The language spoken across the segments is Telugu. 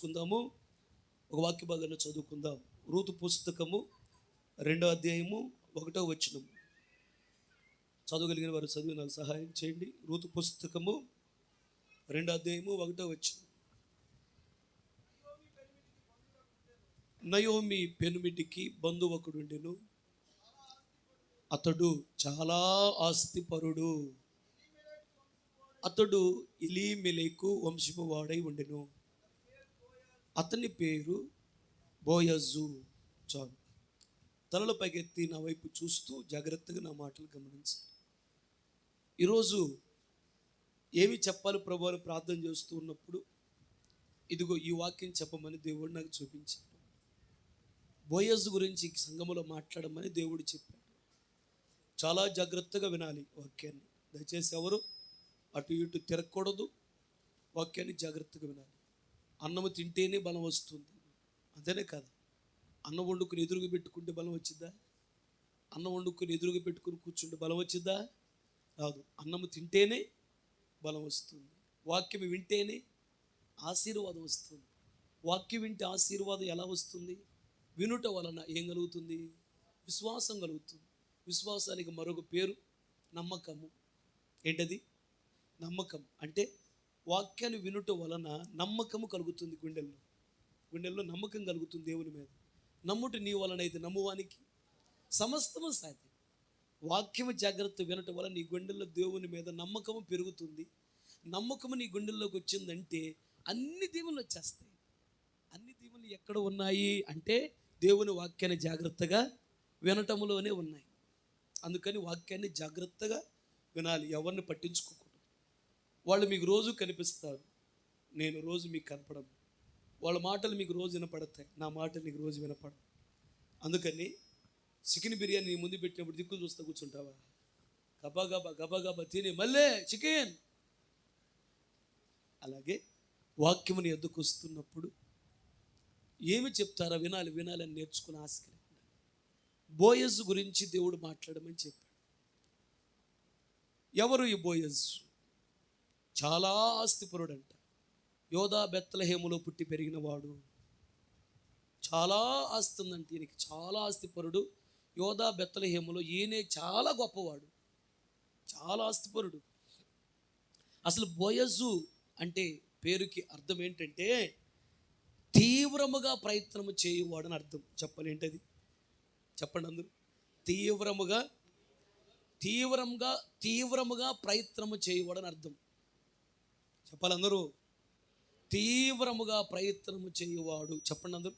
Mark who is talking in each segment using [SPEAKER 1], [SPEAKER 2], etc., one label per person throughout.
[SPEAKER 1] నేర్చుకుందాము. ఒక వాక్య భాగాన్ని చదువుకుందాం. రూతు పుస్తకము 2వ అధ్యాయము 1వ వచనం. చదవగలిగిన వారు చదివి నాకు సహాయం చేయండి. రూతు పుస్తకము 2వ అధ్యాయము 1వ వచనం. నయోమి పెనుమిటికి బంధువకుడుండెను. అతడు చాలా ఆస్తిపరుడు. అతడు ఎలీమెలెకు వంశము వాడై ఉండెను. అతని పేరు బోయజు. చాలు. తలలు పైకెత్తి నా వైపు చూస్తూ జాగ్రత్తగా నా మాటలు గమనించాలి. ఈరోజు ఏమి చెప్పాలి ప్రభు అని ప్రార్థన చేస్తూ ఉన్నప్పుడు ఇదిగో ఈ వాక్యం చెప్పమని దేవుడు నాకు చూపించాడు. బోయజు గురించి సంఘములో మాట్లాడమని దేవుడు చెప్పాడు. చాలా జాగ్రత్తగా వినాలి వాక్యాన్ని. దయచేసి ఎవరు అటు ఇటు తిరగకూడదు. వాక్యాన్ని జాగ్రత్తగా వినాలి. అన్నము తింటేనే బలం వస్తుంది, అంతేనే కాదు. అన్నం వండుకుని ఎదురుగా పెట్టుకుంటే బలం వచ్చిద్దా? అన్నం వండుకుని ఎదురుగా పెట్టుకుని కూర్చుంటే బలం వచ్చిద్దా? రాదు. అన్నము తింటేనే బలం వస్తుంది. వాక్యం వింటేనే ఆశీర్వాదం వస్తుంది. వాక్యం వింటే ఆశీర్వాదం ఎలా వస్తుంది? వినుట వలన ఏం కలుగుతుంది? విశ్వాసం కలుగుతుంది. విశ్వాసానికి మరొక పేరు నమ్మకము. ఏంటది? నమ్మకం. అంటే వాక్యాన్ని వినుట వలన నమ్మకము కలుగుతుంది. గుండెల్లో నమ్మకం కలుగుతుంది దేవుని మీద. నమ్ముట నీ వలన అయితే నమ్మువానికి సమస్తము సాధ్యం. వాక్యము జాగ్రత్త వినటం వలన నీ గుండెల్లో దేవుని మీద నమ్మకము పెరుగుతుంది. నమ్మకము నీ గుండెల్లోకి వచ్చిందంటే అన్ని దీవులు వచ్చేస్తాయి. అన్ని దీవులు ఎక్కడ ఉన్నాయి అంటే దేవుని వాక్యాన్ని జాగ్రత్తగా వినటములోనే ఉన్నాయి. అందుకని వాక్యాన్ని జాగ్రత్తగా వినాలి. ఎవరిని పట్టించుకోకూడదు. వాళ్ళు మీకు రోజు కనిపిస్తారు, నేను రోజు మీకు కనపడను. వాళ్ళ మాటలు మీకు రోజు వినపడతాయి, నా మాటలు నీకు రోజు వినపడవు. అందుకని చికెన్ బిర్యానీ నీ ముందు పెట్టినప్పుడు దిక్కులు చూస్తూ కూర్చుంటావా? గబా గబా తిని మళ్ళీ చికెన్. అలాగే వాక్యముని ఎద్దుకు వస్తున్నప్పుడు ఏమి చెప్తారా వినాలని నేర్చుకుని ఆస్తి. బోయజు గురించి దేవుడు మాట్లాడమని చెప్పాడు. ఎవరు ఈ బోయజు? చాలా ఆస్తిపరుడంట. యోధా బెత్లెహేములో పుట్టి పెరిగిన వాడు. చాలా ఆస్తి ఉందంటే ఈయనకి. చాలా ఆస్తిపరుడు. యోధా బెత్లెహేములో ఈయనే చాలా గొప్పవాడు, చాలా ఆస్తిపరుడు. అసలు బోయజు అంటే పేరుకి అర్థం ఏంటంటే తీవ్రముగా ప్రయత్నము చేయువాడు అని అర్థం. చెప్పాలి ఏంటది? చెప్పండి అందరూ. తీవ్రముగా ప్రయత్నము చేయువాడని అర్థం. చెప్పాలి అందరూ. తీవ్రముగా ప్రయత్నము చేయువాడు. చెప్పండి అందరూ.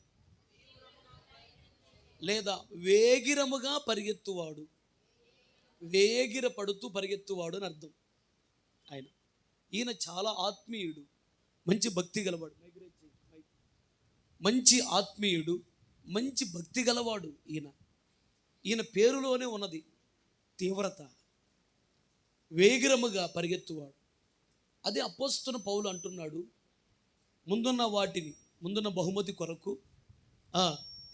[SPEAKER 1] లేదా వేగిరముగా పరిగెత్తువాడు, వేగిర పడుతూ పరిగెత్తువాడు అని అర్థం. ఈయన చాలా ఆత్మీయుడు, మంచి భక్తి గలవాడు. మంచి ఆత్మీయుడు, మంచి భక్తి గలవాడు. ఈయన పేరులోనే ఉన్నది తీవ్రత. వేగిరముగా పరిగెత్తువాడు. అదే అపోస్తలుడైన పౌలు అంటున్నాడు, ముందున్న బహుమతి కొరకు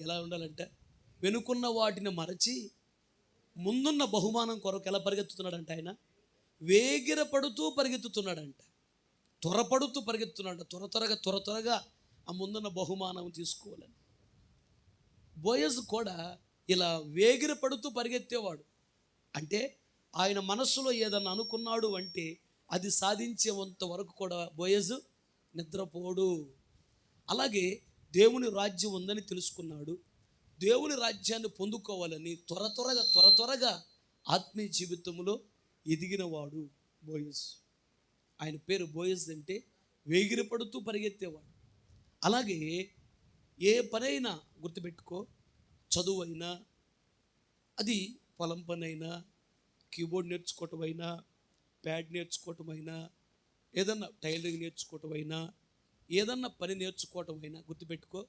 [SPEAKER 1] ఎలా ఉండాలంటే వెనుకున్న వాటిని మరచి ముందున్న బహుమానం కొరకు ఎలా పరిగెత్తుతున్నాడంట? ఆయన వేగిరపడుతూ పరిగెత్తుతున్నాడంట, త్వరపడుతూ పరిగెత్తున్నాడు. త్వరగా ఆ ముందున్న బహుమానం తీసుకోవాలని. బోయజు కూడా ఇలా వేగిరపడుతూ పరిగెత్తేవాడు. అంటే ఆయన మనస్సులో ఏదన్నా అనుకున్నాడు అంటే అది సాధించేంత వరకు కూడా బోయజు నిద్రపోడు. అలాగే దేవుని రాజ్యం ఉందని తెలుసుకున్నాడు. దేవుని రాజ్యాన్ని పొందుకోవాలని త్వరగా ఆత్మీయ జీవితంలో ఎదిగినవాడు బోయజు. ఆయన పేరు బోయజు అంటే వేగిరపడుతూ పరిగెత్తేవాడు. అలాగే ఏ పనైనా గుర్తుపెట్టుకో, చదువైనా, అది పొలం పనైనా, కీబోర్డ్ నేర్చుకోవటమైనా, ప్యాడ్ నేర్చుకోవటమైనా, ఏదన్నా టైలరింగ్ నేర్చుకోవటమైనా, ఏదన్నా పని నేర్చుకోవటమైనా గుర్తుపెట్టుకో,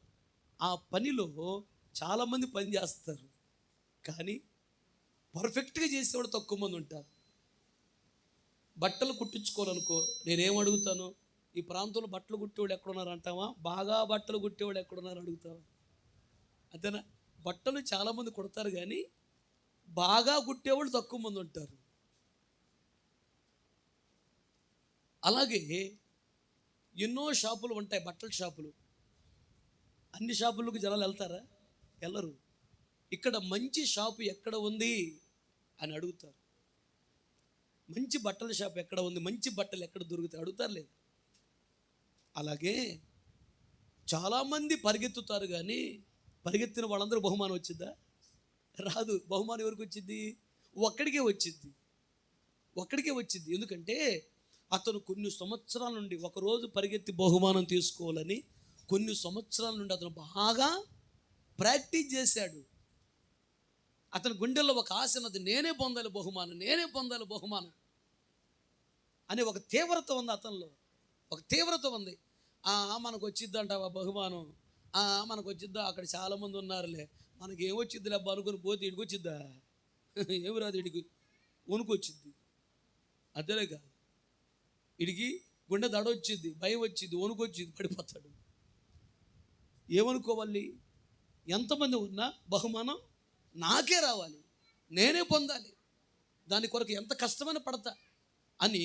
[SPEAKER 1] ఆ పనిలో చాలామంది పని చేస్తారు, కానీ పర్ఫెక్ట్గా చేసేవాడు తక్కువ మంది ఉంటారు. బట్టలు కుట్టించుకోవాలనుకో, నేనేం అడుగుతాను? ఈ ప్రాంతంలో బట్టలు కుట్టేవాడు ఎక్కడున్నారు అంటావా? బాగా బట్టలు కుట్టేవాడు ఎక్కడున్నారు అడుగుతావా? అంతేనా? బట్టలు చాలామంది కుడతారు, కానీ బాగా కుట్టేవాళ్ళు తక్కువ మంది ఉంటారు. అలాగే ఎన్నో షాపులు ఉంటాయి, బట్టల షాపులు. అన్ని షాపులకు జనాలు వెళ్తారా? వెళ్ళరు. ఇక్కడ మంచి షాపు ఎక్కడ ఉంది అని అడుగుతారు. మంచి బట్టల షాపు ఎక్కడ ఉంది, మంచి బట్టలు ఎక్కడ దొరుకుతాయి అడుగుతారు లేదు? అలాగే చాలామంది పరిగెత్తుతారు, కానీ పరిగెత్తిన వాళ్ళందరూ బహుమానం వచ్చిద్దా? రాదు. బహుమానం ఎవరికి వచ్చింది? ఒక్కడికే వచ్చింది. ఎందుకంటే అతను కొన్ని సంవత్సరాల నుండి, ఒకరోజు పరిగెత్తి బహుమానం తీసుకోవాలని కొన్ని సంవత్సరాల నుండి అతను బాగా ప్రాక్టీస్ చేశాడు. అతని గుండెల్లో ఒక ఆశ ఉన్నది, నేనే పొందాలి బహుమానం అనే ఒక తీవ్రత ఉంది అతనిలో. ఒక తీవ్రత ఉంది. మనకు వచ్చిద్దంటావా బహుమానం? మనకు వచ్చిద్దా? అక్కడ చాలామంది ఉన్నారులే, మనకి ఏమొచ్చిద్ది లేబ్బా అనుకుని పోతే ఇడికి వచ్చిద్దా? ఏమి రాదు. ఇడికి వణుకొచ్చిద్ది. అదేలే కాదు, ఇడికి గుండె దడ వచ్చింది, భయం వచ్చింది, వణుకొచ్చింది, పడిపోతాడు. ఏమనుకోవాలి? ఎంతమంది ఉన్నా బహుమానం నాకే రావాలి, నేనే పొందాలి, దాని కొరకు ఎంత కష్టమైన పడతా అని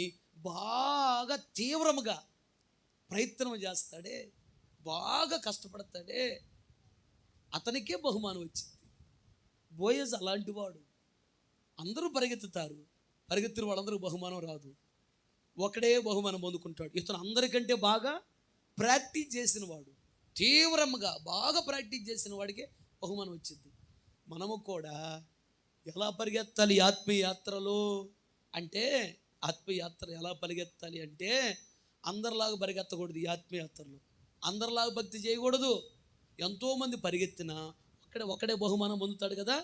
[SPEAKER 1] బాగా తీవ్రముగా ప్రయత్నం చేస్తాడే, బాగా కష్టపడతాడే, అతనికే బహుమానం వచ్చింది. బోయజ్ అలాంటి వాడు. అందరూ పరిగెత్తుతారు, పరిగెత్తిన వాళ్ళందరూ బహుమానం రాదు, ఒకడే బహుమానం పొందుకుంటాడు. ఇతను అందరికంటే బాగా ప్రాక్టీస్ చేసిన వాడు, తీవ్రంగా బాగా ప్రాక్టీస్ చేసిన వాడికే బహుమానం వచ్చింది. మనము కూడా ఎలా పరిగెత్తాలి ఆత్మీయ యాత్రలో అంటే, ఆత్మీయ యాత్ర ఎలా పరిగెత్తాలి అంటే, అందరిలాగా పరిగెత్తకూడదు. ఈ ఆత్మీయ యాత్రలో అందరిలాగా భక్తి చేయకూడదు. ఎంతోమంది పరిగెత్తినా ఒకడే బహుమానం పొందుతాడు కదా,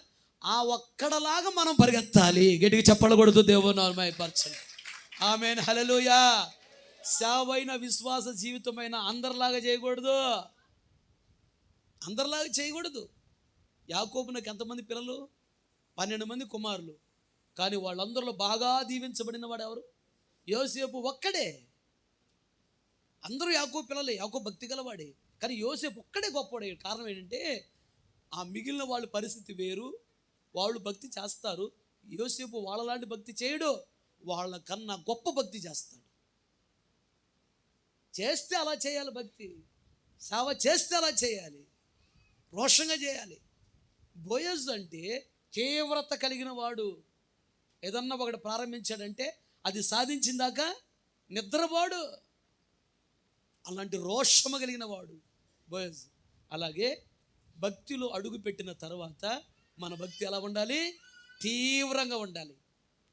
[SPEAKER 1] ఆ ఒక్కడలాగా మనం పరిగెత్తాలి. గట్టిగా చెప్పకూడదు. దేవుని నామమున పరచండి. ఆమేన్, హల్లెలూయా. సేవైన విశ్వాస జీవితమైన అందరిలాగా చేయకూడదు. యాకోబునకు ఎంతమంది పిల్లలు? 12 మంది కుమారులు. కానీ వాళ్ళందరిలో బాగా దీవించబడిన వాడు ఎవరు? యోసేపు ఒక్కడే. అందరూ యాకోబు పిల్లలే, యాకోబు భక్తి గలవాడే, కానీ యోసేపు ఒక్కడే గొప్పవాడే. కారణం ఏంటంటే, ఆ మిగిలిన వాళ్ళ పరిస్థితి వేరు. వాళ్ళు భక్తి చేస్తారు, యోసేపు వాళ్ళలాంటి భక్తి చేయడు, వాళ్ళకన్నా గొప్ప భక్తి చేస్తాడు. చేస్తే అలా చేయాలి, భక్తి సేవ చేస్తే అలా చేయాలి, రోషంగా చేయాలి. బోయజ్ అంటే తీవ్రత కలిగిన వాడు. ఏదన్నా ఒకటి ప్రారంభించాడంటే అది సాధించిందాక నిద్రపోడు. అలాంటి రోషము కలిగిన వాడు బోయజ్. అలాగే భక్తిలో అడుగు పెట్టిన తర్వాత మన భక్తి ఎలా ఉండాలి? తీవ్రంగా ఉండాలి.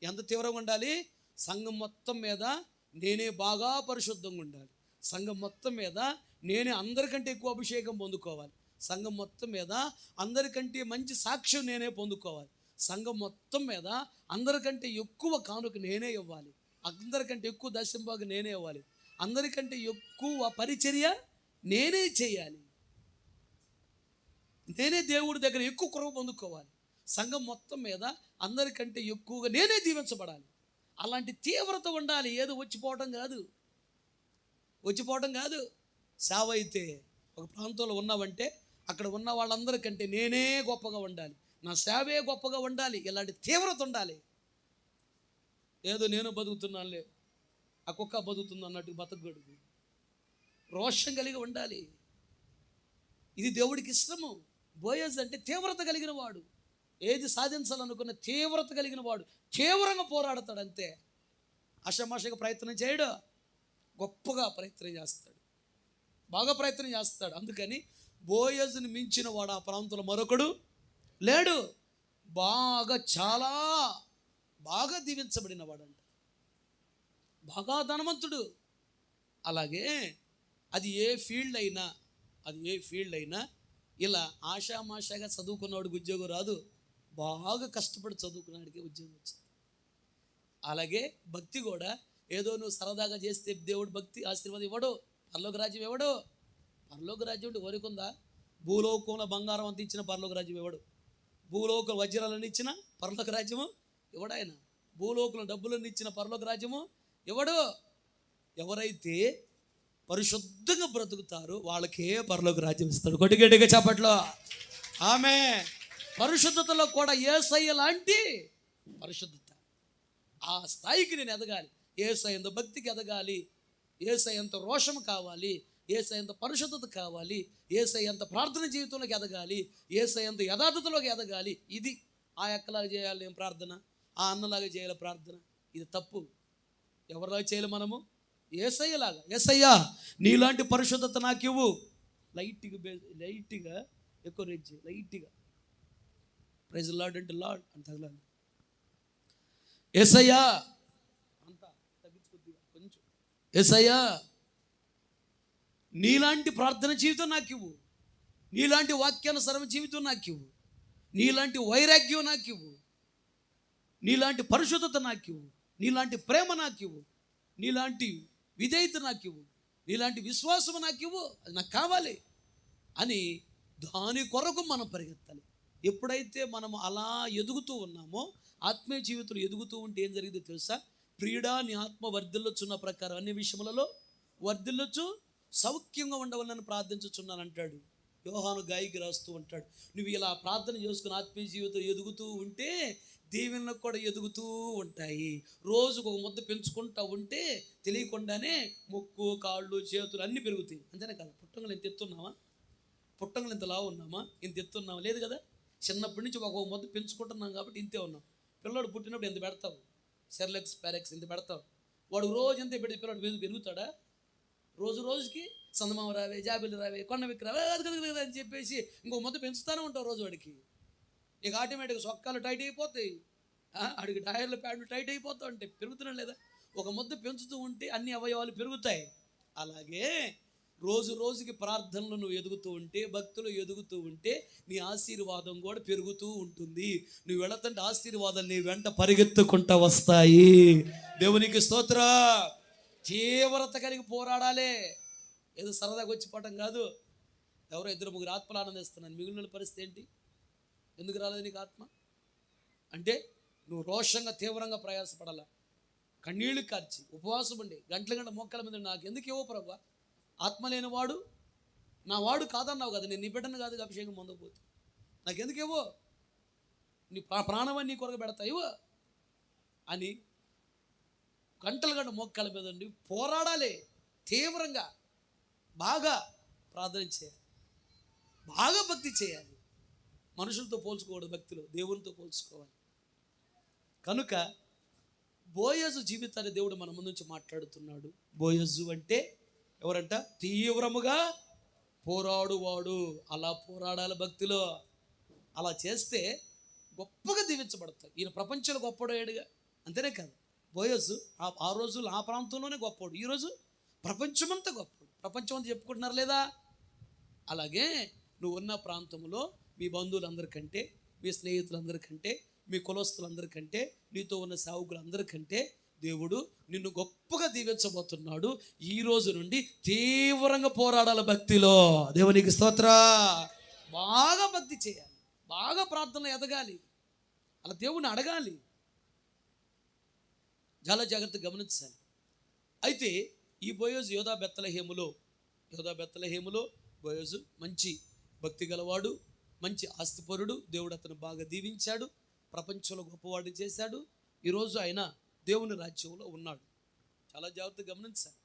[SPEAKER 1] ఎంత తీవ్రంగా ఉండాలి? సంఘం మొత్తం మీద నేనే బాగా పరిశుద్ధంగా ఉండాలి. సంఘం మొత్తం మీద నేనే అందరికంటే ఎక్కువ అభిషేకం పొందుకోవాలి. సంఘం మొత్తం మీద అందరికంటే మంచి సాక్ష్యం నేనే పొందుకోవాలి. సంఘం మొత్తం మీద అందరికంటే ఎక్కువ కానుక నేనే ఇవ్వాలి. అందరికంటే ఎక్కువ దశంభాగం నేనే ఇవ్వాలి. అందరికంటే ఎక్కువ పరిచర్య నేనే చేయాలి. నేనే దేవుడి దగ్గర ఎక్కువ కృప పొందుకోవాలి. సంఘం మొత్తం మీద అందరికంటే ఎక్కువగా నేనే దీవించబడాలి. అలాంటి తీవ్రత ఉండాలి. ఏదో వచ్చిపోవటం కాదు. సేవ అయితే ఒక ప్రాంతంలో ఉన్నావంటే అక్కడ ఉన్న వాళ్ళందరికంటే నేనే గొప్పగా ఉండాలి, నా సేవే గొప్పగా ఉండాలి. ఇలాంటి తీవ్రత ఉండాలి. ఏదో నేను బతుకుతున్నానులే, ఆ కుక్క బతుకుతుంది అన్నట్టు బతకూడదు. రోషం కలిగి ఉండాలి. ఇది దేవుడికి ఇష్టము. బోయజ్ అంటే తీవ్రత కలిగిన వాడు. ఏది సాధించాలనుకున్న తీవ్రత కలిగిన వాడు. తీవ్రంగా పోరాడతాడు, అంతే. ఆషామాషగా ప్రయత్నం చేయడు, గొప్పగా ప్రయత్నం చేస్తాడు, బాగా ప్రయత్నం చేస్తాడు. అందుకని బోయజ్ని మించిన వాడు ఆ ప్రాంతంలో మరొకడు లేడు. చాలా బాగా దీవించబడిన వాడంట, బాగా ధనవంతుడు. అలాగే అది ఏ ఫీల్డ్ అయినా ఇలా ఆషామాషాగా చదువుకున్నవాడికి ఉద్యోగం రాదు. బాగా కష్టపడి చదువుకున్నాడికి ఉద్యోగం వచ్చింది. అలాగే భక్తి కూడా ఏదో నువ్వు సరదాగా చేస్తే దేవుడు భక్తి ఆశీర్వాదం ఇవ్వడు, పరలోక రాజ్యం ఇవ్వడు. పరలోక రాజ్యం అంటే వరకుందా? భూలోకంలో బంగారం అంత ఇచ్చిన పరలోక రాజ్యం ఇవ్వడు. భూలోక వజ్రాలను ఇచ్చిన పరలోక రాజ్యము ఇవ్వడు ఆయన. భూలోకంలో డబ్బులను ఇచ్చిన పరలోక రాజ్యము ఇవ్వడు. ఎవరైతే పరిశుద్ధంగా బ్రతుకుతారో వాళ్ళకే పరలోక రాజ్యం ఇస్తాడు. గట్టిగా చెప్పట్లో ఆమె. పరిశుద్ధతలో కూడా యేసయ్య లాంటి పరిశుద్ధత, ఆ స్థాయికి నేను ఎదగాలి. యేసయ్య ఎంత భక్తికి ఎదగాలి, యేసయ్య ఎంత రోషం కావాలి, యేసయ్యంత పరిశుద్ధత కావాలి, యేసయ్యంత ప్రార్థన జీవితంలోకి ఎదగాలి, యేసయ్యంత యథార్థతలోకి ఎదగాలి. ఇది ఆ అక్కలాగా చేయాలి ఏం ప్రార్థన, ఆ అన్నలాగా చేయాలి ప్రార్థన. ఇది తప్పు. ఎవరిలాగా చేయాలి మనము? యేసయ్యలాగా. యేసయ్యా నీలాంటి పరిశుద్ధత నాకు ఇవ్వు. లైట్గా ఎక్కువ రేంజ్, లైట్గా ప్రైజ్ లార్డ్ అంటే లార్డ్ అని తగలాలి. యేసయ్యా అంతా తగ్గించుకొద్దిగా కొంచెం. యేసయ్యా నీలాంటి ప్రార్థన జీవితం నాకు ఇవ్వు, నీలాంటి వాక్యానుసరణ జీవితం నాకు ఇవ్వు, నీలాంటి వైరాగ్యం నాకు ఇవ్వు, నీలాంటి పరిశుద్ధత నాకు ఇవ్వు, నీలాంటి ప్రేమ నాకు ఇవ్వు, నీలాంటి విధేయత నాకు ఇవ్వు, నీలాంటి విశ్వాసం నాకు ఇవ్వు, అది నాకు కావాలి అని దాని కొరకు మనం పరిగెత్తాలి. ఎప్పుడైతే మనం అలా ఎదుగుతూ ఉన్నామో, ఆత్మీయ జీవితంలో ఎదుగుతూ ఉంటే ఏం జరిగిందో తెలుసా? ప్రియుడా నీ ఆత్మ వర్ధిల్లొచ్చున్న ప్రకారం అన్ని విషయములలో వర్ధిల్లొచ్చు, సౌఖ్యంగా ఉండవాలని ప్రార్థించుచున్నాను అంటాడు యోహాను. గాయకి రాస్తూ ఉంటాడు, నువ్వు ఇలా ప్రార్థన చేసుకుని ఆత్మీయ జీవితం ఎదుగుతూ ఉంటే దీవెనలకు కూడా ఎదుగుతూ ఉంటాయి. రోజుకు ఒక ముద్ద పెంచుకుంటూ ఉంటే తెలియకుండానే ముక్కు, కాళ్ళు, చేతులు అన్నీ పెరుగుతాయి. అంతేనే కదా? పుట్టంగలు ఇంత ఎత్తున్నామా? పుట్టంగలు ఇంత లావు ఉన్నామా? ఇంత ఎత్తున్నామా? లేదు కదా. చిన్నప్పటి నుంచి ఒక ముద్ద పెంచుకుంటున్నాం కాబట్టి ఇంతే ఉన్నాం. పిల్లడు పుట్టినప్పుడు ఎంత పెడతావు? సెర్లెక్స్, పారెక్స్ ఇంత పెడతావు. వాడు రోజు ఎంత పెడితే పిల్లడు పెరుగుతాడా? రోజుకి సందమామ రావే, జాబిలు రావే, కొండ విక్కి రావే అని చెప్పేసి ఇంకో ముద్ద పెంచుతూనే ఉంటావు రోజు వాడికి. ఇక ఆటోమేటిక్గా సొక్కాలు టైట్ అయిపోతాయి, అడిగి టైర్లు ప్యాడ్లు టైట్ అయిపోతూ ఉంటాయి. పెరుగుతున్నాడు లేదా? ఒక ముద్ద పెంచుతూ ఉంటే అన్ని అవయవాలు పెరుగుతాయి. అలాగే రోజుకి ప్రార్థనలు నువ్వు ఎదుగుతూ ఉంటే, భక్తులు ఎదుగుతూ ఉంటే నీ ఆశీర్వాదం కూడా పెరుగుతూ ఉంటుంది. నువ్వు వెళుతుంటే ఆశీర్వాదాలు నీ వెంట పరిగెత్తుకుంటూ వస్తాయి. దేవునికి స్తోత్రం. తీవ్రత కలిగి పోరాడాలి. ఏదో సరదాగా వచ్చి పడటం కాదు. ఎవరో 2-3 ఆత్మలు ఆనందిస్తున్నాను, మిగిలిన పరిస్థితి ఏంటి? ఎందుకు రాలేదు నీకు ఆత్మ? అంటే నువ్వు రోషంగా తీవ్రంగా ప్రయాసపడాలా, కన్నీళ్లు కార్చి ఉపవాసం ఉండి గంటల మొక్కల మీద నాకు ఎందుకు ఇవ్వ ప్రభా? ఆత్మ లేనివాడు నా వాడు కాదన్నావు కదా, నేను నీ బిడ్డను కాదు అభిషేకం పొందకపోతే నాకెందుకు ఇవ్వో? నీ ప్రాణమని నీ కొరకు పెడతా ఇవ్వ అని గంటల మొక్కల మీద ఉండి పోరాడాలి. తీవ్రంగా బాగా ప్రార్థన చేయాలి, బాగా భక్తి చేయాలి. మనుషులతో పోల్చుకోవడం, భక్తిలో దేవునితో పోల్చుకోవాలి. కనుక బోయజు జీవితాన్ని దేవుడు మన ముందు నుంచి మాట్లాడుతున్నాడు. బోయజు అంటే ఎవరంట? తీవ్రముగా పోరాడువాడు. అలా పోరాడాలి భక్తిలో. అలా చేస్తే గొప్పగా దీవించబడతాయి. ఈయన ప్రపంచంలో గొప్పవాడుగా, అంతేనే కాదు. బోయజు ఆ రోజులు ఆ ప్రాంతంలోనే గొప్పవాడు, ఈరోజు ప్రపంచమంతా గొప్పవాడు. ప్రపంచం అంతా చెప్పుకుంటున్నారు లేదా? అలాగే నువ్వు ఉన్న ప్రాంతంలో మీ బంధువులందరికంటే, మీ స్నేహితులందరికంటే, మీ కులస్తులందరికంటే, నీతో ఉన్న సేవకులందరికంటే దేవుడు నిన్ను గొప్పగా దీవించబోతున్నాడు. ఈ రోజు నుండి తీవ్రంగా పోరాడాలి భక్తిలో. దేవునికి స్తోత్ర. బాగా భక్తి చేయాలి, బాగా ప్రార్థనలు ఎదగాలి, అలా దేవుని అడగాలి. చాలా జాగ్రత్తగా గమనించాలి. అయితే ఈ బోయజు యోధా బెత్లెహేములో బోయజు మంచి భక్తి గలవాడు, మంచి ఆస్తిపరుడు. దేవుడు అతను బాగా దీవించాడు, ప్రపంచంలో గొప్పవాడిని చేశాడు. ఈరోజు ఆయన దేవుని రాజ్యంలో ఉన్నాడు. చాలా జాగ్రత్తగా గమనించాలి.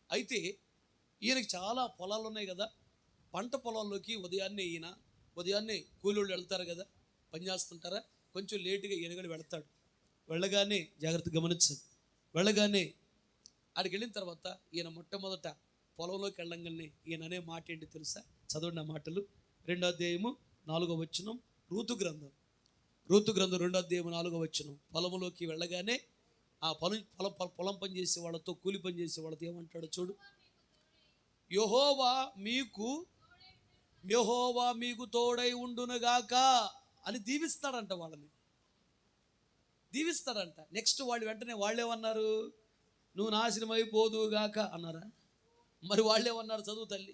[SPEAKER 1] అయితే ఈయనకి చాలా పొలాలు ఉన్నాయి కదా. పంట పొలాల్లోకి ఉదయాన్నే కూలీళ్ళు వెళ్తారు కదా, పనిచేస్తుంటారా, కొంచెం లేటుగా ఈయనగని వెళ్తాడు. వెళ్ళగానే జాగ్రత్తగా గమనించాలి. వెళ్ళగానే ఆడికి వెళ్ళిన తర్వాత ఈయన మొట్టమొదట పొలంలోకి వెళ్ళంగానే ఈయన అనే మాట ఏంటి తెలుసా? చదవండి ఆ మాటలు. 2వ అధ్యాయము 4వ వచనం, రూతు గ్రంథం 2వ అధ్యాయము 4వ వచనం. పొలంలోకి వెళ్ళగానే ఆ పొలం పని చేసే వాళ్ళతో, కూలి పని చేసే వాళ్ళతో ఏమంటాడో చూడు. యెహోవా మీకు తోడై ఉండునుగాక అని దీవిస్తాడంట. వాళ్ళని దీవిస్తాడంట. నెక్స్ట్ వాళ్ళు వెంటనే వాళ్ళేమన్నారు? నువ్వు నాశనం అయిపోదుగాక అన్నారా? మరి వాళ్ళేమన్నారు? చదువు తల్లి.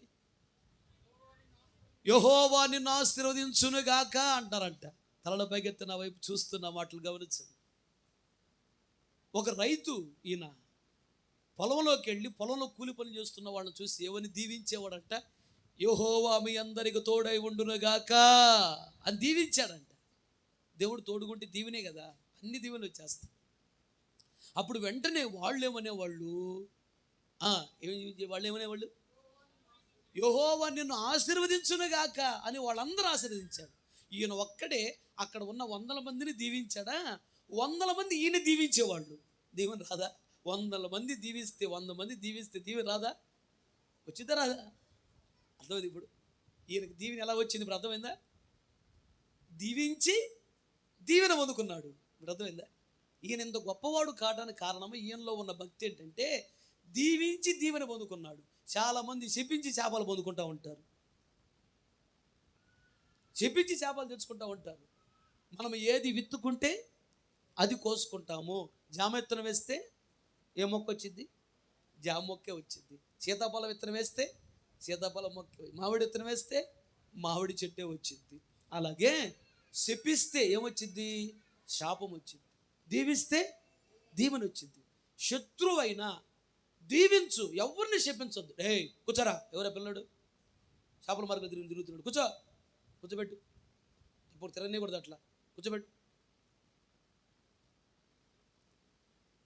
[SPEAKER 1] యెహోవా నిన్ను ఆశీర్వదించునుగాక అంటారంట. తలలో పైకెత్తి నా వైపు చూస్తున్న మాటలు గమనించండి. ఒక రైతు ఈయన పొలంలోకి వెళ్ళి పొలంలో కూలి పని చేస్తున్న వాళ్ళని చూసి ఏమని దీవించేవాడంట? యెహోవా మీ అందరికి తోడై ఉండునుగాక అని దీవించాడంట. దేవుడు తోడుకుంటే దీవెనే కదా, అన్ని దీవెనలు వచ్చేస్తాయి. అప్పుడు వెంటనే వాళ్ళు ఏమనేవాళ్ళు? యెహోవా నిన్ను ఆశీర్వదించునుగాక అని వాళ్ళందరూ ఆశీర్వదించాడు. ఈయన ఒక్కడే అక్కడ ఉన్న 100 మందిని దీవించాడా? 100 మంది ఈయన దీవించేవాళ్ళు. దీవెన రాదా? 100 మంది దీవిస్తే 100 మంది దీవిస్తే దీవెన రాదా? వచ్చిందా రాదా? అర్థమైంది. ఇప్పుడు ఈయనకి దీవెన ఎలా వచ్చింది? ఇప్పుడు అర్థమైందా? దీవించి దీవెన పొందుకున్నాడు. ఇప్పుడు అర్థమైందా? ఈయన ఎంత గొప్పవాడు కావడానికి కారణం ఈయనలో ఉన్న భక్తి ఏంటంటే దీవించి దీవెన పొందుకున్నాడు. చాలామంది శపించి చేపలు పొందుకుంటూ ఉంటారు, శపించి చేపలు తెచ్చుకుంటూ ఉంటారు. మనం ఏది విత్తుకుంటే అది కోసుకుంటాము. జామ విత్తనం వేస్తే ఏ మొక్క వచ్చింది? జామ మొక్కే వచ్చింది. సీతాఫలం విత్తనం వేస్తే సీతాఫలం మొక్క, మామిడి విత్తనం వేస్తే మామిడి చెట్టే వచ్చింది. అలాగే శపిస్తే ఏమొచ్చింది? శాపం వచ్చింది. దీవిస్తే దీవెన వచ్చింది. శత్రువైనా దీవించు, ఎవరిని శపించొద్దు. కూర్చోరా, ఎవరా పిల్లడు చేపల మార్గం తిరుగుతున్నాడు, కూర్చోబెట్టు. ఇప్పుడు తిరగనేకూడదు, అట్లా కూర్చోబెట్టు.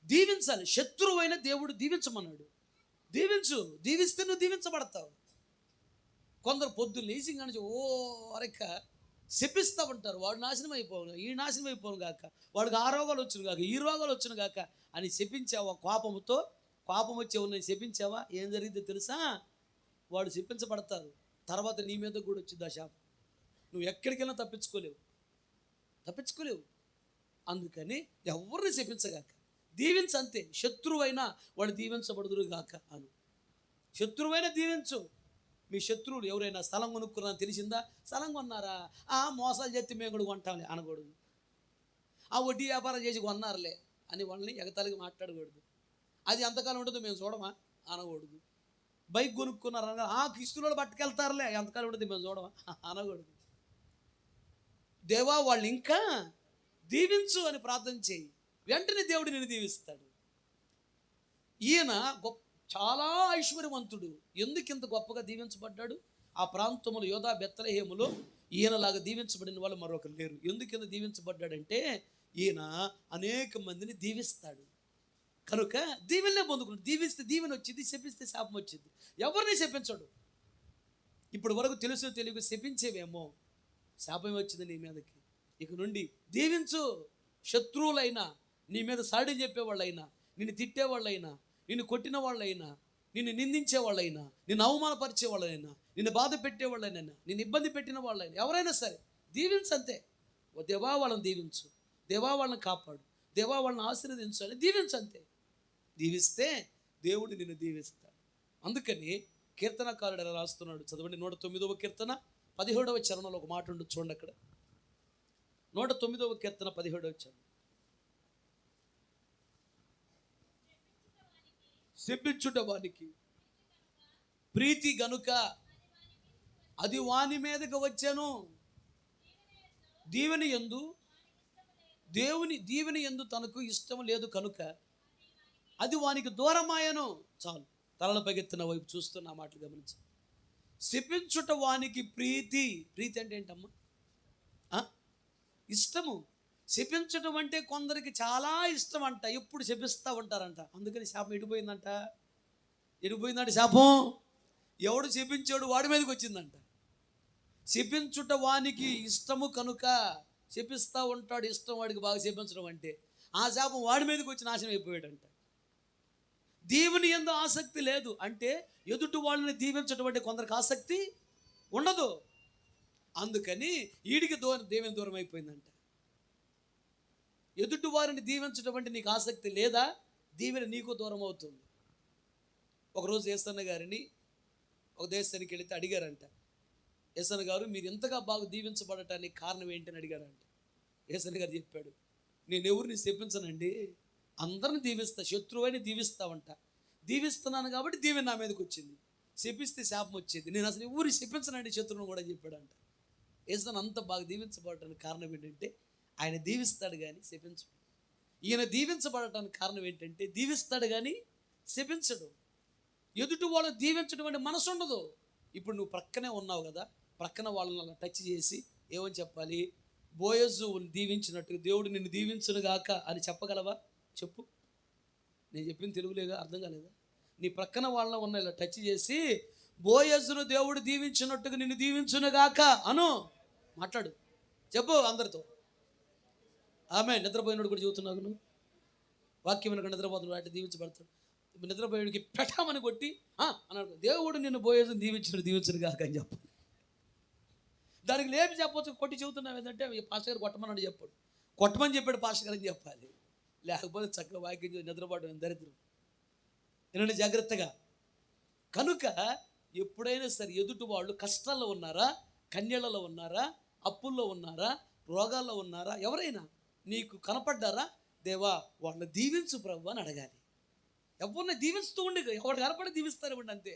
[SPEAKER 1] దీవించాలి. శత్రువైన దేవుడు దీవించమన్నాడు. దీవించు, దీవిస్తే నువ్వు దీవించబడతావు. కొందరు పొద్దున్న లేచి కానీ అరెక్క శపిస్తూ ఉంటారు. వాడు నాశనం అయిపోను, ఈ నాశనం అయిపోను గాక, వాడికి ఆ రోగాలు వచ్చును గాక, ఈ రోగాలు వచ్చును గాక అని శపించావా? కోపంతో కోపం వచ్చే ఉన్నది శపించావా? ఏం జరిగిందో తెలుసా? వాడు శపించబడతారు. తర్వాత నీ మీద కూడా వచ్చింది ఆ శాపం. నువ్వు ఎక్కడికైనా తప్పించుకోలేవు. అందుకని ఎవరిని శపించగాక, దీవించంతే. శత్రువైనా వాడు దీవించబడుదురు గాక అను. శత్రువైనా దీవించు. మీ శత్రువులు ఎవరైనా స్థలం కొనుక్కున్నా తెలిసిందా? స్థలం కొన్నారా? మోసాలు చేస్తే మేము కూడా కొంటాంలే అనకూడదు. వడ్డీ వ్యాపారం చేసి కొన్నారులే అని వాళ్ళని ఎగతాళిగా మాట్లాడకూడదు. అది ఎంతకాలం ఉంటుందో మేము చూడమా అనకూడదు. బైక్ కొనుక్కున్నారనగా కిస్తులో పట్టుకెళ్తారులే, ఎంతకాలం ఉంటుంది మేము చూడమా అనకూడదు. దేవా వాళ్ళు ఇంకా దీవించు అని ప్రార్థన చేయి, వెంటనే దేవుడు నిన్ను దీవిస్తాడు. ఈయన చాలా ఐశ్వర్యవంతుడు. ఎందుకు ఇంత గొప్పగా దీవించబడ్డాడు? ఆ ప్రాంతములు యోధా బెత్లెహేములో ఈయనలాగా దీవించబడిన వాళ్ళు మరొకరు లేరు. ఎందుకు ఇంత దీవించబడ్డాడంటే ఈయన అనేక మందిని దీవిస్తాడు కనుక దీవెనలే పొందుకున్నాడు. దీవిస్తే దీవెన వచ్చింది, శపిస్తే శాపం వచ్చింది. ఎవరిని శపించాడు? ఇప్పుడు వరకు తెలుసు తెలియక శపించేవేమో, శాపం వచ్చింది నీ మీదకి. ఇక నుండి దీవించు. శత్రువులైనా, నీ మీద సాడి చెప్పేవాళ్ళైనా, నిన్ను తిట్టేవాళ్ళైనా, నిన్ను కొట్టిన వాళ్ళైనా, నిన్ను నిందించే వాళ్ళైనా, నిన్ను అవమానపరిచే వాళ్ళైనా, నిన్ను బాధ పెట్టేవాళ్ళైనా, నిన్ను ఇబ్బంది పెట్టిన వాళ్ళైనా ఎవరైనా సరే దీవించు అంతే. ఓ దేవా వాళ్ళని దీవించు, దేవా వాళ్ళని కాపాడు, దేవా వాళ్ళని ఆశీర్వదించు అని దీవించు అంతే. దీవిస్తే దేవుడు నిన్ను దీవిస్తాడు. అందుకని కీర్తనకారుడు ఎలా రాస్తున్నాడు చదవండి. 109వ కీర్తన 17వ చరణంలో ఒక మాట ఉండదు చూడండి. అక్కడ 109వ కీర్తన 17వ చరణం. శపించుట వానికి ప్రీతి గనుక అది వాని మీదకి వచ్చాను. దీవెని యందు దీవెని యందు తనకు ఇష్టం లేదు కనుక అది వానికి దూరమాయను. చాలు, తలల పైకెత్తిన వైపు చూస్తున్న మాటలు గమనించు. శపించుట వానికి ప్రీతి. ప్రీతి అంటే ఏంటమ్మా? ఇష్టము. శపించటం అంటే కొందరికి చాలా ఇష్టం అంట, ఎప్పుడు శపిస్తూ ఉంటారంట. అందుకని శాపం ఎడిపోయిందంట. శాపం ఎవడు శపించాడు వాడి మీదకి వచ్చిందంట. శపించుట వానికి ఇష్టము కనుక శపిస్తూ ఉంటాడు. ఇష్టం వాడికి బాగా శపించడం అంటే ఆ శాపం వాడి మీదకి వచ్చి నాశనం అయిపోయాడంట. దేవుని యందు ఆసక్తి లేదు అంటే ఎదుటి వాళ్ళని దీవించడం అంటే కొందరికి ఆసక్తి ఉండదు. అందుకని వీడికి దేవుని దూరం అయిపోయిందంట. ఎదుటి వారిని దీవించడం అంటే నీకు ఆసక్తి లేదా, దీవెన నీకు దూరం అవుతుంది. ఒకరోజు యేసన్న గారిని ఒక దేశానికి వెళితే అడిగారంట. యేసన్న గారు మీరు ఎంతగా బాగా దీవించబడటానికి కారణం ఏంటని అడిగారంట. యేసన్న గారు చెప్పాడు, నేను ఎవరిని శపించనండి, అందరిని దీవిస్తా, శత్రువుని దీవిస్తావంట. దీవిస్తున్నాను కాబట్టి దీవెన నా మీదకి వచ్చింది, శపిస్తే శాపం వచ్చేది. నేను అసలు ఎవరు శపించనండి శత్రువుని కూడా చెప్పాడంట. యేసన్న అంత బాగా దీవించబడటానికి కారణం ఏంటంటే ఆయన దీవిస్తాడు కానీ శపించడు. ఈయన దీవించబడటానికి కారణం ఏంటంటే దీవిస్తాడు కానీ శపించడు. ఎదుటి వాళ్ళని దీవించడం అంటే మనసు ఉండదు. ఇప్పుడు నువ్వు ప్రక్కనే ఉన్నావు కదా, ప్రక్కన వాళ్ళని అలా టచ్ చేసి ఏమని చెప్పాలి? బోయజు దీవించినట్టుగా దేవుడు నిన్ను దీవించునుగాక అని చెప్పగలవా? చెప్పు. నేను చెప్పిన తెలుగులేగా, అర్థం కాలేదా? నీ ప్రక్కన వాళ్ళ ఉన్న ఇలా టచ్ చేసి బోయజును దేవుడు దీవించినట్టుగా నిన్ను దీవించునుగాక అను. మాట్లాడు, చెప్పు అందరితో. ఆమె నిద్రపోయినోడు కూడా చెబుతున్నావు నువ్వు. వాక్యం వెనక నిద్రపోతున్నాడు, వాటి దీవించబడతాడు. నిద్రపోయేడికి పెట్టమని కొట్టి అన్నాడు, దేవుడు నిన్ను బోయజును దీవించునుగాక అని చెప్పాలి. దానికి లేపి చెప్పవచ్చు, కొట్టి చెబుతున్నావు ఏంటంటే పాస్టర్ గారు కొట్టమని చెప్పాడు. కొట్టమని చెప్పాడు పాస్టర్ గారు అని చెప్పాలి. లేకపోతే చక్కగా వాక్యం నిద్రపోవడం దరిద్రం. వినండి జాగ్రత్తగా. కనుక ఎప్పుడైనా సరే ఎదుటి వాళ్ళు కష్టాల్లో ఉన్నారా, కన్యలలో ఉన్నారా, అప్పుల్లో ఉన్నారా, రోగాల్లో ఉన్నారా, ఎవరైనా నీకు కనపడ్డారా, దేవా వాళ్ళని దీవించు ప్రభు అని అడగాలి. ఎవరిని దీవిస్తూ ఉండి, ఎవడు కనపడి దీవిస్తారు ఇవ్వండి అంతే.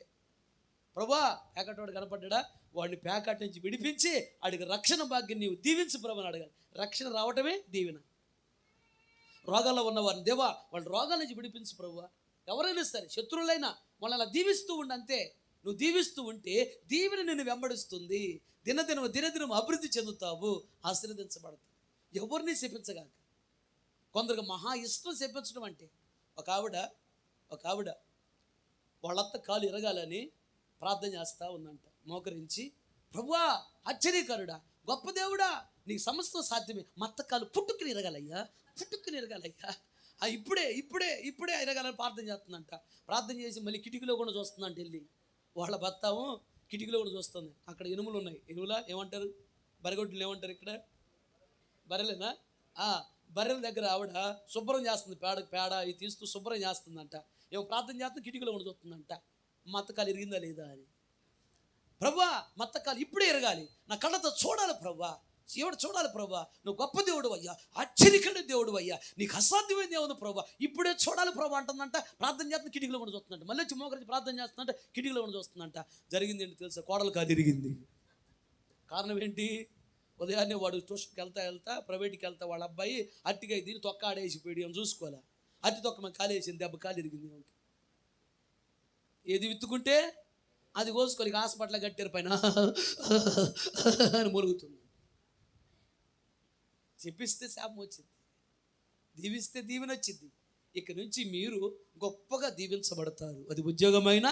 [SPEAKER 1] ప్రభా పేకాటవాడు కనపడ్డా, వాడిని పేకాట నుంచి విడిపించి అడిగి రక్షణ భాగ్యం నీవు దీవించు ప్రభు అని అడగాలి. రక్షణ రావటమే దీవెన. రోగాల్లో ఉన్నవారిని దేవా వాళ్ళ రోగాల నుంచి విడిపించు ప్రభు. ఎవరైనా సరే శత్రువులైనా వాళ్ళని అలా దీవిస్తూ ఉండి అంతే. నువ్వు దీవిస్తూ ఉంటే దీవెన నిన్ను వెంబడిస్తుంది. దినదినం అభివృద్ధి చెందుతావు, ఆశీర్వదించబడతావు. ఎవరిని శపించగాక. కొందరికి మహా ఇష్టం శపించడం. అంటే ఒక ఆవిడ వాళ్ళత్త కాలు ఇరగాలని ప్రార్థన చేస్తూ ఉందంట. మోకరించి, ప్రభువా ఆశ్చర్యకరుడా, గొప్ప దేవుడా, నీకు సమస్తం సాధ్యమే, మత్త కాలు పుట్టుకుని ఇరగాలయ్యా. ఇప్పుడే ఇరగాలని ప్రార్థన చేస్తుందంట. ప్రార్థన చేసి మళ్ళీ కిటికీలో కూడా చూస్తుందంట. వెళ్ళి వాళ్ళ భర్తాము కిటికీలో కూడా చూస్తుంది. అక్కడ ఎనుములు ఉన్నాయి. ఎనుములా ఏమంటారు, బరగొడ్లు ఏమంటారు ఇక్కడ, బర్రెలేనా? బర్రెల దగ్గర ఆవిడ శుభ్రం చేస్తుంది. పేడ ఇవి తీస్తూ శుభ్రం చేస్తుందంట. ఏమో ప్రార్థన చేస్తుంది, కిటికీలో కూడా చూస్తుందంట. మత్తకాలు ఇరిగిందా లేదా అని. ప్రభువా మత్తకాలు ఇప్పుడే ఎరగాలి, నా కళ్ళతో చూడాలి ప్రభువా, ఎవడు చూడాలి ప్రభువా, నువ్వు గొప్ప దేవుడు అయ్యా, ఆశ్చర్యకరుడు దేవుడు అయ్యా, నీకు అసాధ్యమైన దేవుడు ప్రభువా, ఇప్పుడే చూడాలి ప్రభు అంటుందంట. ప్రార్థన చేస్తున్న కిటికీలో కూడా చూస్తుందంట. మళ్ళీ వచ్చి మోకరించి ప్రార్థన చేస్తుందంట, కిటికీలో కూడా చూస్తుందంట. జరిగింది ఏంటి తెలుసా, కోడలు కాదు ఇరిగింది. కారణం ఏంటి, ఉదయాన్నే వాడు ట్యూషన్కి వెళ్తా ప్రైవేట్కి వెళ్తా వాళ్ళ అబ్బాయి అట్టిగా దీన్ని తొక్క ఆడేసిపోయాడు. ఏం చూసుకోవాలా, అట్టి తొక్క మనం కాలు వేసింది, దెబ్బ కాలు ఇరిగింది. ఏది విత్తుకుంటే అది కోసుకోవాలి. హాస్పిటల్ కట్టారు పైన అని మొరుగుతుంది. చెప్పిస్తే శాపం వచ్చింది, దీవిస్తే దీవెన వచ్చింది. ఇక నుంచి మీరు గొప్పగా దీవించబడతారు. అది ఉద్యోగమైనా,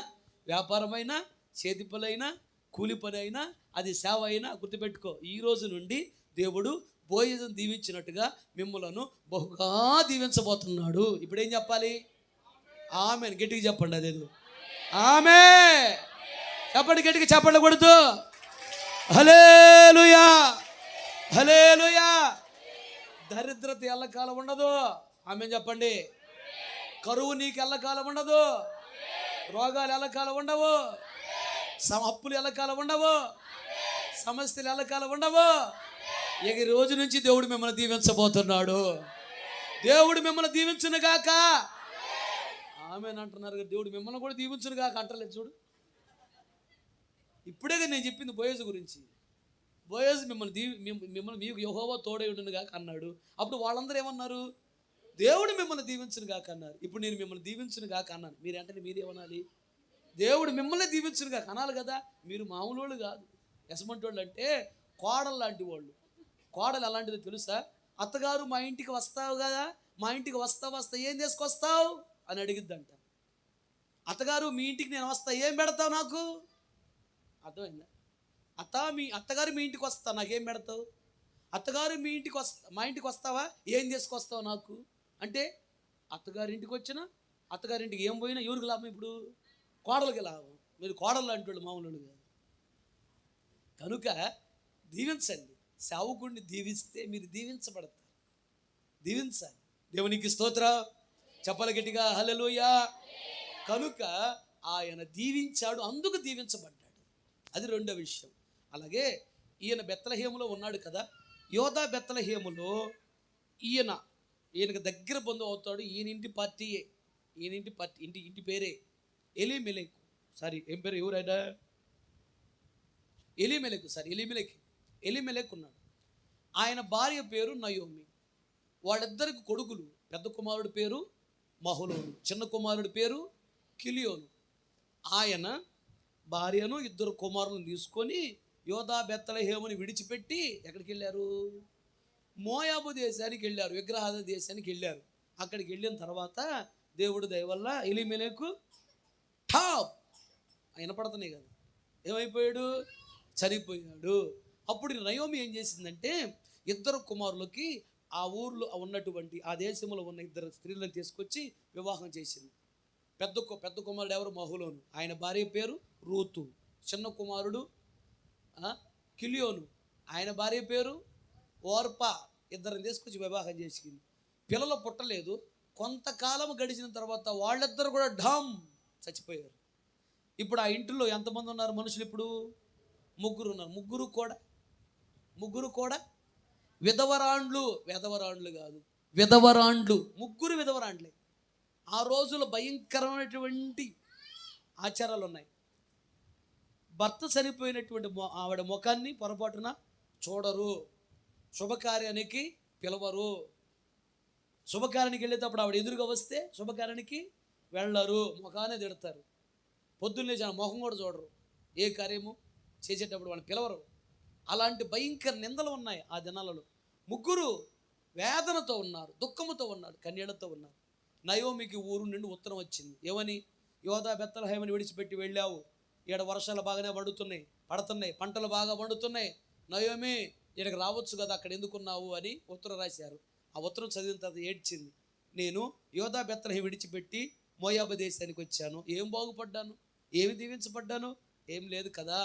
[SPEAKER 1] వ్యాపారమైనా, చేతి పనైనా, కూలి పని అయినా, అది సేవ అయినా గుర్తుపెట్టుకో. ఈ రోజు నుండి దేవుడు బోయజును దీవించినట్టుగా మిమ్మలను బహుగా దీవించబోతున్నాడు. ఇప్పుడు ఏం చెప్పాలి? ఆమెన్. గట్టిగా చెప్పండి. అదేదో ఆమె చెప్పండి, గట్టిగా చెప్పండి కొడుతూ. హల్లెలూయా, హల్లెలూయా. దరిద్రత ఎల్లకాలం ఉండదు. ఆమెన్ చెప్పండి. కరువు నీకు ఎల్లకాలం ఉండదు. రోగాలు ఎల్లకాలం ఉండవు. అప్పులు ఎల్లకాలం ఉండవు. సమస్యలు ఎల్లకాలం ఉండవు. ఇక ఈ రోజు నుంచి దేవుడు మిమ్మల్ని దీవించబోతున్నాడు. దేవుడు మిమ్మల్ని దీవించును గాక. ఆమెన్ అంటున్నారు కదా, దేవుడు మిమ్మల్ని కూడా దీవించును గాక అంటలేదు. చూడు, ఇప్పుడే నేను చెప్పింది బోయజు గురించి. బోయజు మిమ్మల్ని మీకు యెహోవా తోడై ఉండును గాక అన్నాడు. అప్పుడు వాళ్ళందరూ ఏమన్నారు? దేవుడు మిమ్మల్ని దీవించును గాక అన్నారు. ఇప్పుడు నేను మిమ్మల్ని దీవించును గాక అన్నాను. మీరేంటంటే మీరేమనాలి? దేవుడు మిమ్మల్ని దీవించును గాక అనాలి కదా. మీరు మామూలు వాళ్ళు కాదు. ఎసమంటి వాళ్ళు అంటే కోడలు లాంటి వాళ్ళు. కోడలు ఎలాంటిదో తెలుసా? అత్తగారు మా ఇంటికి వస్తావు కదా, మా ఇంటికి వస్తా ఏం తీసుకొస్తావు అని అడిగిద్దంట. అత్తగారు మీ ఇంటికి నేను వస్తా, ఏం పెడతావు నాకు? అర్థమైందా? అత్తగారు మీ ఇంటికి వస్తా, నాకేం పెడతావు? అత్తగారు మా ఇంటికి వస్తావా, ఏం తీసుకొస్తావు నాకు అంటే, అత్తగారింటికి వచ్చినా అత్తగారింటికి ఏం పోయినా ఎవరికి లాభం? ఇప్పుడు కోడలకి లాభం. మీరు కోడలు లాంటి వాళ్ళు, మామూలు కాదు. కనుక దీవించండి. సేవకుడిని దీవిస్తే మీరు దీవించబడతారు. దీవించాలి. దేవునికి స్తోత్రం చెప్పాలి గట్టిగా, హల్లెలూయా. కనుక ఆయన దీవించాడు, అందుకు దీవించబడ్డాడు. అది రెండో విషయం. అలాగే ఈయన బెత్లెహేములో ఉన్నాడు కదా, యోధా బెత్లెహేములో ఈయనకు దగ్గర బంధువు అవుతాడు. ఈయనింటి పార్టీయే, ఇంటి పేరే ఎలీమెలెకు. ఏం పేరు, ఎవరైనా ఎలీమెలెకు ఉన్నాడు. ఆయన భార్య పేరు నయోమి. వాళ్ళిద్దరికి కొడుకులు. పెద్ద కుమారుడి పేరు మహలోను, చిన్న కుమారుడి పేరు కిలియోను. ఆయన భార్యను ఇద్దరు కుమారులను తీసుకొని యోధా బెత్లెహేముని విడిచిపెట్టి ఎక్కడికి వెళ్ళారు? మోయాబు దేశానికి వెళ్ళారు, విగ్రహాల దేశానికి వెళ్ళారు. అక్కడికి వెళ్ళిన తర్వాత దేవుడు దయ వల్ల ఎలీమెలెకు టాప్ వినపడుతున్నాయి కదా, ఏమైపోయాడు? చనిపోయాడు. అప్పుడు నయోమి ఏం చేసిందంటే ఇద్దరు కుమారులకి ఆ ఊర్లో ఉన్నటువంటి ఆ దేశంలో ఉన్న ఇద్దరు స్త్రీలను తీసుకొచ్చి వివాహం చేసింది. పెద్ద కుమారుడు ఎవరు? మహులోను. ఆయన భార్య పేరు రూతు. చిన్న కుమారుడు కిలియోను. ఆయన భార్య పేరు ఓర్పా. ఇద్దరిని తీసుకొచ్చి వివాహం చేసింది. పిల్లలు పుట్టలేదు. కొంతకాలం గడిచిన తర్వాత వాళ్ళిద్దరు కూడా చచ్చిపోయారు. ఇప్పుడు ఆ ఇంటిలో ఎంతమంది ఉన్నారు మనుషులు? ఇప్పుడు ముగ్గురు ఉన్నారు. ముగ్గురు కూడా విధవరాండ్లు కాదు, విధవరాండ్లు. ముగ్గురు విధవరాండ్లే. ఆ రోజుల్లో భయంకరమైనటువంటి ఆచారాలు ఉన్నాయి. భర్త చనిపోయినటువంటి ఆవిడ ముఖాన్ని పొరపాటున చూడరు, శుభకార్యానికి పిలవరు. శుభకార్యానికి వెళ్ళేటప్పుడు ఆవిడ ఎదురుగా వస్తే శుభకార్యానికి వెళ్ళరు, ముఖానే తిడతారు. పొద్దున్నే ముఖం కూడా చూడరు. ఏ కార్యము చేసేటప్పుడు వాళ్ళని పిలవరు. అలాంటి భయంకర నిందలు ఉన్నాయి ఆ దినాలలో. ముగ్గురు వేదనతో ఉన్నారు, దుఃఖముతో ఉన్నారు, కన్నీళ్లతో ఉన్నారు. నయోమికి ఊరు నుండి ఉత్తరం వచ్చింది. ఏమని? యోధా బెత్లెహేముని విడిచిపెట్టి వెళ్ళావు, ఈడ వర్షాలు బాగానే పడుతున్నాయి, పంటలు బాగా పండుతున్నాయి. నయోమి ఈడకి రావచ్చు కదా, అక్కడ ఎందుకున్నావు అని ఉత్తరం రాశారు. ఆ ఉత్తరం చదివిన తర్వాత ఏడ్చింది. నేను యోధా బెత్లెహేము విడిచిపెట్టి మోయాబు దేశానికి వచ్చాను, ఏం బాగుపడ్డాను, ఏమి దీవించబడ్డాను, ఏం లేదు కదా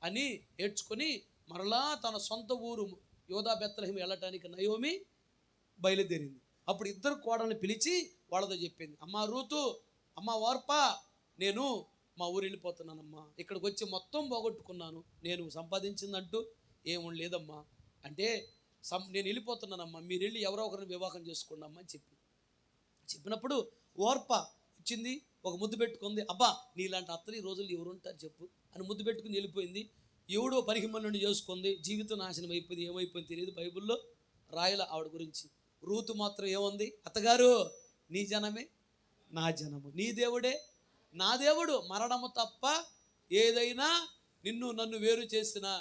[SPEAKER 1] అని ఏడ్చుకొని మరలా తన సొంత ఊరు యోధా బెత్లెహేము వెళ్ళటానికి నయోమి బయలుదేరింది. అప్పుడు ఇద్దరు కోడల్ని పిలిచి వాళ్ళతో చెప్పింది. అమ్మ రూతు, అమ్మ ఓర్పా, నేను మా ఊరు వెళ్ళిపోతున్నానమ్మా, ఇక్కడికి వచ్చి మొత్తం పోగొట్టుకున్నాను, నేను సంపాదించిందంటూ ఏముండ లేదమ్మా అంటే నేను వెళ్ళిపోతున్నానమ్మా, మీరు వెళ్ళి ఎవరో ఒకరిని వివాహం చేసుకోండి అమ్మా అని చెప్పినప్పుడు ఓర్పా ఇచ్చింది, ఒక ముద్దు పెట్టుకుంది. అబ్బా నీలాంటి అత్తని రోజులు ఎవరుంటారు చెప్పు అని ముద్దు పెట్టుకుని వెళ్ళిపోయింది. ఎవడో పనికిమల నుండి చేసుకుంది, జీవితం నాశనం అయిపోయింది. ఏమైపోయింది తెలియదు, బైబిల్లో రాయల ఆవిడ గురించి. రూతు మాత్రం ఏముంది? అత్తగారు నీ జనమే నా జనము, నీ దేవుడే నా దేవుడు, మరణము తప్ప ఏదైనా నన్ను వేరు చేసినా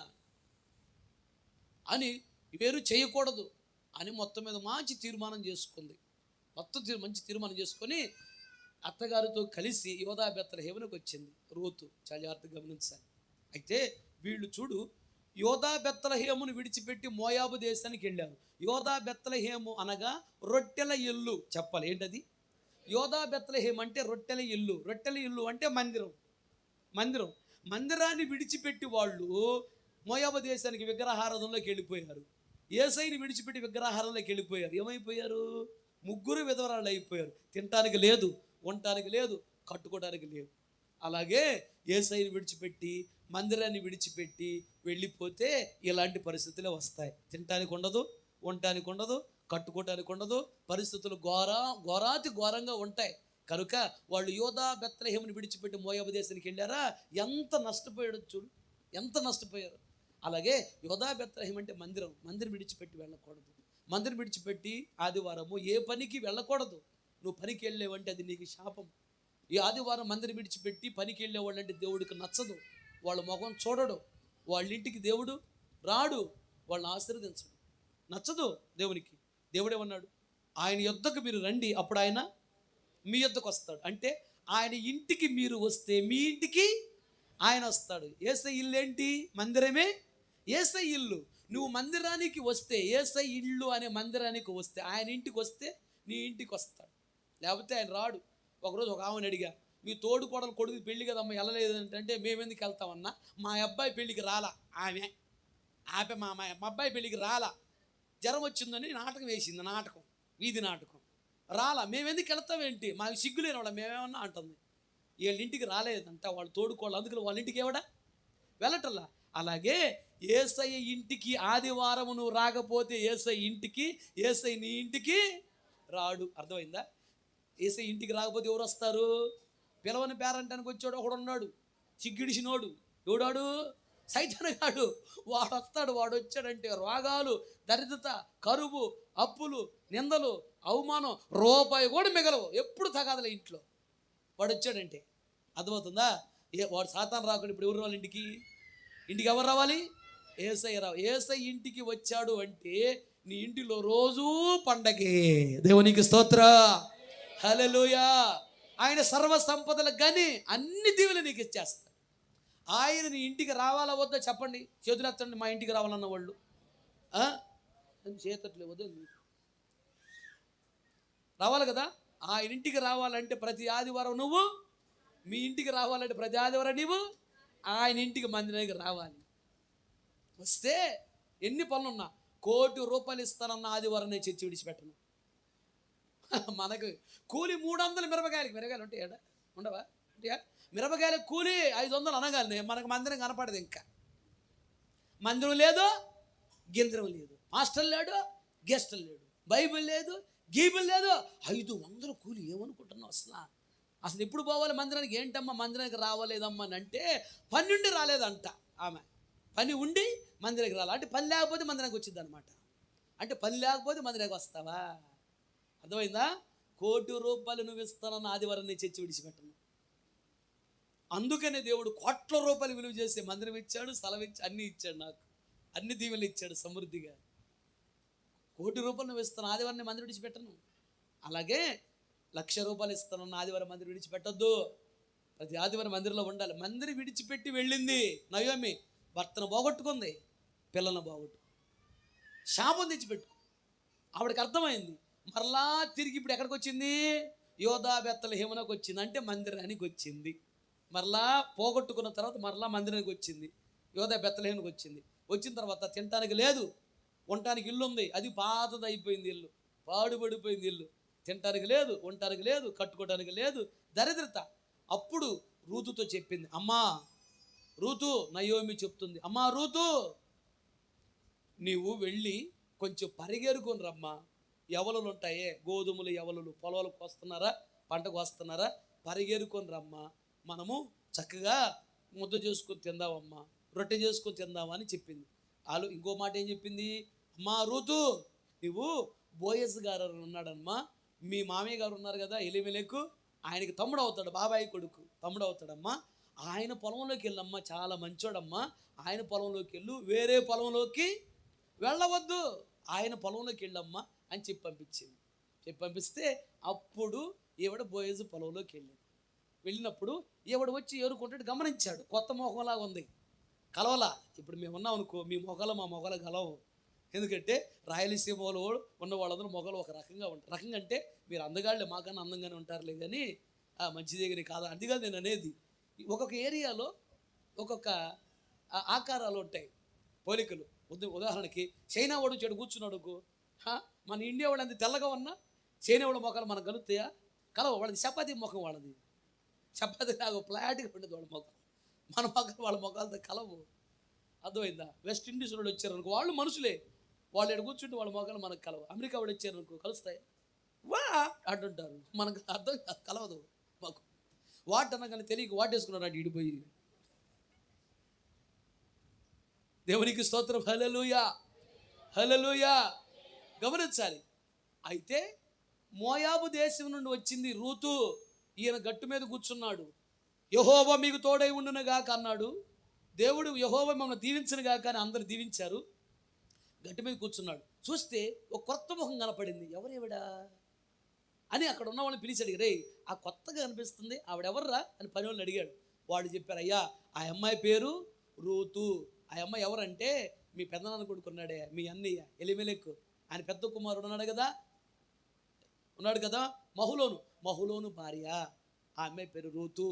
[SPEAKER 1] అని వేరు చేయకూడదు అని మొత్తం మీద మంచి తీర్మానం చేసుకుంది. మంచి తీర్మానం చేసుకొని అత్తగారితో కలిసి యోధా బెత్లెహేమునికి వచ్చింది రూతు. చాలా జాగ్రత్తగా గమనించాలి. అయితే వీళ్ళు చూడు, యోధా బెత్లెహేమును విడిచిపెట్టి మోయాబు దేశానికి వెళ్ళారు. యోధా బెత్లెహేము అనగా రొట్టెల ఇల్లు. చెప్పాలి ఏంటది? యోధా బెత్లెహేము అంటే రొట్టెల ఇల్లు. రొట్టెల ఇల్లు అంటే మందిరాన్ని విడిచిపెట్టి వాళ్ళు మోయాబు దేశానికి విగ్రహారాధనలోకి వెళ్ళిపోయారు. యేసయ్యని విడిచిపెట్టి విగ్రహారాధనలోకి వెళ్ళిపోయారు. ఏమైపోయారు? ముగ్గురు విధవరాళ్ళు అయిపోయారు. తినటానికి లేదు, ఉండటానికి లేదు, కట్టుకోవడానికి లేదు. అలాగే యేసయ్యని విడిచిపెట్టి మందిరాన్ని విడిచిపెట్టి వెళ్ళిపోతే ఇలాంటి పరిస్థితులే వస్తాయి. తినటానికి ఉండదు, ఉండటానికి ఉండదు, కట్టుకోవటానికి ఉండదు. పరిస్థితులు ఘోరాతి ఘోరంగా ఉంటాయి. కనుక వాళ్ళు యోధా బెత్లెహేముని విడిచిపెట్టి మోయాబు దేశానికి వెళ్ళారా? ఎంత నష్టపోయాడు చూడు, ఎంత నష్టపోయారు. అలాగే యోధా బెత్లెహేము అంటే మందిరం విడిచిపెట్టి వెళ్ళకూడదు. మందిరం విడిచిపెట్టి ఆదివారము ఏ పనికి వెళ్ళకూడదు. నువ్వు పనికి వెళ్ళేవంటే అది నీకు శాపం. ఈ ఆదివారం మందిరం విడిచిపెట్టి పనికి వెళ్ళేవాళ్ళు అంటే దేవుడికి నచ్చదు, వాళ్ళ ముఖం చూడడు, వాళ్ళ ఇంటికి దేవుడు రాడు, వాళ్ళని ఆశీర్వదించడు, నచ్చదు దేవునికి. దేవుడేమన్నాడు? ఆయన యొద్దకు మీరు రండి, అప్పుడు ఆయన మీ యొద్దకు వస్తాడు. అంటే ఆయన ఇంటికి మీరు వస్తే మీ ఇంటికి ఆయన వస్తాడు. యేసయ్య ఇల్లు ఏంటి? మందిరమే యేసయ్య ఇల్లు. నువ్వు మందిరానికి వస్తే, యేసయ్య ఇల్లు అనే మందిరానికి వస్తే, ఆయన ఇంటికి వస్తే నీ ఇంటికి వస్తాడు, లేకపోతే ఆయన రాడు. ఒకరోజు ఒక ఆమెను అడిగా, మీ తోడు కొడుకు పెళ్ళి కదమ్మా వెళ్ళలేదు అంటే, మేమెందుకు వెళ్తామన్నా, మా అబ్బాయి పెళ్ళికి రాలా, మా అబ్బాయి పెళ్ళికి రాలా, జ్వరం వచ్చిందని నాటకం వేసింది, వీధి నాటకం రాలా, మేమెందుకు వెళ్తామేంటి, మాకు సిగ్గులేని వాళ్ళ మేమేమన్నా అంటుంది. వీళ్ళ ఇంటికి రాలేదంట వాళ్ళ తోడుకోళ్ళు, అందుకని వాళ్ళ ఇంటికి ఎవడా వెళ్ళటల్లా. అలాగే యేసయ్య ఇంటికి ఆదివారం నువ్వు రాకపోతే యేసయ్య నీ ఇంటికి రాడు. అర్థమైందా? యేసయ్య ఇంటికి రాకపోతే ఎవరు వస్తారు? పిలవని పేరంటానికి వచ్చాడు ఒకడున్నాడు, చిగ్గిడిసినోడు. ఎవడాడు? సైతానుగాడు. వాడు వస్తాడు. వాడు వచ్చాడంటే రోగాలు, దరిద్రత, కరువు, అప్పులు, నిందలు, అవమానం, రూపాయి కూడా మిగలవు, ఎప్పుడు తగాదలే ఇంట్లో. వాడు వచ్చాడంటే అర్థమవుతుందా? వాడు సాతాను రాకుండా ఇప్పుడు ఎవరు రావాలి ఇంటికి ఎవరు రావాలి? యేసయ్య రావు. యేసయ్య ఇంటికి వచ్చాడు అంటే నీ ఇంటిలో రోజూ పండగే. దేవునికి స్తోత్ర, హల్లెలూయా. ఆయన సర్వ సంపదలు కానీ అన్ని దీవులు నీకు ఇచ్చేస్తాడు.
[SPEAKER 2] ఆయన నీ ఇంటికి రావాలా వద్దా చెప్పండి, చేతులు ఎత్తండి. మా ఇంటికి రావాలన్న వాళ్ళు చేతట్లే వద్దు, రావాలి కదా. ఆయన ఇంటికి రావాలంటే ప్రతి ఆదివారం నువ్వు, మీ ఇంటికి రావాలంటే ప్రతి ఆదివారం నువ్వు ఆయన ఇంటికి మందిరానికి రావాలి. వస్తే ఎన్ని పనులున్నా ₹1,00,00,000 ఇస్తానన్న ఆదివారం నేను చర్చి విడిచిపెట్టను. మనకు కూలి 300 మిరపకాయలు ఉంటాయి ఏడా, ఉండవా? ఉంటాయా? మిరపకాయలకు కూలి 500 అనగానే మనకు మందిరం కనపడదు. ఇంకా మందిరం లేదు, గిందిరం లేదు, మాస్టర్ లేడు, గెస్టులు లేడు, బైబిల్ లేదు, గీబిల్ లేదు. 500 కూలి ఏమనుకుంటున్నావు అసలు ఎప్పుడు పోవాలి మందిరానికి? ఏంటమ్మా మందిరానికి రావాలేదమ్మా అని అంటే పని ఉండి రాలేదంట ఆమె. పని ఉండి మందిరానికి రాలి అంటే పని లేకపోతే మందిరానికి వచ్చింది అనమాట. అంటే పని లేకపోతే మందిరానికి వస్తావా? అర్థమైందా? ₹1,00,00,000 నువ్వు ఇస్తానన్న ఆదివారం నేను చర్చి విడిచిపెట్టను. అందుకనే దేవుడు ₹1,00,00,000 విలువ చేసే మందిరం ఇచ్చాడు, స్థలం ఇచ్చి అన్నీ ఇచ్చాడు. నాకు అన్ని దీవెనలు ఇచ్చాడు సమృద్ధిగా. ₹1,00,00,000 నువ్వు ఇస్తాను ఆదివారం మందిరం విడిచిపెట్టను. అలాగే ₹1,00,000 ఇస్తానన్న ఆదివారం మందిరం విడిచిపెట్టద్దు. ప్రతి ఆదివారం మందిరంలో ఉండాలి. మందిరం విడిచిపెట్టి వెళ్ళింది నయోమి, భర్తను పోగొట్టుకుంది, పిల్లలను పోగొట్టు, శాపం తెచ్చిపెట్టు. ఆవిడకి అర్థమైంది. మరలా తిరిగి ఇప్పుడు ఎక్కడికి వచ్చింది? యోధా బెత్లెహేమునకు వచ్చింది, అంటే మందిరానికి వచ్చింది. మరలా పోగొట్టుకున్న తర్వాత మరలా మందిరానికి వచ్చింది, యోధా బెత్లెహేమునకు వచ్చింది. వచ్చిన తర్వాత తినటానికి లేదు, ఉండటానికి ఇల్లు ఉంది, అది పాతది అయిపోయింది, ఇల్లు పాడుపడిపోయింది, ఇల్లు తినటానికి లేదు, ఉండటానికి లేదు, కట్టుకోవడానికి లేదు, దరిద్రత. అప్పుడు రూతుతో చెప్పింది. అమ్మా రూతు, నయోమి చెప్తుంది, అమ్మా రూతు నీవు వెళ్ళి కొంచెం పరిగెరుకొని రమ్మా. ఎవలులు ఉంటాయే, గోధుమలు ఎవలులు పొలాలకు వస్తున్నారా, పంటకు వస్తున్నారా, పరిగెరుకొని రమ్మా, మనము చక్కగా ముద్ద చేసుకొని తిందామమ్మా, రొట్టె చేసుకొని తిందామా అని చెప్పింది. వాళ్ళు ఇంకో మాట ఏం చెప్పింది? అమ్మా రూతు, నువ్వు బోయస్ గారు ఉన్నాడమ్మా, మీ మామయ్య గారు ఉన్నారు కదా ఎలీమెలెకు, ఆయనకి తమ్ముడు అవుతాడు, బాబాయ్ కొడుకు తమ్ముడు అవుతాడమ్మా, ఆయన పొలంలోకి వెళ్ళమ్మా, చాలా మంచోడమ్మా, ఆయన పొలంలోకి వెళ్ళు, వేరే పొలంలోకి వెళ్ళవద్దు, ఆయన పొలంలోకి వెళ్ళమ్మా అని చెప్పి పంపించింది. చెప్పి పంపిస్తే అప్పుడు ఈవిడ బోయజు పొలంలోకి వెళ్ళినప్పుడు ఈవిడ వచ్చి ఏరుకుంటే గమనించాడు, కొత్త మొహంలాగా ఉంది, కలవలా. ఇప్పుడు మేము ఉన్నాం అనుకో, మీ మొగలు మా మొగలు కలవు. ఎందుకంటే రాయలసీమ వాళ్ళు ఉన్న వాళ్ళందరూ మొగలు ఒక రకంగా ఉంటారు. రకంగా అంటే మీరు అందగాళ్ళే, మాకన్నా అందంగానే ఉంటారులే, కానీ మంచిదే కానీ కాదు, అది కాదు నేను అనేది. ఒక్కొక్క ఏరియాలో ఒక్కొక్క ఆకారాలు ఉంటాయి, పోలికలు. ఉదాహరణకి చైనా వాడు చెడు కూర్చున్నాడుకో, మన ఇండియా వాడు అంత తెల్లగా ఉన్నా చైనా వాడు మొక్కలు మనకు కలుగుతాయా? కలవ. వాళ్ళది చపాతీ ముఖం, వాళ్ళది చపాతీ లాగా ఫ్లాట్గా ఉండదు వాళ్ళ ముఖం, మన మొక్కలు వాళ్ళ మొక్కలతో కలవు. అర్థమైందా? వెస్ట్ ఇండీస్ వాళ్ళు వచ్చారనుకో, వాళ్ళు మనుషులే, వాళ్ళు ఎక్కడ కూర్చుంటే వాళ్ళ మొక్కలు మనకు కలవు. అమెరికా వాడు వచ్చారనుకో కలుస్తాయి, వా అంటుంటారు, మనకు అర్థం కలవదు మాకు. వాట్ అనగానే తెలియక వాటేసుకున్నాడు అటు ఇడిపోయి. దేవునికి స్తోత్రం, హల్లెలూయా హల్లెలూయా. గమనించాలి. అయితే మోయాబు దేశం నుండి వచ్చింది రూతు. ఈయన గట్టు మీద కూర్చున్నాడు. యెహోవా మీకు తోడై ఉండును గాక అన్నాడు దేవుడు. యెహోవా మమ్మల్ని దీవించను గాక అని అందరు దీవించారు. గట్టు మీద కూర్చున్నాడు. చూస్తే ఒక కొత్త ముఖం కనపడింది. ఎవరేవిడా అని అక్కడ ఉన్న వాళ్ళని పిలిచి అడిగారు, రే ఆ కొత్తగా కనిపిస్తుంది ఆవిడెవర్రా అని పని వాళ్ళని అడిగాడు. వాళ్ళు చెప్పారు, అయ్యా ఆ అమ్మాయి పేరు రూతు. ఆ అమ్మాయి ఎవరంటే మీ పెద్దనాన్న కొడుకున్నాడే, మీ అన్నయ్య ఎలీమెలెకు, ఆయన పెద్ద కుమారుడు ఉన్నాడు కదా మహులోను భార్య. ఆ అమ్మాయి పేరు రూతు,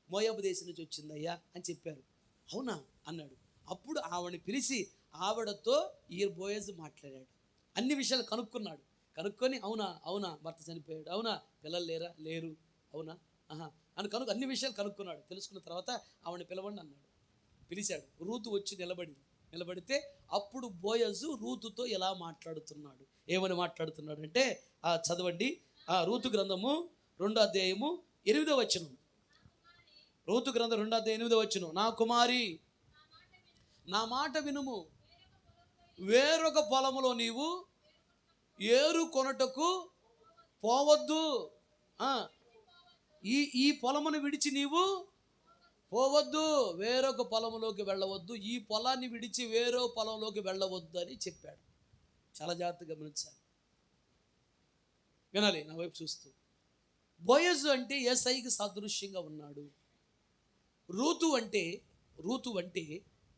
[SPEAKER 2] మోయాబు దేశం నుంచి వచ్చిందయ్యా అని చెప్పారు. అవునా అన్నాడు. అప్పుడు ఆవిడని పిలిచి ఆవిడతో ఈ బోయజు మాట్లాడాడు, అన్ని విషయాలు కనుక్కున్నాడు. కనుక్కొని అవునా భర్త చనిపోయాడు, అవునా పిల్లలు లేరు, అవునా అని అన్ని విషయాలు కనుక్కున్నాడు. తెలుసుకున్న తర్వాత ఆవిడని పిలవండి అన్నాడు. పిలిచాడు. రూతు వచ్చి నిలబడితే అప్పుడు బోయజు రూతుతో ఎలా మాట్లాడుతున్నాడు, ఏమని మాట్లాడుతున్నాడు అంటే చదవండి. రూతు గ్రంథము 2వ అధ్యాయము 8వ వచనం. రూతు గ్రంథం 2వ అధ్యాయం 8వ వచనం. నా కుమారి నా మాట వినుము, వేరొక పొలములో నీవు ఏరు కొనుటకు పోవద్దు. ఈ పొలమును విడిచి నీవు పోవద్దు, వేరొక పొలంలోకి వెళ్ళవద్దు, ఈ పొలాన్ని విడిచి వేరో పొలంలోకి వెళ్ళవద్దు అని చెప్పాడు. చాలా జాగ్రత్తగా గమనించాలి, వినాలి నా వైపు చూస్తూ. బోయజు అంటే యేసయ్యకి సాదృశ్యంగా ఉన్నాడు. రూతు అంటే రూతు అంటే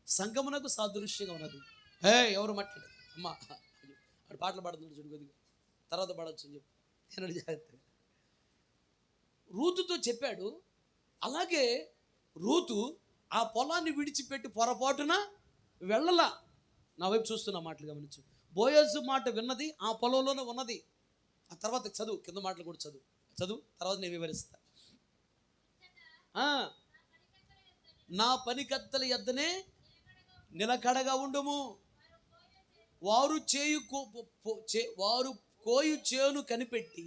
[SPEAKER 2] సంగమునకు సాదృశ్యంగా ఉన్నది. ఎవరు మాట్లాడారు అమ్మా, అటు పాటలు పాడుతున్నాడు చూడు, కొద్దిగా తర్వాత పాడవచ్చు అని చెప్పి నేను జాగ్రత్తగా రూతుతో చెప్పాడు. అలాగే రూతు ఆ పొలాన్ని విడిచిపెట్టి పొరపాటున వెళ్ళలా. నా వైపు చూస్తున్న మాటలు గమనించు. బోయజు మాట విన్నది ఆ పొలంలోనే ఉన్నది. ఆ తర్వాత చదువు, కింద మాటలు కూడా చదువు తర్వాత నేను వివరిస్తా. నా పనికత్తెల యొద్దనే నిలకడగా ఉండుము, వారు కోయు చేను కనిపెట్టి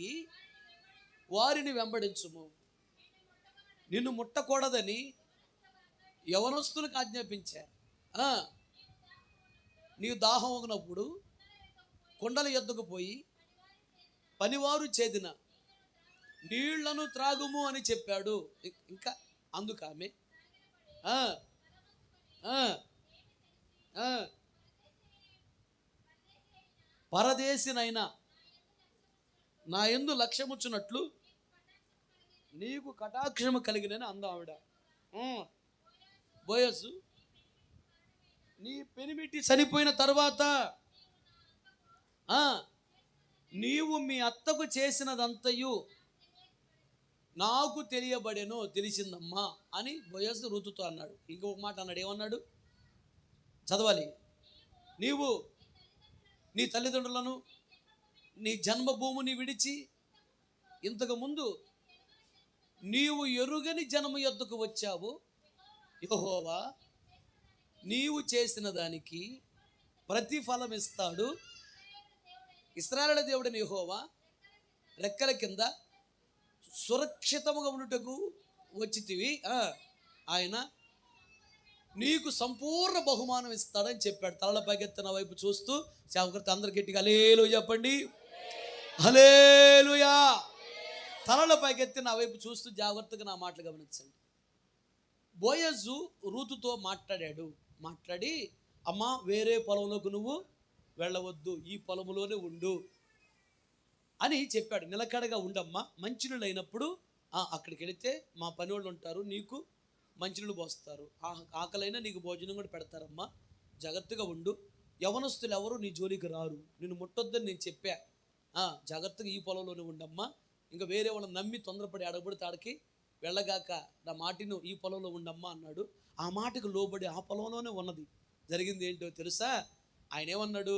[SPEAKER 2] వారిని వెంబడించుము. నిన్ను ముట్టకూడదని యవనస్తులకు ఆజ్ఞాపించా. నీవు దాహం ఉన్నప్పుడు కొండల యొద్దకు పోయి పనివారు చేదిన నీళ్లను త్రాగుము అని చెప్పాడు. ఇంకా అందుకు ఆమె పరదేశినైనా నా యందు లక్ష్యముచ్చున్నట్లు నీకు కటాక్షము కలిగినని అందా ఆవిడ. బోయసు, నీ పెనిమిటి చనిపోయిన తర్వాత నీవు మీ అత్తకు చేసినదంతయు నాకు తెలిసిందమ్మా అని బోయసు రూతుతో అన్నాడు. ఇంకొక మాట అన్నాడు. ఏమన్నాడు? చదవాలి. నీవు నీ తల్లిదండ్రులను నీ జన్మభూమిని విడిచి ఇంతకు ముందు నీవు ఎరుగని జనము యొద్దకు వచ్చావు. యెహోవా నీవు చేసిన దానికి ప్రతిఫలం ఇస్తాడు. ఇశ్రాయేలు దేవుడైన యెహోవా రెక్కల కింద సురక్షితముగా ఉండుటకు వచ్చితివి. ఆయన నీకు సంపూర్ణ బహుమానం ఇస్తాడని చెప్పాడు. తలల పైకెత్తిన వైపు చూస్తూ సేవకుడితో అందరు గట్టిగా హల్లెలూయా చెప్పండి. హల్లెలూయా. తలల పైకెత్తి నా వైపు చూస్తూ జాగ్రత్తగా నా మాటలు గమనించండి. బోయజు రూతుతో మాట్లాడి అమ్మా, వేరే పొలంలోకి నువ్వు వెళ్ళవద్దు, ఈ పొలంలోనే ఉండు అని చెప్పాడు. నిలకడగా ఉండమ్మా, మంచినీళ్ళు అయినప్పుడు అక్కడికి వెళితే మా పని వాళ్ళు ఉంటారు, నీకు మంచినీళ్ళు పోస్తారు, ఆకలైనా నీకు భోజనం కూడా పెడతారమ్మా, జాగ్రత్తగా ఉండు. యవనస్తులు ఎవరు నీ జోలికి రారు, నిన్ను ముట్టొద్దని నేను చెప్పా. జాగ్రత్తగా ఈ పొలంలోనే ఉండమ్మా, ఇంకా వేరే వాళ్ళని నమ్మి తొందరపడి అడగబడి తాడికి వెళ్ళగాక నా మాటిను ఈ పొలంలో ఉండమ్మా అన్నాడు. ఆ మాటకు లోబడి ఆ పొలంలోనే ఉన్నది. జరిగింది ఏంటో తెలుసా? ఆయన ఏమన్నాడు?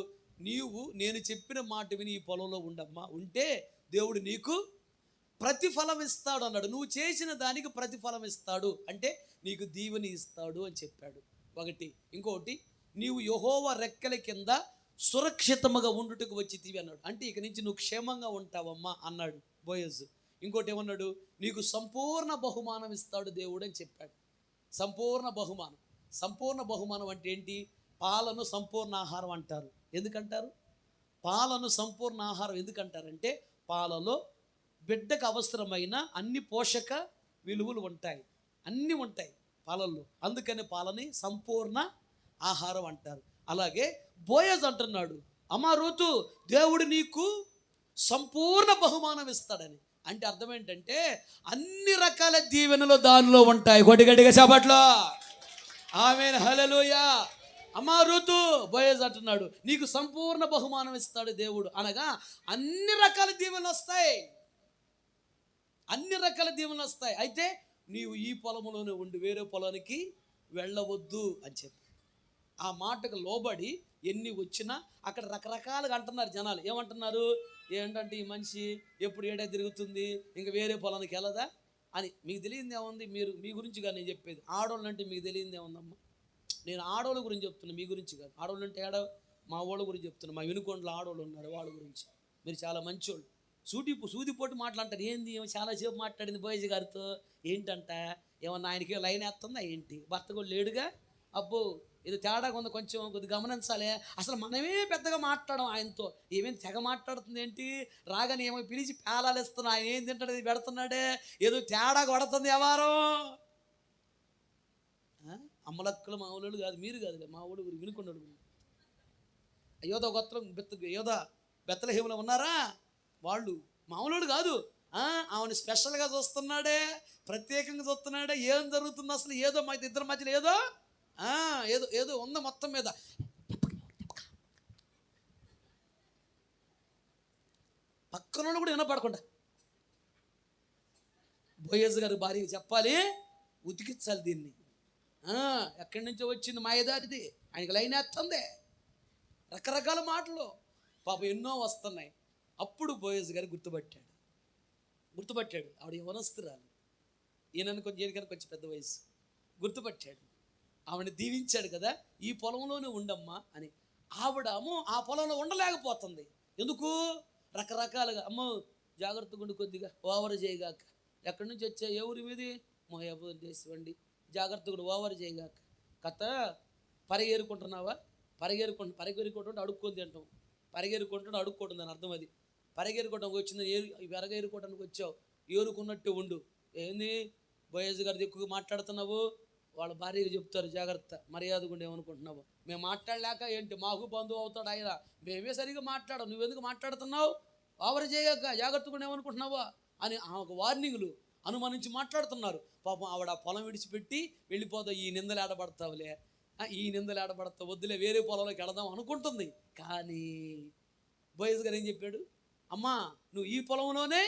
[SPEAKER 2] నేను చెప్పిన మాట విని ఈ పొలంలో ఉండమ్మా, ఉంటే దేవుడు నీకు ప్రతిఫలం ఇస్తాడు అన్నాడు. నువ్వు చేసిన దానికి ప్రతిఫలం ఇస్తాడు అంటే నీకు దీవెని ఇస్తాడు అని చెప్పాడు. ఒకటి. ఇంకొకటి, నీవు యెహోవా రెక్కల కింద సురక్షితముగా ఉండుటకు వచ్చితివి అన్నాడు. అంటే ఇక నుంచి నువ్వు క్షేమంగా ఉంటావమ్మా అన్నాడు బోయజు. ఇంకోటి ఏమన్నాడు? నీకు సంపూర్ణ బహుమానం ఇస్తాడు దేవుడు అని చెప్పాడు. సంపూర్ణ బహుమానం అంటే ఏంటి? పాలను సంపూర్ణ ఆహారం అంటారు. ఎందుకంటారు పాలను సంపూర్ణ ఆహారం? ఎందుకంటారంటే పాలలో బిడ్డకు అవసరమైన అన్ని పోషక విలువలు ఉంటాయి, అన్నీ ఉంటాయి పాలల్లో. అందుకని పాలని సంపూర్ణ ఆహారం అంటారు. అలాగే బోయజ్ అంటున్నాడు, అమ్మా రూతు, దేవుడు నీకు సంపూర్ణ బహుమానం ఇస్తాడని. అంటే అర్థం ఏంటంటే అన్ని రకాల దీవెనలు దానిలో ఉంటాయి. గట్టిగా చప్పట్లో ఆమేన్, హల్లెలూయా. అమ్మా రూతు, బోయజ్ అంటున్నాడు నీకు సంపూర్ణ బహుమానం ఇస్తాడు దేవుడు, అనగా అన్ని రకాల దీవెనలు వస్తాయి, అన్ని రకాల దీవెనలు వస్తాయి. అయితే నీవు ఈ పొలంలోనే ఉండి వేరే పొలానికి వెళ్ళవద్దు అని చెప్పి ఆ మాటకు లోబడి ఎన్ని వచ్చినా అక్కడ రకరకాలుగా అంటున్నారు జనాలు. ఏమంటున్నారు? ఏంటంటే ఈ మనిషి ఎప్పుడు ఏడా తిరుగుతుంది, ఇంకా వేరే పొలానికి వెళ్ళదా అని. మీకు తెలియదు ఏముంది? మీ గురించి కాదు నేను చెప్పేది. ఆడవాళ్ళు అంటే మీకు తెలియదు ఏముందమ్మా? నేను ఆడవాళ్ళ గురించి చెప్తున్నా, మీ గురించి కాదు. ఆడవాళ్ళు అంటే మా వాళ్ళ గురించి చెప్తున్నా. మా వినుకొండలో ఆడవాళ్ళు ఉన్నారు, వాళ్ళ గురించి. మీరు చాలా మంచోళ్ళు. సూదిపోటు మాట్లాడతారు. ఏంది చాలాసేపు మాట్లాడింది బోయజ్ గారితో, ఏంటంట ఏమన్నా ఆయనకి లైన్ వేస్తుందా ఏంటి? భర్త కూడా లేడుగా, అబ్బో ఇది తేడా కొంత కొద్దిగా గమనించాలి. అసలు మనమే పెద్దగా మాట్లాడడం ఆయనతో. ఏమేమి తెగ మాట్లాడుతుంది ఏంటి? రాగానే ఏమో పిలిచి పేలాలు ఇస్తున్నా, ఆయన ఏం తింటాడు ఇది పెడుతున్నాడే, ఏదో తేడా కొడుతుంది ఎవరు. అమ్మలక్కలు మా ఊళ్ళు కాదు, మీరు కాదు, మా ఊళ్ళు వినుకున్నాడు. యోధ గోత్రం బెత్తలహేములో ఉన్నారా వాళ్ళు, మామూలు కాదు. ఆమెను స్పెషల్గా చూస్తున్నాడే, ప్రత్యేకంగా చూస్తున్నాడే. ఏం జరుగుతుంది అసలు? ఏదో మా ఇద్దరి మధ్యలో ఏదో ఏదో ఏదో ఉంది మొత్తం మీద. పక్కన కూడా వినపడకుండా బోయజ్ గారి భార్యకి చెప్పాలి, ఉతికించాలి దీన్ని. ఎక్కడి నుంచో వచ్చింది మాయదారిది, ఆయనకి లైన్ వేస్తుంది, రకరకాల మాటలు పాపం ఎన్నో వస్తున్నాయి. అప్పుడు బోయజ్ గారు గుర్తుపట్టాడు ఆవిడ యవనస్తురాలు, ఈయనను కొంచెం పెద్ద వయసు. గుర్తుపట్టాడు, ఆవిడని దీవించాడు కదా, ఈ పొలంలోనే ఉండమ్మా అని. ఆవిడమో ఆ పొలంలో ఉండలేకపోతుంది. ఎందుకు? రకరకాలుగా, అమ్మో జాగ్రత్తగా ఉండి, కొద్దిగా ఓవర్ చేయగాక. ఎక్కడి నుంచి వచ్చా? ఎవరి మీది? మోయాబు దేశం అండి. జాగ్రత్తగా ఓవర్ చేయగాక. కథ పరిగెరుకుంటున్నావా? పరిగెరుకుంటుంటే అడుక్కొని తింటాం. పరిగెరుకుంటుంటే అడుక్కోవడం దాని అర్థం అది. పరిగెరుకోవడానికి వచ్చింది, వెరగేరుకోవడానికి వచ్చావు, ఏరుకున్నట్టు ఉండు. ఏంది బోయజ్ గారిది ఎక్కువగా మాట్లాడుతున్నావు? వాళ్ళ భార్యకి చెప్తారు, జాగ్రత్త, మర్యాదగా ఉండేమనుకుంటున్నావు. మేము మాట్లాడలేక ఏంటి, మాకు బంధువు అవుతాడు ఆయన, మేమే సరిగా మాట్లాడవు, నువ్వెందుకు మాట్లాడుతున్నావు? ఓవర్ చేయక, జాగ్రత్తగా ఉండేమనుకుంటున్నావా అని ఆమెకు వార్నింగ్లు అనుమానించి మాట్లాడుతున్నారు. పాపం ఆవిడ ఆ పొలం విడిచిపెట్టి వెళ్ళిపోతావు, ఈ నిందలు ఆడబడతావులే, ఈ నిందలు ఆడబడతావు, వద్దులే, వేరే పొలంలోకి వెళదాం అనుకుంటుంది. కానీ బోయజ్ గారు ఏం చెప్పాడు? అమ్మా నువ్వు ఈ పొలంలోనే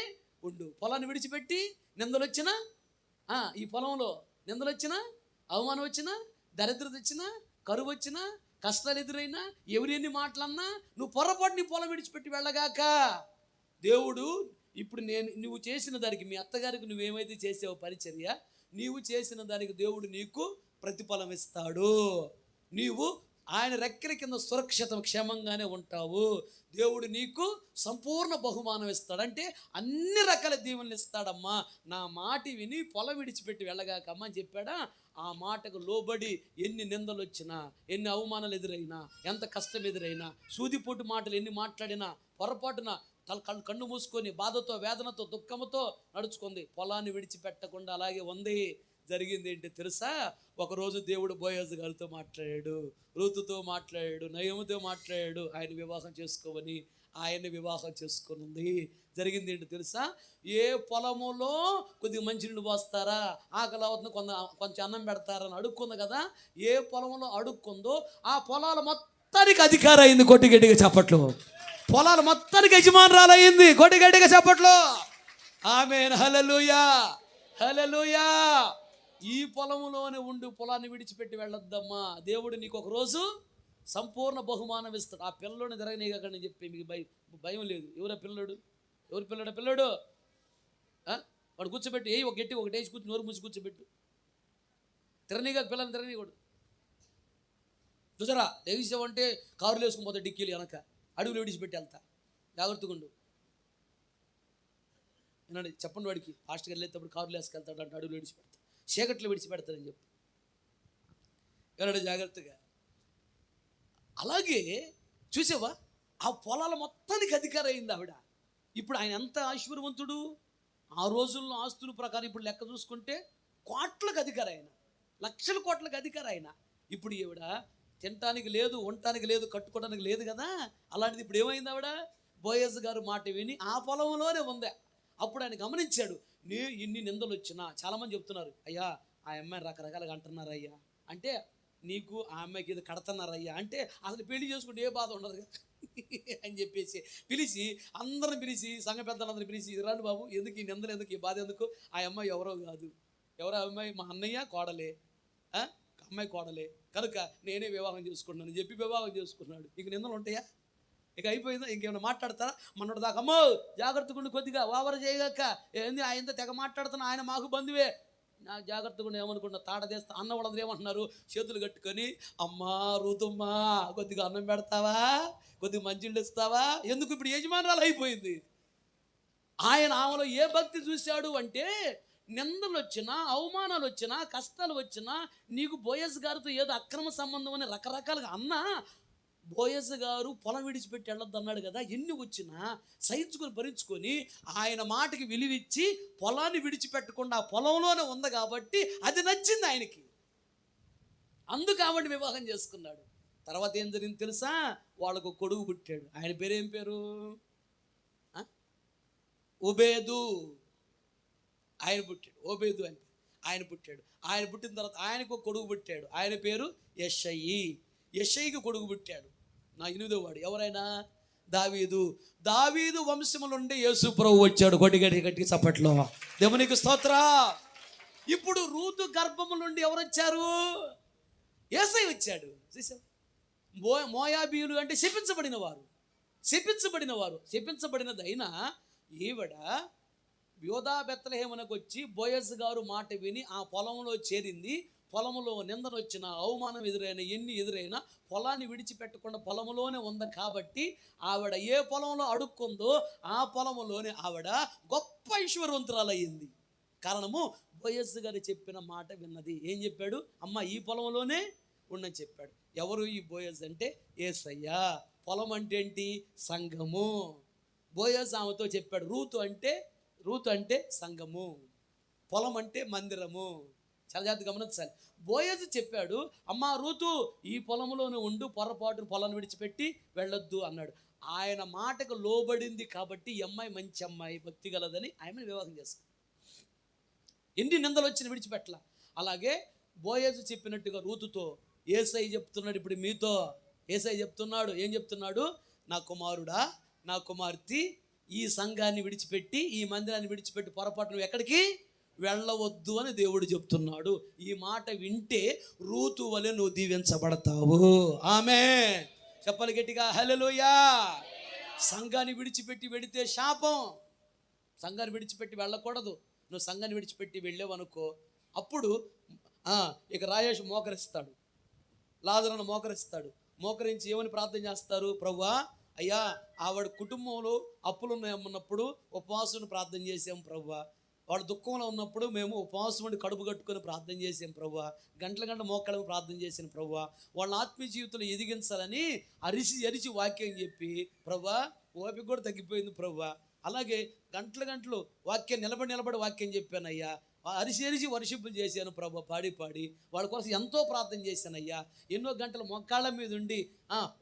[SPEAKER 2] ఉండు, పొలాన్ని విడిచిపెట్టి నిందలు వచ్చినా, ఈ పొలంలో నిందలు వచ్చినా, అవమానం వచ్చినా, దరిద్రత వచ్చినా, కరువు వచ్చినా, కష్టాలు ఎదురైనా, ఎవరెన్ని మాటలన్నా నువ్వు పొరపాటు నీ పొలం విడిచిపెట్టి వెళ్ళగాక. దేవుడు ఇప్పుడు నువ్వు చేసిన దానికి, మీ అత్తగారికి నువ్వేమైతే చేసావో పరిచర్య, నీవు చేసిన దానికి దేవుడు నీకు ప్రతిఫలం ఇస్తాడు. నీవు ఆయన రెక్కల కింద సురక్షిత క్షేమంగానే ఉంటావు. దేవుడు నీకు సంపూర్ణ బహుమానం ఇస్తాడు. అంటే అన్ని రకాల దీవెనలు ఇస్తాడమ్మా. నా మాట విని పొలం విడిచిపెట్టి వెళ్ళగాకమ్మా అని చెప్పాడా. ఆ మాటకు లోబడి ఎన్ని నిందలు వచ్చినా, ఎన్ని అవమానాలు ఎదురైనా, ఎంత కష్టం ఎదురైనా, సూదిపోటు మాటలు ఎన్ని మాట్లాడినా, పొరపాటున కన్ను మూసుకొని బాధతో, వేదనతో, దుఃఖంతో నడుచుకుంది. పొలాన్ని విడిచిపెట్టకుండా అలాగే ఉంది. జరిగింది ఏంటి తెలుసా? ఒకరోజు దేవుడు బోయజ్ గారితో మాట్లాడాడు, రూతుతో మాట్లాడాడు, నయముతో మాట్లాడాడు. ఆయన వివాహం చేసుకోవని, ఆయన్ని వివాహం చేసుకుని. జరిగింది ఏంటి తెలుసా? ఏ పొలములో కొద్దిగా మంచినీళ్ళు పోస్తారా, ఆకలి అవుతుంది, కొంచెం అన్నం పెడతారని అడుక్కుంది కదా. ఏ పొలంలో అడుక్కుందో ఆ పొలాల మొత్తానికి అధికారం అయింది. కొట్టిగట్టిగా చెప్పట్లు. పొలాల మొత్తానికి యజమానురాలయ్యింది. కొట్టిగట్టిగా చెప్పట్లు. ఆమేన్, హల్లెలూయా, హల్లెలూయా. ఈ పొలంలోనే ఉండు, పొలాన్ని విడిచిపెట్టి వెళ్ళొద్దమ్మా. దేవుడు నీకు ఒక రోజు సంపూర్ణ బహుమానం ఇస్తాడు. ఆ పిల్లోని జరగనీయకండి చెప్పి మీకు భయం లేదు. ఎవరా పిల్లడు? ఎవరు పిల్లడు? వాడు కూర్చోబెట్టి ఒక గట్టి ఒకటి వేసి కూర్చొని నోరు మూసి కూర్చోబెట్టు. తిరనీగా పిల్లల్ని తిరగనీయకూడదు. చూసారా, లేచావంటే కారులు వేసుకుని పోతా, డిక్కీలు వెనక అడుగులు విడిచిపెట్టి వెళ్తా. జాగ్రత్తగా ఉండు. వినండి, చెప్పండి వాడికి, ఫాస్ట్గా వెళ్ళేటప్పుడు కారులు వేసుకెళ్తాడు అంటే అడుగులు విడిచిపెడతాడు, చీకట్లు విడిచిపెడతారని చెప్పి వెళ్ళాడు జాగ్రత్తగా. అలాగే చూసావా, ఆ పొలాల మొత్తానికి అధికారం అయింది ఆవిడ. ఇప్పుడు ఆయన ఎంత ఐశ్వర్యవంతుడు. ఆ రోజుల్లో ఆస్తుల ప్రకారం ఇప్పుడు లెక్క చూసుకుంటే కోట్లకు అధికారం ఆయన, లక్షల కోట్లకు అధికారం ఆయన. ఇప్పుడు ఈవిడ తినటానికి లేదు, ఉండటానికి లేదు, కట్టుకోవడానికి లేదు కదా. అలాంటిది ఇప్పుడు ఏమైంది? ఆవిడ బోయజ్ గారు మాట విని ఆ పొలంలోనే ఉంది. అప్పుడు ఆయన గమనించాడు, ఇన్ని నిందలు వచ్చినా, చాలామంది చెప్తున్నారు, అయ్యా ఆ అమ్మాయిని రకరకాలుగా అంటున్నారు అయ్యా అంటే, నీకు ఆ అమ్మాయికి ఇది కడుతున్నారు అయ్యా అంటే, అసలు పెళ్లి చేసుకుంటే ఏ బాధ ఉండదు అని చెప్పేసి పిలిచి, అందరిని పిలిచి, సంఘ పెద్దలందరిని పిలిచి, రండి బాబు, ఎందుకు ఈ నిందలు, ఎందుకు ఈ బాధ, ఎందుకు? ఆ అమ్మాయి ఎవరో కాదు. ఎవరో అమ్మాయి మా అన్నయ్య కోడలే, అమ్మాయి కోడలే, కనుక నేనే వివాహం చేసుకున్నాను చెప్పి వివాహం చేసుకున్నాడు. ఇక నిందలు ఉంటాయా? ఇక అయిపోయిందా? ఇంకేమైనా మాట్లాడతారా? మనోడు దాకా అమ్మో జాగ్రత్తగా ఉండి, కొద్దిగా ఓవర్ చేయగాక, ఏంది ఆయనతో తెగ మాట్లాడుతున్నా, ఆయన మాకు బంధువే, నా జాగ్రత్తగా ఏమనుకున్నా తాట తీస్తా. అన్న వాళ్ళందరూ ఏమంటున్నారు? చేతులు కట్టుకొని, అమ్మా రూతమ్మా కొద్దిగా అన్నం పెడతావా, కొద్దిగా మంచిళ్ళు ఇస్తావా? ఎందుకు? ఇప్పుడు యజమానురాలు అయిపోయింది. ఆయన ఆమెలో ఏ భక్తి చూశాడు అంటే, నిందలు వచ్చినా, అవమానాలు వచ్చినా, కష్టాలు వచ్చినా, నీకు బోయజ్ గారితో ఏదో అక్రమ సంబంధం అని రకరకాలుగా అన్నా, బోయజ్ గారు పొలం విడిచిపెట్టి వెళ్ళొద్దు అన్నాడు కదా. ఎన్ని వచ్చినా సహించుకొని భరించుకొని ఆయన మాటకి విలువిచ్చి పొలాన్ని విడిచిపెట్టకుండా ఆ పొలంలోనే ఉంది కాబట్టి అది నచ్చింది ఆయనకి. అందుకు ఆవిడ వివాహం చేసుకున్నాడు. తర్వాత ఏం జరిగింది తెలుసా? వాళ్ళకు కొడుకు పుట్టాడు. ఆయన పేరేం పేరు? ఓబేదు. ఆయన పుట్టాడు ఓబేదు అని. ఆయన పుట్టాడు. ఆయన పుట్టిన తర్వాత ఆయనకు ఒక కొడుకు పుట్టాడు. ఆయన పేరు యెషయి. యెషయికి కొడుకు పుట్టాడు. నా 8వ వాడు ఎవరైనా దావీదు. దావీదు వంశము నుండి యేసు ప్రభు వచ్చాడు. గట్టి చప్పట్లో దేవునికి స్తోత్ర. ఇప్పుడు రూతు గర్భము నుండి ఎవరు వచ్చారు? యేసయ్య వచ్చాడు. చూసావు, మోయాబీయులు అంటే శపించబడిన వారు. శపించబడినదైనా ఈవిడ యోధా బెత్లెహేమునకు వచ్చి బోయజ్ గారు మాట విని ఆ పొలంలో చేరింది. పొలంలో నిందన వచ్చిన, అవమానం ఎదురైనా, ఎన్ని ఎదురైనా పొలాన్ని విడిచిపెట్టకుండా పొలంలోనే ఉంది. కాబట్టి ఆవిడ ఏ పొలంలో అడుక్కుందో ఆ పొలంలోనే ఆవిడ గొప్ప ఐశ్వర్యవంతురాలయ్యింది. కారణము బోయజ్ గారు చెప్పిన మాట విన్నది. ఏం చెప్పాడు? అమ్మ ఈ పొలంలోనే ఉండని చెప్పాడు. ఎవరు ఈ బోయజ్ అంటే? యేసయ్య. పొలం అంటే ఏంటి? సంఘము. బోయజ్ ఆమెతో చెప్పాడు, రూతు అంటే సంఘము, పొలం అంటే మందిరము. చాలా జాగ్రత్త గమనించాలి. బోయజ్ చెప్పాడు, అమ్మ రూతు ఈ పొలంలోనే ఉండు, పొరపాటును పొలాన్ని విడిచిపెట్టి వెళ్ళొద్దు అన్నాడు. ఆయన మాటకు లోబడింది కాబట్టి ఈ అమ్మాయి మంచి అమ్మాయి, భక్తి గలదని ఆమెను వివాహం చేస్తాడు. ఎన్ని నిందలు వచ్చిన విడిచిపెట్టల. అలాగే బోయజ్ చెప్పినట్టుగా రూతుతో యేసయ్య చెప్తున్నాడు. ఇప్పుడు మీతో యేసయ్య చెప్తున్నాడు. ఏం చెప్తున్నాడు? నా కుమారుడా, నా కుమార్తె, ఈ సంఘాన్ని విడిచిపెట్టి, ఈ మందిరాన్ని విడిచిపెట్టి పొరపాటు నువ్వు ఎక్కడికి వెళ్ళవద్దు అని దేవుడు చెప్తున్నాడు. ఈ మాట వింటే రూతు వలె నువ్వు దీవించబడతావు. ఆమేన్. చెప్పాలి గట్టిగా హల్లెలూయా. సంఘాన్ని విడిచిపెట్టి వెడితే శాపం. సంఘాన్ని విడిచిపెట్టి వెళ్ళకూడదు. నువ్వు సంఘాన్ని విడిచిపెట్టి వెళ్ళావనుకో, అప్పుడు ఇక రాయేషు మోకరిస్తాడు, లాజరును మోకరిస్తాడు. మోకరించి ఏమని ప్రార్థన చేస్తారు? ప్రభువా, అయ్యా ఆవిడ కుటుంబంలో అప్పులు ఉన్నప్పుడు ఉపవాసం ప్రార్థన చేసాం ప్రభువా. వాడు దుఃఖంలో ఉన్నప్పుడు మేము ఉపవాసం ఉండి కడుపు కట్టుకొని ప్రార్థన చేసాం ప్రభువా. గంటల మోకాళ్ళకు ప్రార్థన చేసిన ప్రభువా. వాళ్ళ ఆత్మీయ జీవితంలో ఎదిగించాలని అరిచి వాక్యం చెప్పి ప్రభువా, ఓపిక కూడా తగ్గిపోయింది ప్రభువా. అలాగే గంటలు వాక్యం నిలబడి వాక్యం చెప్పానయ్యా. అరిసి వర్షిప్పులు చేశాను ప్రభు, పాడి వాళ్ళ కోసం ఎంతో ప్రార్థన చేశానయ్యా. ఎన్నో గంటలు మొక్కాళ్ళ మీద ఉండి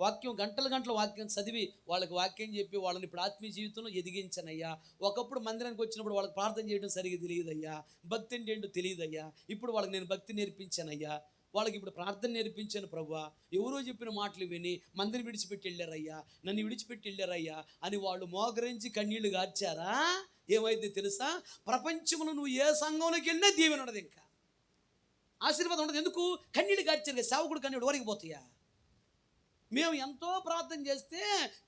[SPEAKER 2] వాక్యం గంటలు వాక్యం చదివి వాళ్ళకి వాక్యం చెప్పి వాళ్ళని ఇప్పుడు ఆత్మీయ జీవితంలో ఎదిగించానయ్యా. ఒకప్పుడు మందిరానికి వచ్చినప్పుడు వాళ్ళకి ప్రార్థన చేయడం సరిగ్గా తెలియదయ్యా, భక్తి అంటే ఏంటో తెలియదయ్యా. ఇప్పుడు వాళ్ళకి నేను భక్తి నేర్పించానయ్యా, వాళ్ళకి ఇప్పుడు ప్రార్థన నేర్పించాను ప్రభువా. ఎవరో చెప్పిన మాటలు విని మందిని విడిచిపెట్టి వెళ్ళారయ్యా, నన్ను విడిచిపెట్టి వెళ్ళారయ్యా అని వాళ్ళు మోకరించి కన్నీళ్లు గార్చారా? ఏమైతే తెలుసా? ప్రపంచంలో నువ్వు ఏ సంఘంలోకి వెళ్ళినా దీవెన ఉండదు, ఇంకా ఆశీర్వాదం ఉండదు. ఎందుకు? కన్నీళ్ళు గార్చారు కదా. సేవకుడు కన్నీళ్ళు వరకు పోతాయా? మేము ఎంతో ప్రార్థన చేస్తే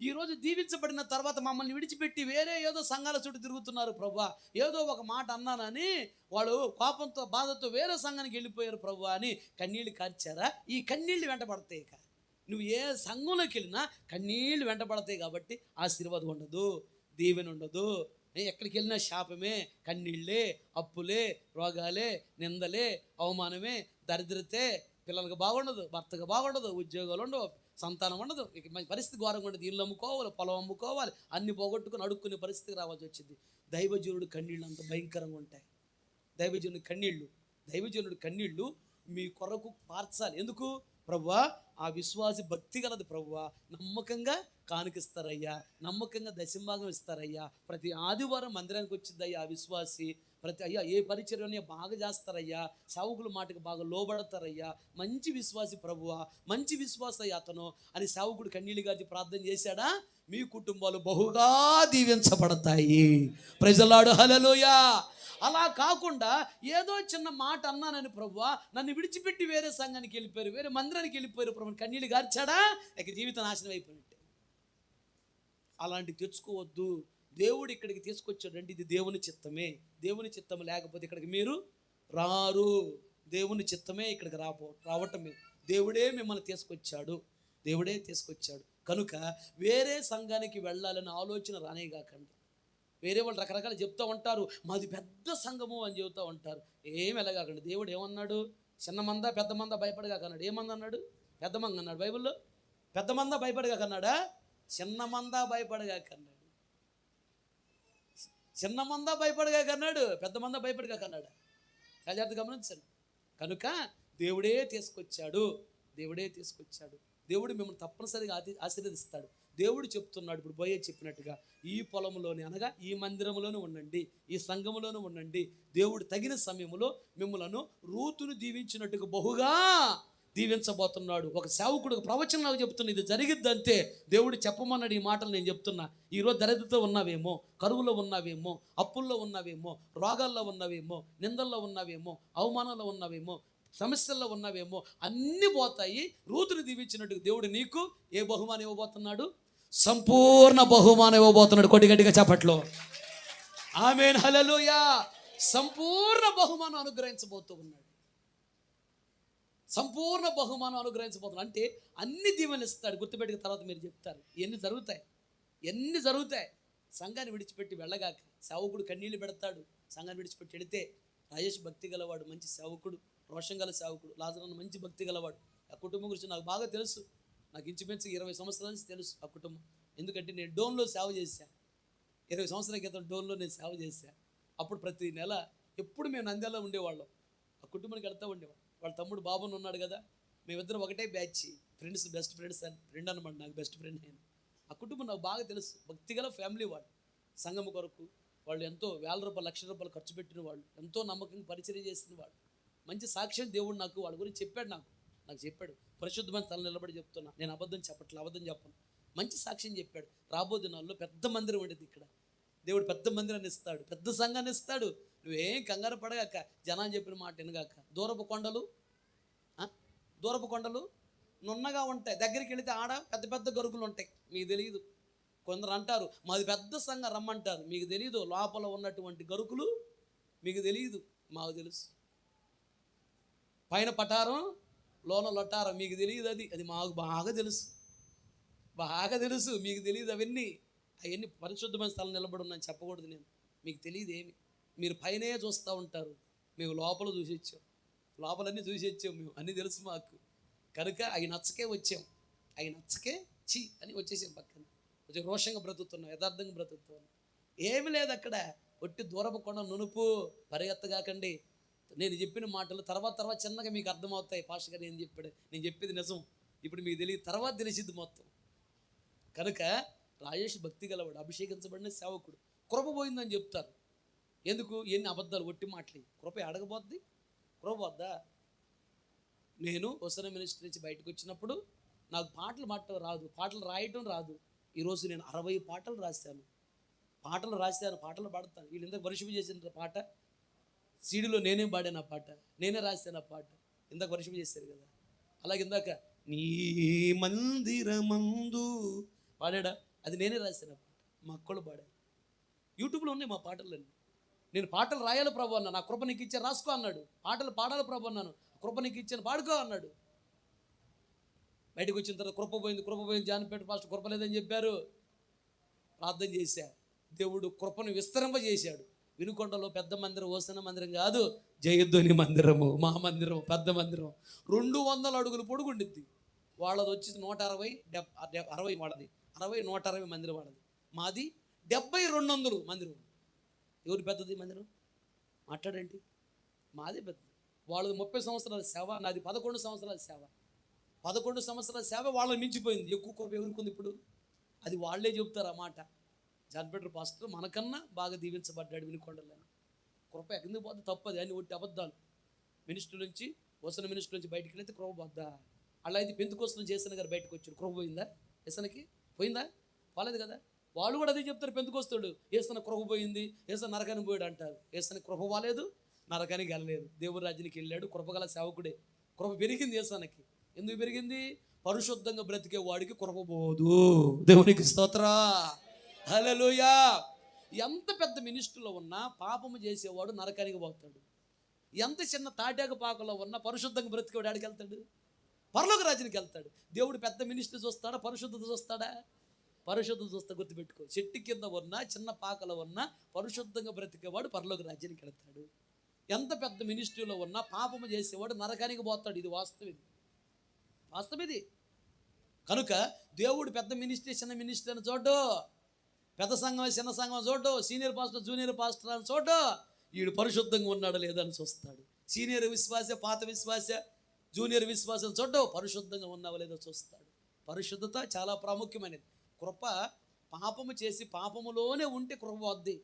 [SPEAKER 2] ఈరోజు దీవించబడిన తర్వాత మమ్మల్ని విడిచిపెట్టి వేరే ఏదో సంఘాల చుట్టూ తిరుగుతున్నారు ప్రభువా. ఏదో ఒక మాట అన్నానని వాళ్ళు కోపంతో బాధతో వేరే సంఘానికి వెళ్ళిపోయారు ప్రభువా అని కన్నీళ్ళు కార్చారా? ఈ కన్నీళ్ళు వెంటబడతాయి. ఇక నువ్వు ఏ సంఘంలోకి వెళ్ళినా కన్నీళ్ళు వెంటబడతాయి. కాబట్టి ఆశీర్వాదం ఉండదు, దీవెన ఉండదు. ఎక్కడికి వెళ్ళినా శాపమే, కన్నీళ్ళే, అప్పులే, రోగాలే, నిందలే, అవమానమే, దరిద్రతే. పిల్లలకు బాగుండదు, భర్తకు బాగుండదు, ఉద్యోగాలు ఉండవు, సంతానం ఉండదు. ఇక పరిస్థితి ఘోరంగా ఉండదు. ఇల్లు అమ్ముకోవాలి, పొలం అమ్ముకోవాలి, అన్ని పోగొట్టుకుని అడుక్కునే పరిస్థితికి రావాల్సి వచ్చింది. దైవజనుడు కన్నీళ్ళు అంత భయంకరంగా ఉంటాయి. దైవజనుడి కన్నీళ్ళు మీ కొరకు పార్చాలి. ఎందుకు? ప్రభువా, ఆ విశ్వాసి భక్తి గలది ప్రభువా, నమ్మకంగా కానుకిస్తారయ్యా, నమ్మకంగా దశంభాగం ఇస్తారయ్యా. ప్రతి ఆదివారం మందిరానికి వచ్చిందయ్యా ఆ విశ్వాసి. అయ్యా ఏ పరిచర్యని బాగా చేస్తారయ్యా, సేవకుల మాటకు బాగా లోబడతారయ్యా. మంచి విశ్వాసి ప్రభువా, మంచి విశ్వాస అతను అని సేవకుడు కన్నీళ్ళు గారి ప్రార్థన చేశాడా? మీ కుటుంబాలు బహుగా దీవించబడతాయి. ప్రజలాడు హల్లెలూయా. అలా కాకుండా ఏదో చిన్న మాట అన్నానని ప్రభువా, నన్ను విడిచిపెట్టి వేరే సంఘానికి వెళ్ళిపోయారు, వేరే మందిరానికి వెళ్ళిపోయారు ప్రభు, కన్నీళ్ళు గార్చాడా? ఇక జీవితం నాశనం అయిపోయినట్టే. అలాంటి తెచ్చుకోవద్దు. దేవుడు ఇక్కడికి తీసుకొచ్చాడంటే ఇది దేవుని చిత్తమే. దేవుని చిత్తం లేకపోతే ఇక్కడికి మీరు రారు. దేవుని చిత్తమే ఇక్కడికి రావటమే. దేవుడే మిమ్మల్ని తీసుకొచ్చాడు. కనుక వేరే సంఘానికి వెళ్ళాలనే ఆలోచన రానేగాకండి. వేరే వాళ్ళు రకరకాలు చెప్తూ ఉంటారు, మాది పెద్ద సంఘము అని చెబుతూ ఉంటారు. ఏమి వెళ్ళగాకండి. దేవుడు ఏమన్నాడు? చిన్న మంద పెద్ద మంద భయపడగాకన్నాడు. ఏమంది అన్నాడు? పెద్ద మంద అన్నాడు బైబిల్లో. పెద్ద మంద భయపడగాకన్నాడా? చిన్న మంద భయపడగాకన్నాడు. చిన్న మంద భయపడగాకన్నాడు, పెద్ద మంద భయపడగాకన్నాడు. జాగ్రత్త గమనించండి. కనుక దేవుడే తీసుకొచ్చాడు. దేవుడు మిమ్మల్ని తప్పనిసరిగా ఆశీర్వదిస్తాడు. దేవుడు చెప్తున్నాడు, ఇప్పుడు బోయే చెప్పినట్టుగా, ఈ పొలంలోనే అనగా ఈ మందిరంలోనే ఉండండి, ఈ సంఘములోనే ఉండండి. దేవుడు తగిన సమయంలో మిమ్మలను రూతును దీవించినట్టుగా బహుగా దీవించబోతున్నాడు. ఒక సేవకుడు ప్రవచనం నాకు చెప్తున్నా, ఇది జరిగిద్దంతే. దేవుడు చెప్పమన్నాడు ఈ మాటలు నేను చెప్తున్నా. ఈరోజు దరిద్రతో ఉన్నావేమో, కరువులో ఉన్నావేమో, అప్పుల్లో ఉన్నావేమో, రోగాల్లో ఉన్నావేమో, నిందల్లో ఉన్నావేమో, అవమానంలో ఉన్నావేమో, సమస్యల్లో ఉన్నావేమో, అన్నీ పోతాయి. రూతుని దీవించినట్టు దేవుడు నీకు ఏ బహుమానం ఇవ్వబోతున్నాడు? సంపూర్ణ బహుమానం ఇవ్వబోతున్నాడు. కొద్ది గట్టిగా చెప్పట్లో ఆమేన్, హల్లెలూయా. సంపూర్ణ బహుమానం అనుగ్రహించబోతూ ఉన్నాడు. సంపూర్ణ బహుమానం అనుగ్రహించబోతున్నాడు అంటే అన్ని దీవెనలు ఇస్తాడు. గుర్తుపెట్టుకున్న తర్వాత మీరు చెప్తారు ఎన్ని జరుగుతాయి. సంఘాన్ని విడిచిపెట్టి వెళ్ళగాక సేవకుడు కన్నీళ్ళు పెడతాడు. సంఘాన్ని విడిచిపెట్టి వెళితే రాజేష్ భక్తి గలవాడు, మంచి సేవకుడు, రోషం గల సేవకుడు. లాజరు మంచి భక్తి గలవాడు. ఆ కుటుంబం గురించి నాకు బాగా తెలుసు. నాకు ఇంచుమించు 20 సంవత్సరాల నుంచి తెలుసు ఆ కుటుంబం. ఎందుకంటే నేను డోన్లో సేవ చేశాను. 20 సంవత్సరాల క్రితం డోన్లో నేను సేవ చేశాను. అప్పుడు ప్రతి నెల ఎప్పుడు మేము నంద్యాలలో ఉండేవాళ్ళం. ఆ కుటుంబానికి వెళ్తూ ఉండేవాళ్ళం. వాళ్ళ తమ్ముడు బాబుని ఉన్నాడు కదా, మేమిద్దరం ఒకటే బ్యాచ్, ఫ్రెండ్స్, బెస్ట్ ఫ్రెండ్స్ అని. ఫ్రెండ్ అనమాట, నాకు బెస్ట్ ఫ్రెండ్ నేను. ఆ కుటుంబం నాకు బాగా తెలుసు. భక్తిగల ఫ్యామిలీ వాళ్ళు. సంఘం కొరకు వాళ్ళు ఎంతో వేల రూపాయలు, లక్షల రూపాయలు ఖర్చు పెట్టిన వాళ్ళు, ఎంతో నమ్మకంగా పరిచర్య చేసిన వాళ్ళు. మంచి సాక్ష్యం దేవుడు నాకు వాళ్ళ గురించి చెప్పాడు. నాకు చెప్పాడు. పరిశుద్ధమైన తల నిలబడి చెప్తున్నా, నేను అబద్ధం చెప్పను. మంచి సాక్ష్యం చెప్పాడు. రాబో దినాల్లో పెద్ద మందిరం ఉండేది ఇక్కడ. దేవుడు పెద్ద మందిరాన్ని ఇస్తాడు, పెద్ద సంఘాన్ని ఇస్తాడు. నువ్వేం కంగారు పడగాక, జనాన్ని చెప్పిన మాట వినగాక. దూరపు కొండలు నున్నగా ఉంటాయి, దగ్గరికి వెళితే ఆడ పెద్ద పెద్ద గరుకులు ఉంటాయి. మీకు తెలియదు. కొందరు అంటారు మాది పెద్ద సంఘం రమ్మంటారు. మీకు తెలియదు లోపల ఉన్నటువంటి గరుకులు మీకు తెలియదు, మాకు తెలుసు. పైన పటారం, లోన లొట్టారం, మీకు తెలియదు. అది మాకు బాగా తెలుసు. మీకు తెలియదు అవన్నీ పరిశుద్ధమైన స్థలం నిలబడి ఉన్నాను చెప్పకూడదు నేను. మీకు తెలియదు ఏమి. మీరు పైనే చూస్తూ ఉంటారు, మేము లోపల చూసి వచ్చాం. లోపలన్నీ చూసి వచ్చాం మేము, అన్నీ తెలుసు మాకు. కనుక అవి నచ్చకే వచ్చాం, చీ అని వచ్చేసాం. పక్కన కొంచెం రోషంగా బ్రతుకుతున్నాం, యథార్థంగా బ్రతుకుతున్నాం. ఏమి లేదు అక్కడ. ఒట్టి దూరపు కొండ నునుపు, పరిగెత్తగాకండి. నేను చెప్పిన మాటలు తర్వాత చిన్నగా మీకు అర్థమవుతాయి. పాస్టర్ గారు నేను చెప్పేది నిజం. ఇప్పుడు మీకు తెలియదు, తర్వాత తెలిసిద్ది మొత్తం. కనుక రాజేష్ భక్తి గలవాడు, అభిషేకించబడిన సేవకుడు. కృప పోయిందని చెప్తారు. ఎందుకు? ఎన్ని అబద్ధాలు, ఒట్టి మాటలు. కృప అడగబోద్ది, కృప వద్దా? నేను వసన మినిస్ట్రీ నుంచి బయటకు వచ్చినప్పుడు నాకు పాటలు రాదు, పాటలు రాయటం రాదు. ఈరోజు నేను 60 పాటలు రాశాను, పాటలు పాడతాను. వీళ్ళు ఇందాక వర్షిప్ చేసిన పాట సీడీలో నేనే పాడాను, ఆ పాట నేనే రాశాను. ఆ పాట ఇందాక వర్షిప్ చేశారు కదా. అలాగే ఇందాక నీ మందిరమందు పాడా, అది నేనే రాశాను. ఆ పాట మా అక్కలు పాడారు. యూట్యూబ్లో ఉన్నాయి మా పాటలన్నీ. నేను పాటలు రాయాలి ప్రభు అన్నా, నా కృప నీకు ఇచ్చాను రాసుకో అన్నాడు. పాటలు పాడాలి ప్రభు అన్నాను, కృప నీకు ఇచ్చాను పాడుకో అన్నాడు. బయటకు వచ్చిన తర్వాత కృప పోయింది జానపేట పాస్టర్ కృప లేదని చెప్పారు. ప్రార్థన చేశా, దేవుడు కృపను విస్తరింపజేశాడు. వినుకొండలో పెద్ద మందిరం, ఓసన మందిరం కాదు, జయధ్వని మందిరము, మా మందిరం, పెద్ద మందిరం. 200 అడుగులు పొడుగుండిద్ది. వాళ్ళది వచ్చి 160, 60 వాళ్ళది, 60, 160 మందిరం వాళ్ళది. మాది 70, 200 మందిరం. ఎవరు పెద్దది మందిరం? మాట్లాడేంటి? మాది పెద్దది. వాళ్ళది 30 సంవత్సరాల సేవ, నాది 11 సంవత్సరాల సేవ. 11 సంవత్సరాల సేవ వాళ్ళని మించిపోయింది. ఎక్కువ కృప ఎవరికి ఇప్పుడు? అది వాళ్ళే చెబుతారు ఆ మాట. జాన్పేటర్ పాస్టర్ మనకన్నా బాగా దీవించబడ్డాడు వినుకొండలో. కృప ఎందుకు పోతే తప్పది అని ఒట్టి అబద్ధాలు. మినిస్టర్ నుంచి, వసన మినిస్టర్ నుంచి బయటికి వెళ్తే కృప పోద్దా? అలా అయితే పెంతుకోసం చేసిన గారు బయటకు వచ్చాడు, కృప పోయిందా? ఏసనకి పోయిందా? పోలేదు కదా. వాళ్ళు కూడా అదే చెప్తారు. పెంతుకొస్తాడు ఏసన కృప పోయింది, ఏసన నరకానికి పోయాడు అంటారు. ఏసన కృప పోలేదు, నరకానికి వెళ్ళలేదు, దేవుడి రాజ్యానికి వెళ్ళాడు. కృపగల సేవకుడే. కృప పెరిగింది ఏసనకి. ఎందుకు పెరిగింది? పరిశుద్ధంగా బ్రతికే వాడికి కృప పోదు. దేవునికి స్తోత్రం, హల్లెలూయా. ఎంత పెద్ద మినిస్ట్రీలో ఉన్నా పాపము చేసేవాడు నరకానికి పోతాడు. ఎంత చిన్న తాటాకు పాకలో ఉన్నా పరిశుద్ధంగా బ్రతికేవాడు ఆడికి వెళ్తాడు, పరలోక రాజ్యానికి వెళ్తాడు. దేవుడు పెద్ద మినిస్ట్రీ చూస్తాడా, పరిశుద్ధత చూస్తాడా? పరిశుద్ధత చూస్తా. గుర్తుపెట్టుకో, చెట్టు కింద ఉన్నా, చిన్న పాకలో ఉన్నా పరిశుద్ధంగా బ్రతికేవాడు పరలోక రాజ్యానికి వెళ్తాడు. ఎంత పెద్ద మినిస్ట్రీలో ఉన్నా పాపము చేసేవాడు నరకానికి పోతాడు. ఇది వాస్తవం ఇది. కనుక దేవుడు పెద్ద మినిస్ట్రీ, చిన్న మినిస్ట్రీ అని చూడు, పెద్ద సంఘం, చిన్న సంఘం చూడు, సీనియర్ పాస్టర్, జూనియర్ పాస్టర్ అని చూడు. వీడు పరిశుద్ధంగా ఉన్నాడు లేదని చూస్తాడు. సీనియర్ విశ్వాస, పాత విశ్వాస, జూనియర్ విశ్వాసం చూడు, పరిశుద్ధంగా ఉన్నావా లేదో చూస్తాడు. పరిశుద్ధత చాలా ప్రాముఖ్యమైనది. కృప పాపము చేసి పాపములోనే ఉంటే కృప వద్ది.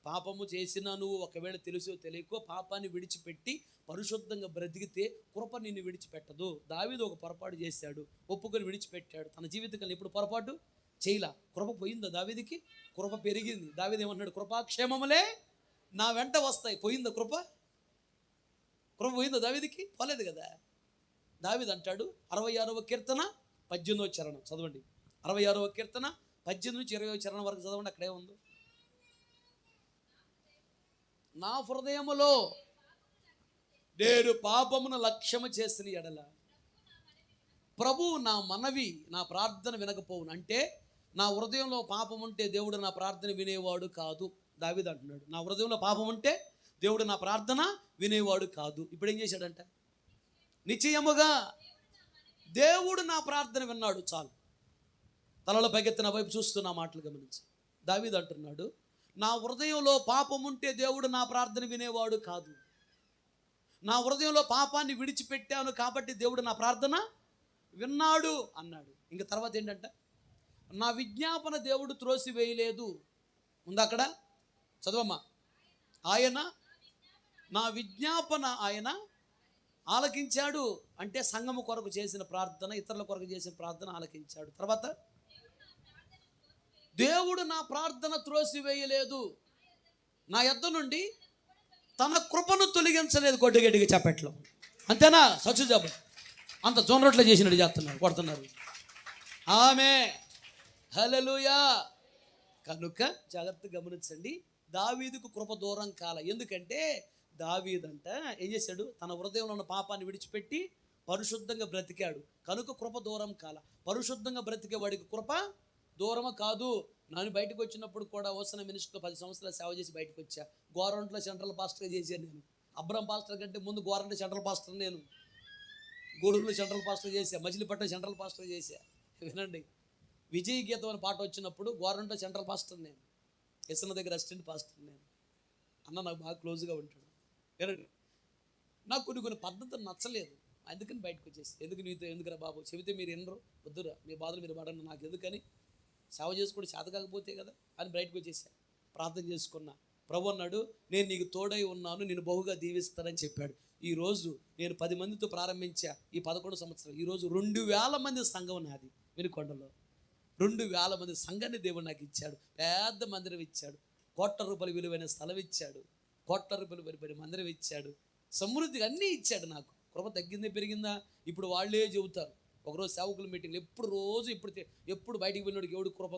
[SPEAKER 2] పాపము చేసినా నువ్వు ఒకవేళ తెలుసో తెలియకో పాపాన్ని విడిచిపెట్టి పరిశుద్ధంగా బ్రతికితే కృప నిన్ను విడిచిపెట్టదు. దావీదు ఒక పొరపాటు చేశాడు, ఒప్పుకొని విడిచిపెట్టాడు. తన జీవితంలో ఇప్పుడు పొరపాటు చేయలా. కృప పోయిందా దావీదుకి? కృప పెరిగింది. దావీదు ఏమన్నాడు? కృపాక్షేమములే నా వెంట వస్తాయి. పోయిందా కృప? కృప పోయిందా దావీదుకి? పోలేదు కదా. దావీదు అంటాడు 66వ కీర్తన 18వ చరణం చదవండి. 66వ కీర్తన 18 నుంచి 20వ చరణం వరకు చదవండి. అక్కడే ఉంది, నా హృదయములో నేను పాపమును లక్ష్యము చేసిన ఎడల ప్రభువు నా మనవి నా ప్రార్థన వినకపోవును. అంటే నా హృదయంలో పాపం ఉంటే దేవుడు నా ప్రార్థన వినేవాడు కాదు. దావీదు అంటున్నాడు, నా హృదయంలో పాపం ఉంటే దేవుడు నా ప్రార్థన వినేవాడు కాదు. ఇప్పుడు ఏం చేశాడంట? నిశ్చయముగా దేవుడు నా ప్రార్థన విన్నాడు. చాలు. తలలో పైకెత్తిన వైపు చూస్తున్న మాటలు గమనించి దావీదు అంటున్నాడు, నా హృదయంలో పాపం ఉంటే దేవుడు నా ప్రార్థన వినేవాడు కాదు. నా హృదయంలో పాపాన్ని విడిచిపెట్టాను కాబట్టి దేవుడు నా ప్రార్థన విన్నాడు అన్నాడు. ఇంకా తర్వాత ఏంటంట? నా విజ్ఞాపన దేవుడు త్రోసివేయలేదు. ఉంది అక్కడ, చదవమ్మా. ఆయన నా విజ్ఞాపన ఆయన ఆలకించాడు. అంటే సంఘము కొరకు చేసిన ప్రార్థన, ఇతరుల కొరకు చేసిన ప్రార్థన ఆలకించాడు. తర్వాత దేవుడు నా ప్రార్థన త్రోసివేయలేదు, నా యొద్ద నుండి తన కృపను తొలగించలేదు. కొట్టుగడ్డిగా చెప్పట్లో అంతేనా? సచ్చు చెప్ప అంత జోనరొట్లో చేసినట్టు చేస్తున్నారు, కొడుతున్నారు. ఆమె హల్లెలూయా. కనుక జాగ్రత్తగా గమనించండి, దావీదుకు కృప దూరం కాల. ఎందుకంటే దావీదంట ఏం చేశాడు? తన హృదయంలో ఉన్న పాపాన్ని విడిచిపెట్టి పరిశుద్ధంగా బ్రతికాడు. కనుక కృప దూరం కాల. పరిశుద్ధంగా బ్రతికే వాడికి కృప దూరము కాదు. నేను బయటకు వచ్చినప్పుడు కూడా ఓసన మినిస్టర్లో 10 సంవత్సరాలు సేవ చేసి బయటకు వచ్చా. గోరంట్లో సెంట్రల్ పాస్టర్గా చేశాను నేను. అబ్రహం పాస్టర్ కంటే ముందు గోరంట్లో సెంట్రల్ పాస్టర్ నేను. గూడూరులో సెంట్రల్ పాస్టర్ చేశా, మజిలీపట్నం సెంట్రల్ పాస్టర్ చేశా. వినండి, విజయ్ గీతం అని పాట వచ్చినప్పుడు గోరంట్లో సెంట్రల్ పాస్టర్ నేను, ఎస్ఎన్ దగ్గర అసిస్టెంట్ పాస్టర్ నేను. అన్న నాకు బాగా క్లోజ్గా ఉంటాడు. వినండి, నాకు కొన్ని పద్ధతులు నచ్చలేదు, అందుకని బయటకు వచ్చేసి. ఎందుకు నీతో ఎందుకురా బాబు, చెబితే మీరు ఎన్నరు వద్దురా, మీ బాధలు మీరు పడండి, నాకు ఎందుకని సేవ చేసుకోవడం చేత కాకపోతే కదా అని బయటకు వచ్చేసా. ప్రార్థన చేసుకున్నా. ప్రభు అన్నాడు, నేను నీకు తోడై ఉన్నాను, నేను బహుగా దీవిస్తానని చెప్పాడు. ఈరోజు నేను 10 మందితో ప్రారంభించా ఈ 11 సంవత్సరాలు. ఈరోజు 2000 మంది సంఘం నాది వినుకొండలో. 2000 మంది సంఘాన్ని దేవుడు నాకు ఇచ్చాడు. పెద్ద మందిరం ఇచ్చాడు. ₹1,00,00,000 విలువైన స్థలం ఇచ్చాడు. ₹1,00,00,000 విలువైన మందిరం ఇచ్చాడు. సమృద్ధిగా అన్నీ ఇచ్చాడు నాకు. కృప తగ్గిందే పెరిగిందా? ఇప్పుడు వాళ్ళే చెబుతారు. ఒకరోజు సేవకుల మీటింగ్లు ఎప్పుడు బయటికి వెళ్ళినోడికి ఎవడు కృప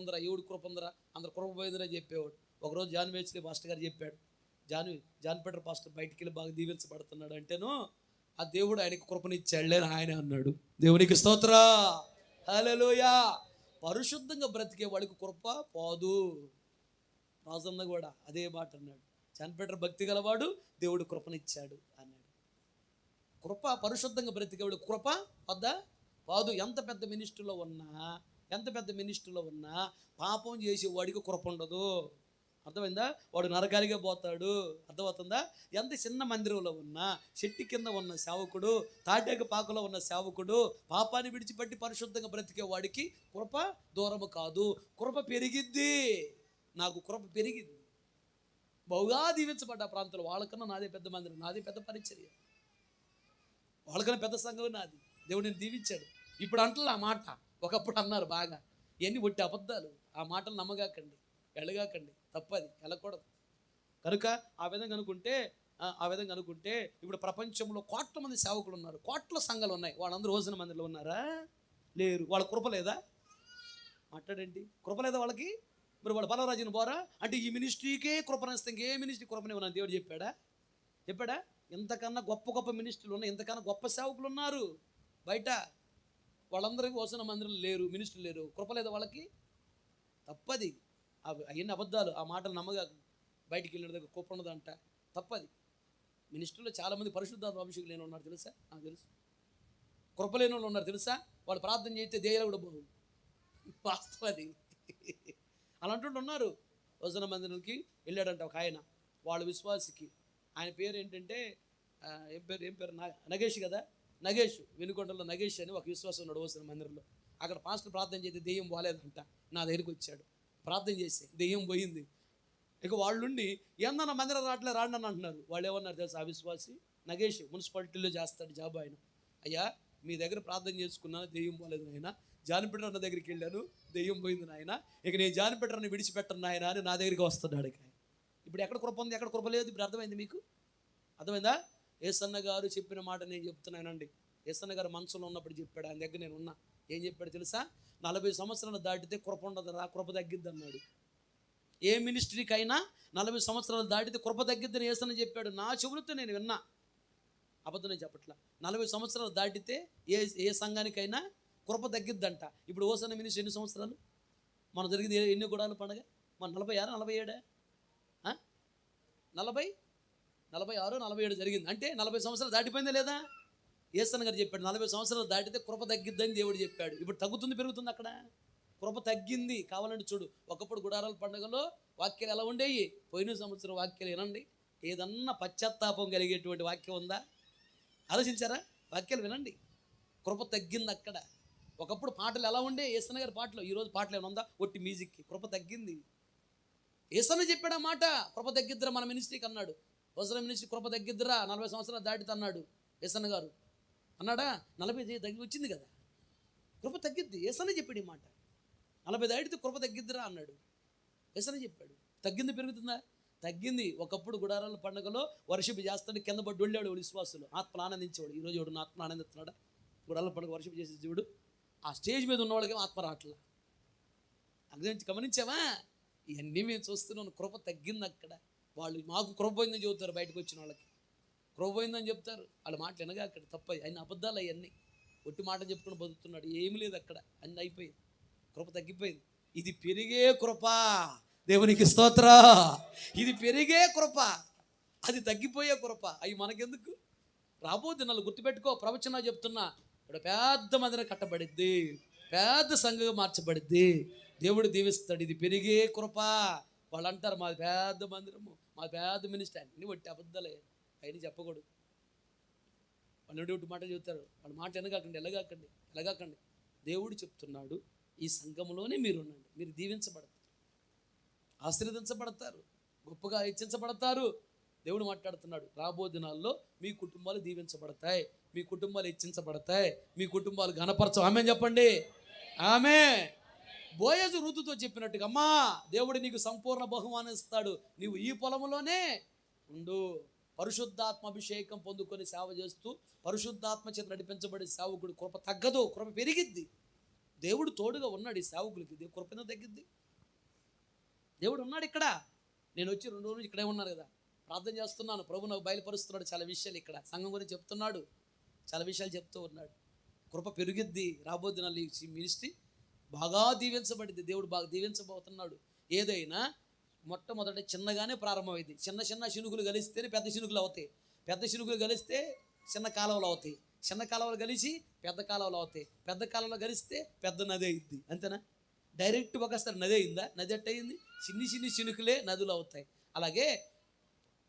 [SPEAKER 2] ఉందరా అందరు కృప పోయిందిరా చెప్పేవాడు. ఒకరోజు జాన్ వేచ్లే పాస్టర్ గారు చెప్పాడు, జాన్ పీటర్ పాస్టర్ బయటికి వెళ్ళి బాగా దీవించబడుతున్నాడు అంటేను ఆ దేవుడు ఆయనకి కృపనిచ్చాడులే ఆయన అన్నాడు. దేవునికి స్తోత్ర, హల్లెలూయా. పరిశుద్ధంగా బ్రతికే వాడికి కృప పోదు. రాజన్న కూడా అదే మాట అన్నాడు. జాన్ పీటర్ భక్తి గలవాడు, దేవుడు కృపనిచ్చాడు అన్నాడు. కృప పరిశుద్ధంగా బ్రతికేవాడు కృప వద్దా? కాదు. ఎంత పెద్ద మినిస్టర్లో ఉన్నా పాపం చేసేవాడికి కృప ఉండదు. అర్థమైందా? వాడు నరకాలిగా పోతాడు. అర్థమవుతుందా? ఎంత చిన్న మందిరంలో ఉన్నా, చెట్టు కింద ఉన్న సేవకుడు, తాటాక పాకలో ఉన్న సేవకుడు పాపాన్ని విడిచిపెట్టి పరిశుద్ధంగా బ్రతికే వాడికి కృప దూరము కాదు. కృప పెరిగిద్ది. నాకు కృప పెరిగింది. బహుగా దీవించబడ్డ ప్రాంతంలో వాళ్ళకన్నా నాదే పెద్ద మందిరం, నాదే పెద్ద పరిచర్య, వాళ్ళకన్నా పెద్ద సంఘం నాది. దేవుడు నేను దీవించాడు. ఇప్పుడు అంటలే ఆ మాట, ఒకప్పుడు అన్నారు బాగా. ఇవన్నీ ఒట్టి అబద్ధాలు. ఆ మాటలు నమ్మగాకండి, వెళ్ళగాకండి. తప్పది, వెళ్ళకూడదు. కనుక ఆ విధంగా అనుకుంటే ఇప్పుడు ప్రపంచంలో కోట్ల మంది సేవకులు ఉన్నారు, కోట్ల సంఘాలు ఉన్నాయి. వాళ్ళందరూ రోజున మందిలో ఉన్నారా? లేరు. వాళ్ళ కృప లేదా? మాట్లాడండి. కృప లేదా వాళ్ళకి? మరి వాళ్ళు బలరాజుని పోరా అంటే ఈ మినిస్ట్రీకే కృపనిస్తే ఇంకే మినిస్ట్రీ కృపనివ్వనని దేవుడు చెప్పాడా? ఇంతకన్నా గొప్ప మినిస్ట్రీలు ఉన్నాయి, ఇంతకన్నా గొప్ప సేవకులు ఉన్నారు బయట. వాళ్ళందరికీ వసన మందిరం లేరు, మినిస్టర్లు లేరు. కృప లేదా వాళ్ళకి? తప్పది. అవన్నీ అబద్ధాలు. ఆ మాటలు నమ్మగా. బయటికి వెళ్ళిన దగ్గర కృప ఉన్నదంట. తప్పది. మినిస్టర్లో చాలామంది పరిశుద్ధాత్మ అభిషేకం లేని ఉన్నారు తెలుసా? నాకు తెలుసు. కృప లేని వాళ్ళు ఉన్నారు తెలుసా? వాళ్ళు ప్రార్థన చేస్తే దేయాలు కూడా బాగు. వాస్తవం అది. అలాంటి ఉన్నారు. వసన మందిరంకి వెళ్ళాడంట ఒక ఆయన, వాళ్ళ విశ్వాసికి. ఆయన పేరు ఏంటంటే ఏం పేరు నగేష్ కదా. నగేష్, వెనుకొండలో నగేష్ అని ఒక విశ్వాసం ఉన్నాడు వసన మందిరంలో. అక్కడ పాస్టర్ ప్రార్థన చేస్తే దెయ్యం పోలేదంట. నా దగ్గరికి వచ్చాడు, ప్రార్థన చేసి దెయ్యం పోయింది. ఇక వాళ్ళుండి ఏందన్న మందిరం రావట్లే రాండి అని అంటున్నారు. వాళ్ళు ఏమన్నారు తెలుసా? అవిశ్వాసి నగేష్ మున్సిపాలిటీలో చేస్తాడు జాబ్. ఆయన, అయ్యా మీ దగ్గర ప్రార్థన చేసుకున్నాను, దెయ్యం పోలేదు నాయన. జానిపేటర్ అన్న దగ్గరికి వెళ్ళాను, దెయ్యం పోయింది నాయన. ఇక నేను జానిపేటర్ని విడిచిపెట్టను నాయన అని నా దగ్గరికి వస్తున్నాడు. ఇప్పుడు ఎక్కడ కృప ఉంది, ఎక్కడ కృప లేదు? ఇప్పుడు అర్థమైంది మీకు? అర్థమైందా? యేసన్న గారు చెప్పిన మాట నేను చెప్తున్నానండి. యేసన్న గారు మనసులో ఉన్నప్పుడు చెప్పాడు, ఆయన దగ్గర నేను ఉన్నా. ఏం చెప్పాడు తెలుసా? 40 సంవత్సరాలు దాటితే కృప ఉండదు రా, కృప తగ్గిద్ది అన్నాడు. ఏ మినిస్ట్రీకైనా 40 సంవత్సరాలు దాటితే కృప తగ్గిద్దని యేసన్న చెప్పాడు. నా చెవులతో నేను విన్నా, అబద్ధమే చెప్పట్లా. 40 సంవత్సరాలు దాటితే ఏ సంఘానికైనా కృప తగ్గిద్దంట. ఇప్పుడు ఓసన్న మినిస్ట్రీ ఎన్ని సంవత్సరాలు? మనం జరిగింది ఎన్ని గుడాల పండగ? మన 46 47 46 47 జరిగింది. అంటే 40 సంవత్సరాలు దాటిపోయిందా లేదా? యేసన్న గారు చెప్పాడు 40 సంవత్సరాలు దాటితే కృప తగ్గిద్దని దేవుడు చెప్పాడు. ఇప్పుడు తగ్గుతుంది పెరుగుతుంది? అక్కడ కృప తగ్గింది. కావాలంటే చూడు, ఒకప్పుడు గుడారాల పండుగలో వాక్యాలు ఎలా ఉండేవి? పోయిన సంవత్సరం వాక్యాలు వినండి. ఏదన్నా పశ్చాత్తాపం కలిగేటువంటి వాక్యం ఉందా? ఆలోచించారా? వాక్యాలు వినండి. కృప తగ్గింది అక్కడ. ఒకప్పుడు పాటలు ఎలా ఉండే? యేసన్న గారి పాటలు. ఈరోజు పాటలు ఏమైనా ఉందా? ఒట్టి మ్యూజిక్కి. కృప తగ్గింది. యేసన్న చెప్పాడు ఆ మాట, కృప తగ్గిద్దిరా మన మినిస్ట్రీకి అన్నాడు. వసన మినిస్ట్రీ కృప తగ్గిద్దిరా 40 సంవత్సరాలు దాటితే అన్నాడు యేసన్న గారు. అన్నాడా? 40 తగ్గి వచ్చింది కదా, కృప తగ్గిద్ది. యేసన్న చెప్పాడు ఈ మాట. 40 దాటితే కృప తగ్గిద్దిరా అన్నాడు. యేసన్న చెప్పాడు. తగ్గింది పెరుగుతుందా? తగ్గింది. ఒకప్పుడు గుడారాల పండుగలో వర్షిప్ చేస్తాడు, కింద పడి వెళ్ళాడు విశ్వాసులు, ఆత్మను ఆనందించేవాడు. ఈరోజు వాడు ఆత్మను ఆనందిస్తున్నాడా? గుడారాల పండుగ వర్షిప్ చేసే జీవుడు ఆ స్టేజ్ మీద ఉన్న వాళ్ళకేమో ఆత్మ రావట్లా. అందుగురించి గమనించావా? ఇవన్నీ మేము చూస్తున్నాం. కృప తగ్గింది అక్కడ. వాళ్ళు మాకు కృప పోయిందని చెబుతారు, బయటకు వచ్చిన వాళ్ళకి కృప పోయిందని చెప్తారు. వాళ్ళ మాటలు వినగా అక్కడ తప్ప ఆయన అబద్ధాలు అవన్నీ. ఒట్టి మాట చెప్పుకుని బతుకుతున్నాడు. ఏమీ లేదు అక్కడ, అన్నీ అయిపోయింది. కృప తగ్గిపోయింది. ఇది పెరిగే కృప. దేవునికి స్తోత్ర. ఇది పెరిగే కృప, అది తగ్గిపోయే కృప. అవి మనకెందుకు? రాబోద్ది నన్ను గుర్తుపెట్టుకో. ప్రవచన చెప్తున్నా, ఇప్పుడు పెద్ద మందిరం కట్టబడిద్ది, పెద్ద సంఘంగా మార్చబడిద్ది, దేవుడు దీవిస్తాడు. ఇది పెరిగే కృప. వాళ్ళు అంటారు మాది పెద్ద మందిరము, మా పెద్ద మినిస్టర్. అన్నీ ఒట్టి అబద్ధాలే, అయినా చెప్పకూడదు. వాళ్ళు ఒకటి మాట చెబుతారు. వాళ్ళ మాట ఎలాగాకండి. దేవుడు చెప్తున్నాడు, ఈ సంఘంలోనే మీరు ఉండండి, మీరు దీవించబడతారు, ఆశీర్వదించబడతారు, గొప్పగా హెచ్చించబడతారు. దేవుడు మాట్లాడుతున్నాడు, రాబో దినాల్లో మీ కుటుంబాలు దీవించబడతాయి, మీ కుటుంబాలు హెచ్చించబడతాయి, మీ కుటుంబాలు ఘనపరచ. ఆమె చెప్పండి. ఆమె బోయజు ఋతుతో చెప్పినట్టుగా, అమ్మా దేవుడు నీకు సంపూర్ణ బహుమానం ఇస్తాడు, నీవు ఈ పొలంలోనే ఉండు. పరిశుద్ధాత్మ అభిషేకం పొందుకొని సేవ చేస్తూ పరిశుద్ధాత్మ చేత నడిపించబడే సేవకుడు కృప తగ్గదు, కృప పెరిగిద్ది. దేవుడు తోడుగా ఉన్నాడు ఈ సేవకులకి. కృప ఎందుకు తగ్గిద్ది? దేవుడు ఉన్నాడు ఇక్కడ. నేను వచ్చి 2 రోజులు ఇక్కడే ఉన్నాను కదా, ప్రార్థన చేస్తున్నాను. ప్రభు నాకు బయలుపరుస్తున్నాడు చాలా విషయాలు. ఇక్కడ సంఘం గురించి చెప్తున్నాడు, చాలా విషయాలు చెప్తూ ఉన్నాడు. కృప పెరిగిద్ది. రాబోతున్న ఈ మినిస్ట్రీ బాగా దీవించబడింది. దేవుడు బాగా దీవించబోతున్నాడు. ఏదైనా మొట్టమొదట చిన్నగానే ప్రారంభమైంది. చిన్న శినుకులు కలిస్తేనే పెద్ద శినుకులు అవుతాయి, పెద్ద శినుకులు కలిస్తే చిన్న కాలువలు అవుతాయి, చిన్న కాలువలు కలిసి పెద్ద కాలువలు అవుతాయి, పెద్ద కాలువలు కలిస్తే పెద్ద నది అయింది. అంతేనా? డైరెక్ట్ ఒకసారి నది అయిందా? నది ఎట్టయింది? చిన్ని శినుకులే నదులు అవుతాయి. అలాగే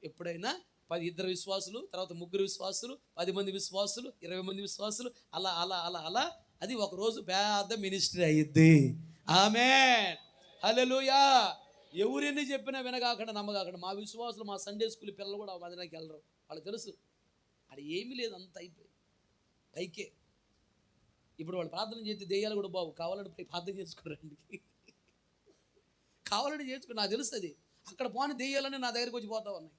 [SPEAKER 2] ఎప్పుడైనా 2 విశ్వాసులు, తర్వాత 3 విశ్వాసులు, 10 మంది విశ్వాసులు, 20 మంది విశ్వాసులు, అలా అలా అలా అలా అది ఒకరోజు పెద్ద మినిస్ట్రీ అయ్యిద్ది. ఆమేన్, హల్లెలూయా. ఎవరెన్ని చెప్పినా వినగాకుండా నమ్మగాకుండా మా విశ్వాసులు, మా సండే స్కూల్ పిల్లలు కూడా మందిరానికి వెళ్ళరు. వాళ్ళకి తెలుసు అది ఏమీ లేదు, అంత అయిపోయి పైకే. ఇప్పుడు వాళ్ళు ప్రార్థన చేస్తే దెయ్యాలు కూడా బాబు కావాలంటే ప్రార్థన చేసుకోరండి, కావాలంటే చేసుకో. నాకు తెలుస్తుంది అక్కడ పోని దెయ్యాలని నా దగ్గరికి వచ్చి పోతా ఉన్నాయి.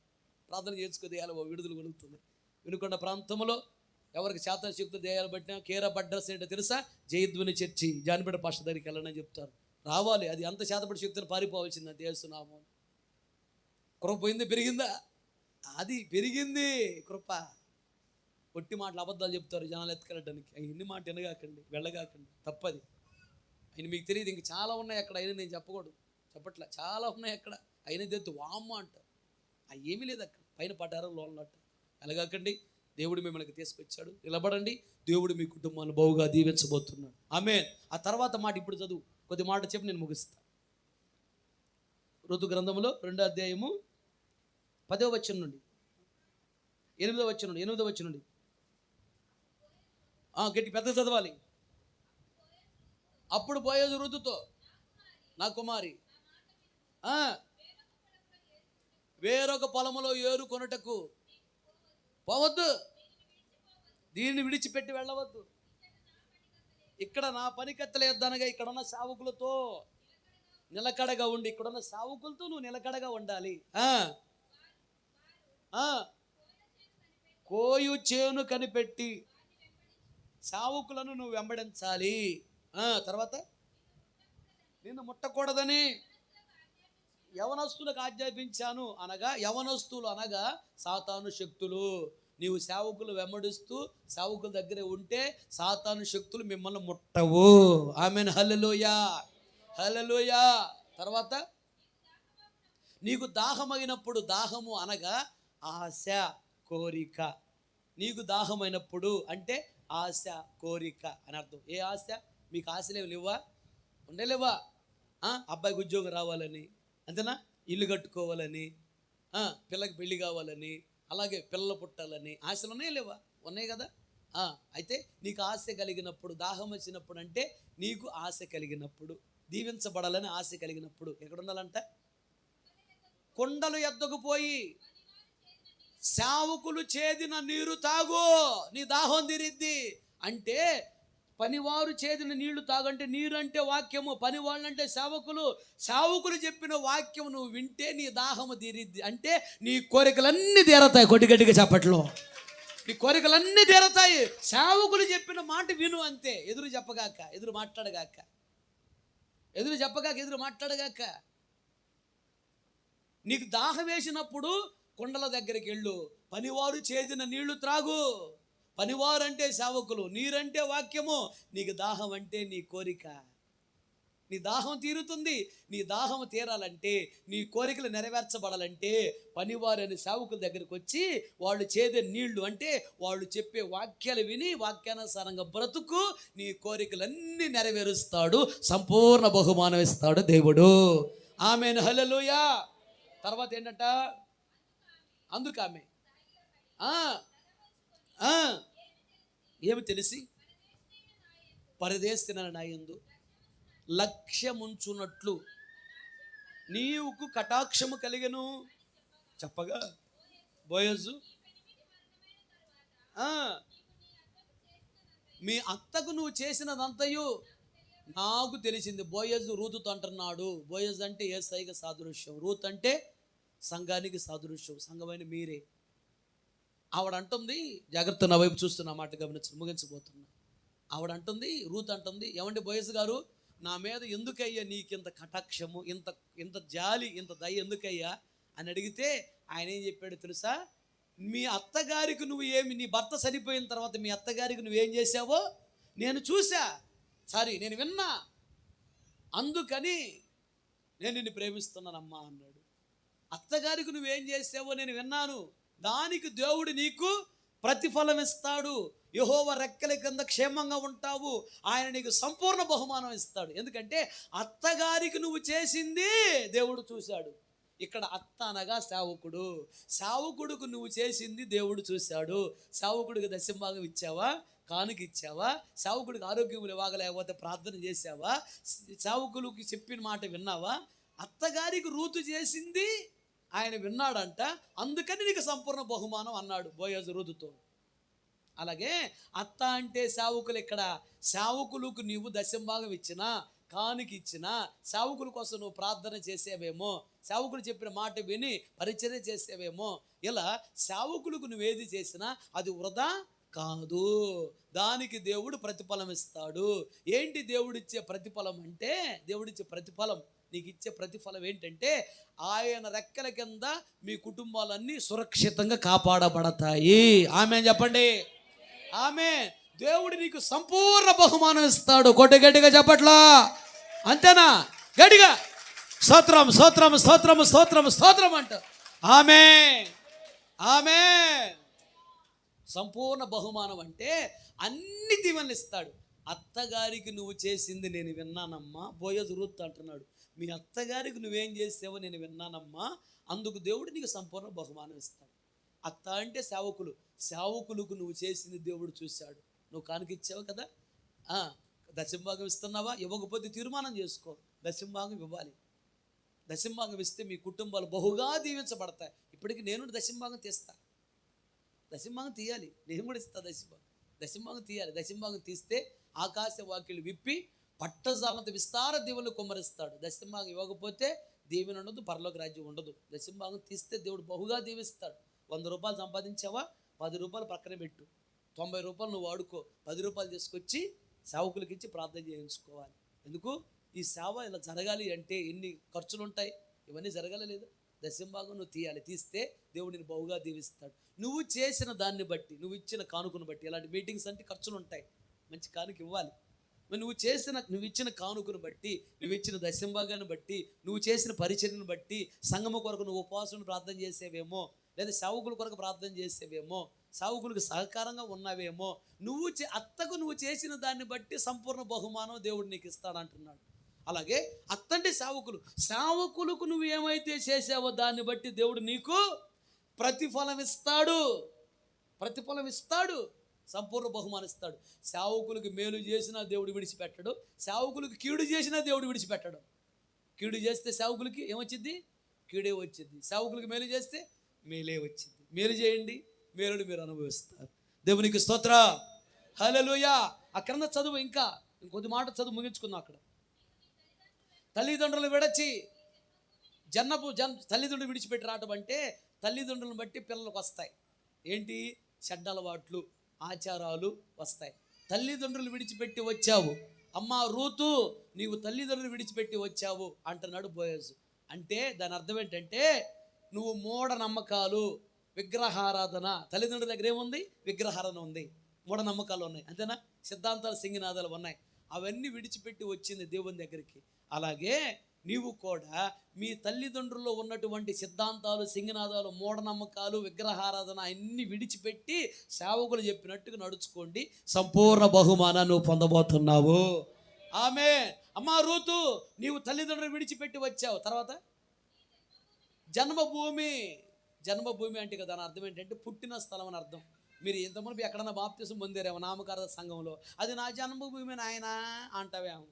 [SPEAKER 2] ప్రార్థన చేసుకో, దెయ్యాలు విడుదల కలుగుతుంది. వినుకొండ ప్రాంతంలో ఎవరికి శాతశక్తి దెయ్యాలు పట్టినా కేరా అడ్రస్ ఏంటో తెలుసా? జయధ్వని చర్చి, జానిపేట పాస్టర్ దగ్గరికి వెళ్ళని చెప్తారు. రావాలి, అది అంత శాతపడి శక్తిని పారిపోవాల్సింది. దేవస్తున్నాము. కృప పోయింది, పెరిగిందా? అది పెరిగింది కృప. ఒట్టి మాటలు అబద్ధాలు చెప్తారు జనాలు ఎత్తుకెళ్ళడానికి. ఎన్ని మాట వినగాకండి, వెళ్ళగాకండి, తప్పది. అయినా మీకు తెలియదు, ఇంక చాలా ఉన్నాయి అక్కడ. అయినా నేను చెప్పట్లా, చాలా ఉన్నాయి అక్కడ. అయినా తెత్తు వామ్మ అంటారు. అవి ఏమీ లేదు అక్కడ. పైన పడ్డారు లోన్లట్ట. వెళ్ళగాకండి. దేవుడు మిమ్మల్ని తీసుకొచ్చాడు, నిలబడండి. దేవుడు మీ కుటుంబాన్ని బహుగా దీవించబోతున్నాడు. ఆమేన్. ఆ తర్వాత మాట ఇప్పుడు చదువు, కొద్ది మాట చెప్పి నేను ముగిస్తా. ఋతు గ్రంథంలో 2వ అధ్యాయము 10వ వచనం నుండి 8వ వచనం నుండి గట్టి పెద్ద చదవాలి. అప్పుడు బోయజు రూతుతో, నా కుమారి, వేరొక పొలములో ఏరుకొనుటకు పోవద్దు, దీన్ని విడిచిపెట్టి వెళ్ళవద్దు. ఇక్కడ నా పనికత్తలేద్దనగా ఇక్కడ ఉన్న సావుకులతో నిలకడగా ఉండి, ఇక్కడున్న సావుకులతో నువ్వు నిలకడగా ఉండాలి. కోయు చేను కనిపెట్టి సావుకులను నువ్వు వెంబడించాలి. తర్వాత నిన్ను ముట్టకూడదని యవనస్తులకు ఆజ్ఞాపించాను అనగా, యవనస్తులు అనగా సాతాను శక్తులు. నీవు సేవకులు వెంబడిస్తూ సేవకుల దగ్గర ఉంటే సాతాను శక్తులు మిమ్మల్ని ముట్టవు. ఆమెన్. హల్లెలూయా, హల్లెలూయా. తర్వాత నీకు దాహమైనప్పుడు, దాహము అనగా ఆశ, కోరిక. నీకు దాహమైనప్పుడు అంటే ఆశ, కోరిక అని అర్థం. ఏ ఆశ? మీకు ఆశలేవు లేవా? ఉండలేవా? అబ్బాయికి ఉద్యోగం రావాలని, అంతేనా? ఇల్లు కట్టుకోవాలని, పిల్లకి పెళ్ళి కావాలని, అలాగే పిల్లలు పుట్టాలని ఆశలు ఉన్నాయి లేవా? ఉన్నాయి కదా. అయితే నీకు ఆశ కలిగినప్పుడు, దాహం వచ్చినప్పుడు అంటే నీకు ఆశ కలిగినప్పుడు, దీవించబడాలని ఆశ కలిగినప్పుడు ఎక్కడ ఉండాలంట? కొండలు ఎద్దకు పోయి సేవకులు చేదిన నీరు తాగు, నీ దాహం తీరిద్ది. అంటే పనివారు చేదిన నీళ్లు తాగంటే, నీరు అంటే వాక్యము, పనివాళ్ళు అంటే సేవకులు. సేవకులు చెప్పిన వాక్యం నువ్వు వింటే నీ దాహము తీరిద్ది. అంటే నీ కోరికలన్నీ తీరతాయి. కొద్దిగట్టిగా చెప్పట్లో నీ కోరికలన్నీ తీరతాయి. సేవకులు చెప్పిన మాట విను అంతే. ఎదురు చెప్పగాక, ఎదురు మాట్లాడగాక, ఎదురు చెప్పగాక, ఎదురు మాట్లాడగాక. నీకు దాహం వేసినప్పుడు కొండల దగ్గరికి వెళ్ళు, పనివారు చేదిన నీళ్లు త్రాగు. పనివారు అంటే సేవకులు, నీరంటే వాక్యము. నీకు దాహం అంటే నీ కోరిక. నీ దాహం తీరుతుంది. నీ దాహం తీరాలంటే, నీ కోరికలు నెరవేర్చబడాలంటే పనివారు అనే సేవకుల దగ్గరికి వచ్చి వాళ్ళు చేదే నీళ్లు అంటే వాళ్ళు చెప్పే వాక్యాలు విని వాక్యానుసారంగా బ్రతుకు. నీ కోరికలన్నీ నెరవేరుస్తాడు, సంపూర్ణ బహుమానం ఇస్తాడు దేవుడు. ఆమేన్. హల్లెలూయా. తర్వాత ఏంటంట? అందుకు ఆమె ఏమి తెలిసి పరదేశిన నాయందు లక్ష్యముంచున్నట్లు నీవుకు కటాక్షము కలిగెను చెప్పగా, బోయజు మీ అత్తకు నువ్వు చేసినదంతయు నాకు తెలిసింది. బోయజు రూతుతో అంటున్నాడు. బోయజు అంటే యేసయ్యకి సాదృశ్యం, రూత్ అంటే సంఘానికి సాదృశ్యం, సంఘమైన మీరే. ఆవిడ అంటుంది, జాగ్రత్త నా వైపు చూస్తున్న మాట గమనించి ముగించబోతున్నా. ఆవిడ అంటుంది, రూత్ అంటుంది, ఏమండి బోయజు గారు, నా మీద ఎందుకయ్యా నీకు ఇంత కటాక్షము, ఇంత ఇంత జాలి, ఇంత దయ ఎందుకయ్యా అని అడిగితే ఆయన ఏం చెప్పాడు తెలుసా? మీ అత్తగారికి నువ్వు ఏమి, నీ భర్త చనిపోయిన తర్వాత మీ అత్తగారికి నువ్వేం చేసావో నేను చూసా, నేను విన్నా, అందుకని నేను నిన్ను ప్రేమిస్తున్నానమ్మా అన్నాడు. అత్తగారికి నువ్వేం చేసావో నేను విన్నాను, దానికి దేవుడు నీకు ప్రతిఫలం ఇస్తాడు. యెహోవా రెక్కల కింద క్షేమంగా ఉంటావు, ఆయన నీకు సంపూర్ణ బహుమానం ఇస్తాడు. ఎందుకంటే అత్తగారికి నువ్వు చేసింది దేవుడు చూశాడు. ఇక్కడ అత్త అనగా సేవకుడు, సేవకుడుకు నువ్వు చేసింది దేవుడు చూశాడు. సేవకుడికి దశంభాగం ఇచ్చావా? కానుక ఇచ్చావా? సేవకుడికి ఆరోగ్యం ఇవ్వలేకపోతే ప్రార్థన చేసావా? సేవకులకి చెప్పిన మాట విన్నావా? అత్తగారికి రూతు చేసింది ఆయన విన్నాడంట, అందుకని నీకు సంపూర్ణ బహుమానం అన్నాడు బోయజు రూతుతో. అలాగే అత్త అంటే సేవకులు. ఇక్కడ సేవకులకు నీవు దశంభాగం ఇచ్చినా, కానుక ఇచ్చినా, సేవకుల కోసం నువ్వు ప్రార్థన చేసేవేమో, సేవకులు చెప్పిన మాట విని పరిచర్య చేసేవేమో, ఇలా సేవకులకు నువ్వేది చేసినా అది వృధా కాదు, దానికి దేవుడు ప్రతిఫలం ఇస్తాడు. ఏంటి దేవుడిచ్చే ప్రతిఫలం అంటే, దేవుడిచ్చే ప్రతిఫలం, నీకు ఇచ్చే ప్రతిఫలం ఏంటంటే ఆయన రెక్కల కింద మీ కుటుంబాలన్నీ సురక్షితంగా కాపాడబడతాయి. ఆమేన్ చెప్పండి. ఆమె దేవుడు నీకు సంపూర్ణ బహుమానం ఇస్తాడు. గట్టిగా చెప్పట్లా? అంతేనా? గట్టిగా స్తోత్రం, స్తోత్రం, స్తోత్రం, స్తోత్రం, స్తోత్రం అంట. ఆమేన్, ఆమేన్. సంపూర్ణ బహుమానం అంటే అన్ని దీవెనలు ఇస్తాడు. అత్తగారికి నువ్వు చేసింది నేను విన్నానమ్మా, బోయజు రూత్ అంటున్నాడు. మీ అత్తగారికి నువ్వేం చేసావో నేను విన్నానమ్మా, అందుకు దేవుడు నీకు సంపూర్ణ బహుమానం ఇస్తాడు. అత్త అంటే సేవకులు, సేవకులకు నువ్వు చేసింది దేవుడు చూశాడు. నువ్వు కానుక ఇచ్చావు కదా, దశంభాగం ఇస్తున్నావా? ఇవ్వకపోతే తీర్మానం చేసుకో, దశంభాగం ఇవ్వాలి. దశంభాగం ఇస్తే మీ కుటుంబాలు బహుగా దీవించబడతాయి. ఇప్పటికి నేను దశంభాగం తీస్తా, దశంభాగం తీయాలి, నేను కూడా ఇస్తా. దశంభాగం తీయాలి. దశంభాగం తీస్తే ఆకాశ వాకిళ్ళు విప్పి పట్టజామంత విస్తార దీవులు కుమ్మరిస్తాడు. దశంభాగం ఇవ్వకపోతే దీవెన ఉండదు, పరలోక రాజ్యం ఉండదు. దశంభాగం తీస్తే దేవుడు బహుగా దీవిస్తాడు. 100 రూపాయలు సంపాదించావా, 10 రూపాయలు పక్కన పెట్టు, 90 రూపాయలు నువ్వు వాడుకో, 10 రూపాయలు తీసుకొచ్చి సేవకులకి ఇచ్చి ప్రార్థన చేయించుకోవాలి. ఎందుకు? ఈ సేవ ఇలా జరగాలి అంటే ఎన్ని ఖర్చులు ఉంటాయి, ఇవన్నీ జరగాలి లేదా? దశంభాగం నువ్వు తీయాలి. తీస్తే దేవుడిని బహుగా దీవిస్తాడు. నువ్వు చేసిన దాన్ని బట్టి, నువ్వు ఇచ్చిన కానుకను బట్టి. ఇలాంటి మీటింగ్స్ అంటే ఖర్చులు ఉంటాయి, మంచి కానుక ఇవ్వాలి. మరి నువ్వు ఇచ్చిన కానుకను బట్టి, నువ్వు ఇచ్చిన దశంభాగాన్ని బట్టి, నువ్వు చేసిన పరిచర్యను బట్టి, సంఘము కొరకు నువ్వు ఉపవాసం ప్రార్థన చేసేవేమో, లేదా సేవకుల కొరకు ప్రార్థన చేసేవేమో, సేవకులకు సహకారంగా ఉన్నావేమో, అత్తకు నువ్వు చేసిన దాన్ని బట్టి సంపూర్ణ బహుమానం దేవుడు నీకు ఇస్తాడంటున్నాడు. అలాగే అత్తంటే సేవకులకు నువ్వు ఏమైతే చేసావో దాన్ని బట్టి దేవుడు నీకు ప్రతిఫలం ఇస్తాడు, సంపూర్ణ బహుమానం ఇస్తాడు. సేవకులకు మేలు చేసినా దేవుడు విడిచిపెట్టడు, సేవకులకు కీడు చేసినా దేవుడు విడిచిపెట్టడు. కీడు చేస్తే సేవకులకి ఏమొచ్చింది? కీడే వచ్చింది. సేవకులకు మేలు చేస్తే మేలే వచ్చింది. మేలు చేయండి, మేలుని మీరు అనుభవిస్తారు. దేవునికి స్తోత్ర, హల్లెలూయా. అక్కడ చదువు, ఇంకా ఇంకొద్ది మాట చదువు ముగించుకుందాం. అక్కడ తల్లిదండ్రులు విడచి తల్లిదండ్రులు విడిచిపెట్టి రావటం అంటే తల్లిదండ్రులను బట్టి పిల్లలకు వస్తాయి ఏంటి? చెడ్డ అలవాట్లు, ఆచారాలు వస్తాయి. తల్లిదండ్రులు విడిచిపెట్టి వచ్చావు అమ్మా రూతు, నీవు తల్లిదండ్రులు విడిచిపెట్టి వచ్చావు అంటున్నాడు బోయజు. అంటే దాని అర్థం ఏంటంటే నువ్వు మూఢనమ్మకాలు, విగ్రహారాధన, తల్లిదండ్రుల దగ్గర ఏముంది? విగ్రహారాధన ఉంది, మూఢనమ్మకాలు ఉన్నాయి, అంతేనా? సిద్ధాంతాలు, సింగినాదాలు ఉన్నాయి. అవన్నీ విడిచిపెట్టి వచ్చింది దేవుని దగ్గరికి. అలాగే నీవు కూడా మీ తల్లిదండ్రుల్లో ఉన్నటువంటి సిద్ధాంతాలు, సింగినాదాలు, మూఢనమ్మకాలు, విగ్రహారాధన అన్ని విడిచిపెట్టి సేవకులు చెప్పినట్టుగా నడుచుకోండి, సంపూర్ణ బహుమానాన్ని నువ్వు పొందబోతున్నావు. ఆమె అమ్మా రూతు, నీవు తల్లిదండ్రులు విడిచిపెట్టి వచ్చావు. తర్వాత జన్మభూమి అంటే కదా, దాని అర్థం ఏంటంటే పుట్టిన స్థలం అని అర్థం. మీరు ఇంతమంది ఎక్కడన్నా బాప్తిసం పొందారేమో నామకార్థ సంఘంలో, అది నా జన్మభూమి నాయనా అంటావేమో.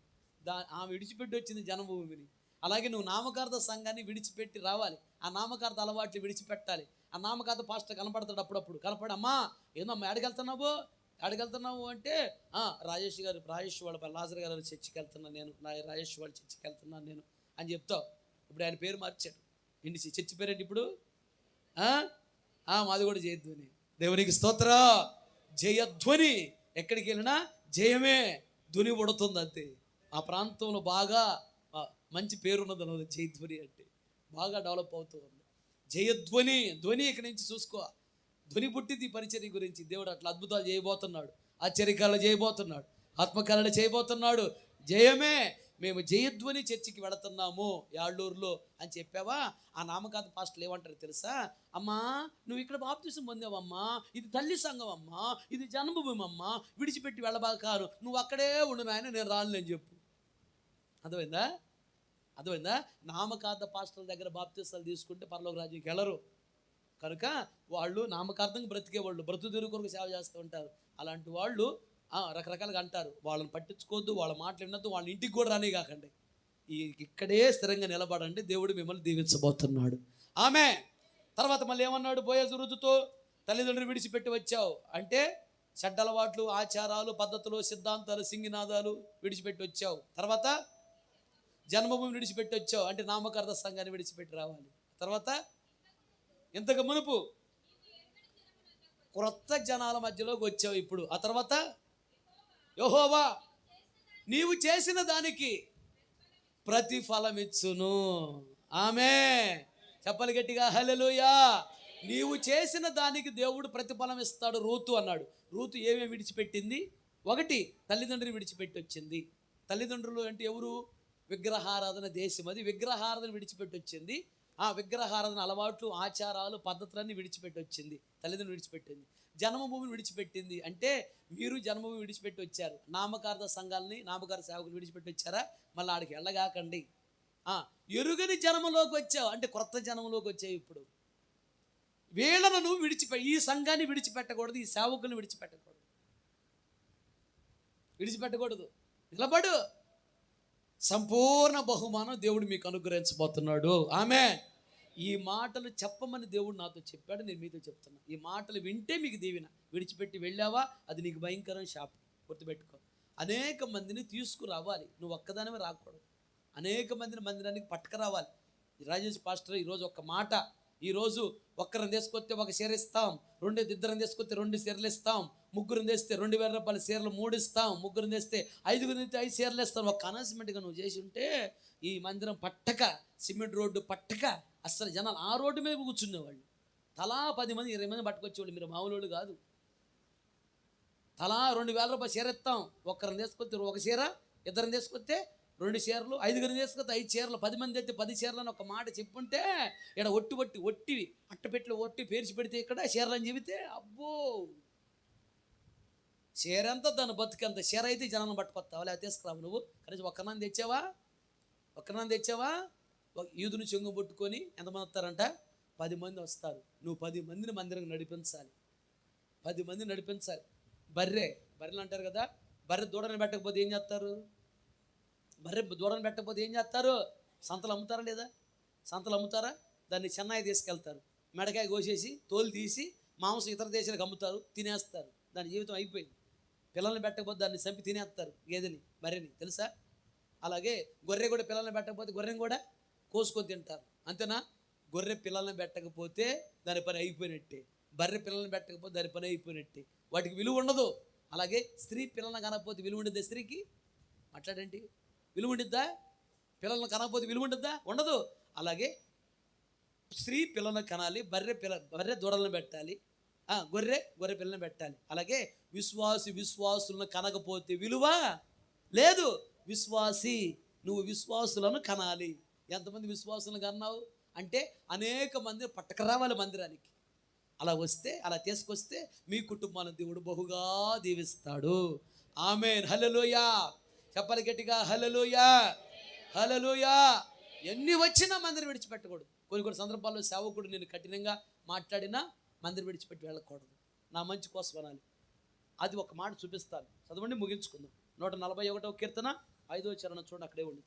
[SPEAKER 2] ఆమె విడిచిపెట్టి వచ్చింది జన్మభూమిని. అలాగే నువ్వు నామకార్థ సంఘాన్ని విడిచిపెట్టి రావాలి, ఆ నామకార్థ అలవాట్లు విడిచిపెట్టాలి. ఆ నామకార్థ పాస్టర్ కనపడతాడు, అప్పుడప్పుడు కనపడి, అమ్మా ఏందమ్మా ఎక్కడికెళ్తున్నావు అంటే రాజేష్ వాళ్ళ లాజర్ గారు చర్చికి వెళ్తున్నాను నేను, రాజేష్ వాళ్ళ చర్చికి వెళ్తున్నాను నేను అని చెప్తావు. ఇప్పుడు ఆయన పేరు మార్చాడు, ఏంటి చర్చి పేరేంటి ఇప్పుడు? మాది కూడా జయధ్వని. దేవునికి స్తోత్ర, జయధ్వని. ఎక్కడికి వెళ్ళినా జయమే, ధ్వని పడుతుంది అంతే. ఆ ప్రాంతంలో బాగా మంచి పేరున్నది అన్నది జయధ్వని అంటే, బాగా డెవలప్ అవుతూ ఉంది జయధ్వని. ధ్వని ఇక్కడి నుంచి చూసుకో, ధ్వని పుట్టింది పరిచర్య గురించి. దేవుడు అట్లా అద్భుతాలు చేయబోతున్నాడు, ఆశ్చర్యకాలు చేయబోతున్నాడు, ఆత్మకాలను చేయబోతున్నాడు. జయమే. మేము జయధ్వని చర్చికి వెళుతున్నాము యాళ్ళూరులో అని చెప్పావా? ఆ నామకార్థ పాస్టర్లు ఏమంటారు తెలుసా? అమ్మా నువ్వు ఇక్కడ బాప్తిసం పొందావమ్మా, ఇది తల్లి సంఘం అమ్మా, ఇది జన్మభూమి అమ్మా, విడిచిపెట్టి వెళ్ళబాకాను, నువ్వు అక్కడే ఉండు నాయన, నేను రానులేని చెప్పు. అర్థమైందా? నామకార్థ పాస్టర్ల దగ్గర బాప్తిసాలు తీసుకుంటే పరలోక రాజ్యానికి వెళ్ళరు. కనుక వాళ్ళు నామకార్థంగా బ్రతికేవాళ్ళు, బ్రతుకు కొరకు సేవ చేస్తూ ఉంటారు. అలాంటి వాళ్ళు రకరకాలుగా అంటారు. వాళ్ళని పట్టించుకోవద్దు, వాళ్ళ మాటలు వినొద్దు, వాళ్ళ ఇంటికి కూడా రాని కాకండి. ఇక్కడే స్థిరంగా నిలబడండి, దేవుడు మిమ్మల్ని దీవించబోతున్నాడు. ఆమె తర్వాత మళ్ళీ ఏమన్నాడు? బోయజు రుతుతో తల్లిదండ్రులు విడిచిపెట్టి వచ్చావు అంటే చెడ్డ అలవాట్లు, ఆచారాలు, పద్ధతులు, సిద్ధాంతాలు, సింగినాదాలు విడిచిపెట్టి వచ్చావు. తర్వాత జన్మభూమిని విడిచిపెట్టి వచ్చావు అంటే నామకార్థ సంఘాన్ని విడిచిపెట్టి రావాలి. తర్వాత ఇంతకు మునుపు క్రొత్త జనాల మధ్యలోకి వచ్చావు ఇప్పుడు. ఆ తర్వాత యెహోవా నీవు చేసిన దానికి ప్రతిఫలం ఇచ్చును. ఆమె చెప్పలు గట్టిగా హల్లెలూయా. నీవు చేసిన దానికి దేవుడు ప్రతిఫలం ఇస్తాడు. రూతు అన్నాడు. రూతు ఏమేమి విడిచిపెట్టింది? ఒకటి, తల్లిదండ్రులు విడిచిపెట్టి వచ్చింది. తల్లిదండ్రులు అంటే ఎవరు? విగ్రహారాధన దేశం, అది విగ్రహారాధన విడిచిపెట్టి వచ్చింది. ఆ విగ్రహారాధన అలవాట్లు, ఆచారాలు, పద్ధతులన్నీ విడిచిపెట్టి వచ్చింది. తల్లిదండ్రులు విడిచిపెట్టింది. జన్మభూమిని విడిచిపెట్టింది అంటే మీరు జన్మభూమి విడిచిపెట్టి వచ్చారు. నామకార్థ సంఘాలని, నామకార్థ సేవకులు విడిచిపెట్టి వచ్చారా? మళ్ళీ ఆడికి వెళ్ళగాకండి. ఎరుగని జన్మలోకి వచ్చావు అంటే క్రొత్త జన్మలోకి వచ్చావు. ఇప్పుడు వీళ్ళను నువ్వు ఈ సంఘాన్ని విడిచిపెట్టకూడదు, ఈ సేవకులను విడిచిపెట్టకూడదు. నిలబడు. సంపూర్ణ బహుమానం దేవుడు మీకు అనుగ్రహించబోతున్నాడు. ఆమేన్. ఈ మాటలు చెప్పమని దేవుడు నాతో చెప్పాడు, నేను మీతో చెప్తున్నా. ఈ మాటలు వింటే మీకు దీవెన. విడిచిపెట్టి వెళ్ళావా, అది నీకు భయంకరం శాపం. గుర్తుపెట్టుకో. అనేక మందిని తీసుకురావాలి, నువ్వు ఒక్కదానివే రాకూడదు. అనేక మందిని మందిరానికి పట్టుకురావాలి. రాజేష్ పాస్టర్ ఈరోజు ఒక మాట, ఈరోజు ఒక్కరిని తీసుకొస్తే ఒక చీర ఇస్తాం, ఇద్దరిని తీసుకొస్తే 2 చీరలు ఇస్తాం, ముగ్గురిని తెస్తే 2,000 రూపాయల చీరలు 3 ఇస్తాం, ముగ్గురిని తెస్తే 5గురిని తెస్తే 5 చీరలు ఇస్తాం. ఒక అనౌన్స్మెంట్గా నువ్వు చేసి ఉంటే ఈ మందిరం పట్టక, సిమెంట్ రోడ్డు పట్టక, అస్సలు జనాలు ఆ రోడ్డు మీద కూర్చునేవాళ్ళు. తలా 10 మంది 20 మంది పట్టుకొచ్చేవాళ్ళు. మీరు మామూలు కాదు. తలా 2,000 రూపాయలు చీర ఇస్తాం. ఒక్కరిని తీసుకొస్తే 1 చీర, ఇద్దరిని తీసుకొస్తే 2 చీరలు, 5గురిని తీసుకొస్తే 5 చీరలు, 10 మంది అయితే 10 చీరలు అని ఒక మాట చెప్పుంటే, ఇక్కడ ఒట్టి అట్టపెట్లు ఒట్టి పేర్చి పెడితే ఇక్కడ చీరలు అని చెబితే అబ్బో, చీర అంతా దాని బతుకంత. చీర అయితే జనాన్ని పట్టుకొస్తావా, లేదా తీసుకురావు. నువ్వు కనీసం ఒక్కనాన్ని తెచ్చావా? ఈదును చెంగు పట్టుకొని ఎంతమంది వస్తారంట? 10 మంది వస్తారు. నువ్వు 10 మందిని మందిరం నడిపించాలి. 10 మందిని నడిపించాలి. బర్రెలు అంటారు కదా, బర్రె దూడని పెట్టకపోతే ఏం చేస్తారు? సంతలు అమ్ముతారా లేదా? దాన్ని చెన్నై తీసుకెళ్తారు, మెడకాయ కోసేసి తోలు తీసి మాంసం ఇతర దేశాలకు అమ్ముతారు, తినేస్తారు. దాని జీవితం అయిపోయింది. పిల్లల్ని పెట్టకపోతే దాన్ని చంపి తినేస్తారు, గేదెని, బర్రెని, తెలుసా? అలాగే గొర్రె కూడా పిల్లల్ని పెట్టకపోతే గొర్రెని కూడా కోసుకొని తింటారు. అంతేనా? గొర్రె పిల్లల్ని పెట్టకపోతే దాని పని అయిపోయినట్టే, బర్రె పిల్లల్ని పెట్టకపోతే దాని పని అయిపోయినట్టే. వాటికి విలువ ఉండదు. అలాగే స్త్రీ పిల్లల్ని కనకపోతే విలువ ఉండద్దా? స్త్రీకి మాట్లాడండి, విలువ ఉండిద్దా? పిల్లల్ని కనకపోతే విలువ ఉండిద్దా? ఉండదు. అలాగే స్త్రీ పిల్లలను కనాలి, బర్రె దూడలను పెట్టాలి, గొర్రె పిల్లలను పెట్టాలి. అలాగే విశ్వాసులను కనకపోతే విలువ లేదు. నువ్వు విశ్వాసులను కనాలి. ఎంతమంది విశ్వాసులను కన్నావు అంటే అనేక మంది పట్టకరావాలి మందిరానికి. అలా తీసుకొస్తే మీ కుటుంబాలను దేవుడు బహుగా దీవిస్తాడు. ఆమేన్. హల్లెలూయా. చెప్పాలి గట్టిగా, హల్లెలూయా, హల్లెలూయా. ఎన్ని వచ్చినా మందిరం విడిచిపెట్టకూడదు. కొన్ని సందర్భాల్లో సేవకుడు నేను కఠినంగా మాట్లాడినా మందిరం విడిచిపెట్టి వెళ్ళకూడదు. నా మంచి కోసం అనాలి. అది ఒక మాట చూపిస్తాను, చదవండి, ముగించుకుందాం. 141వ కీర్తన 5వ చరణం చూడండి, అక్కడే ఉండి.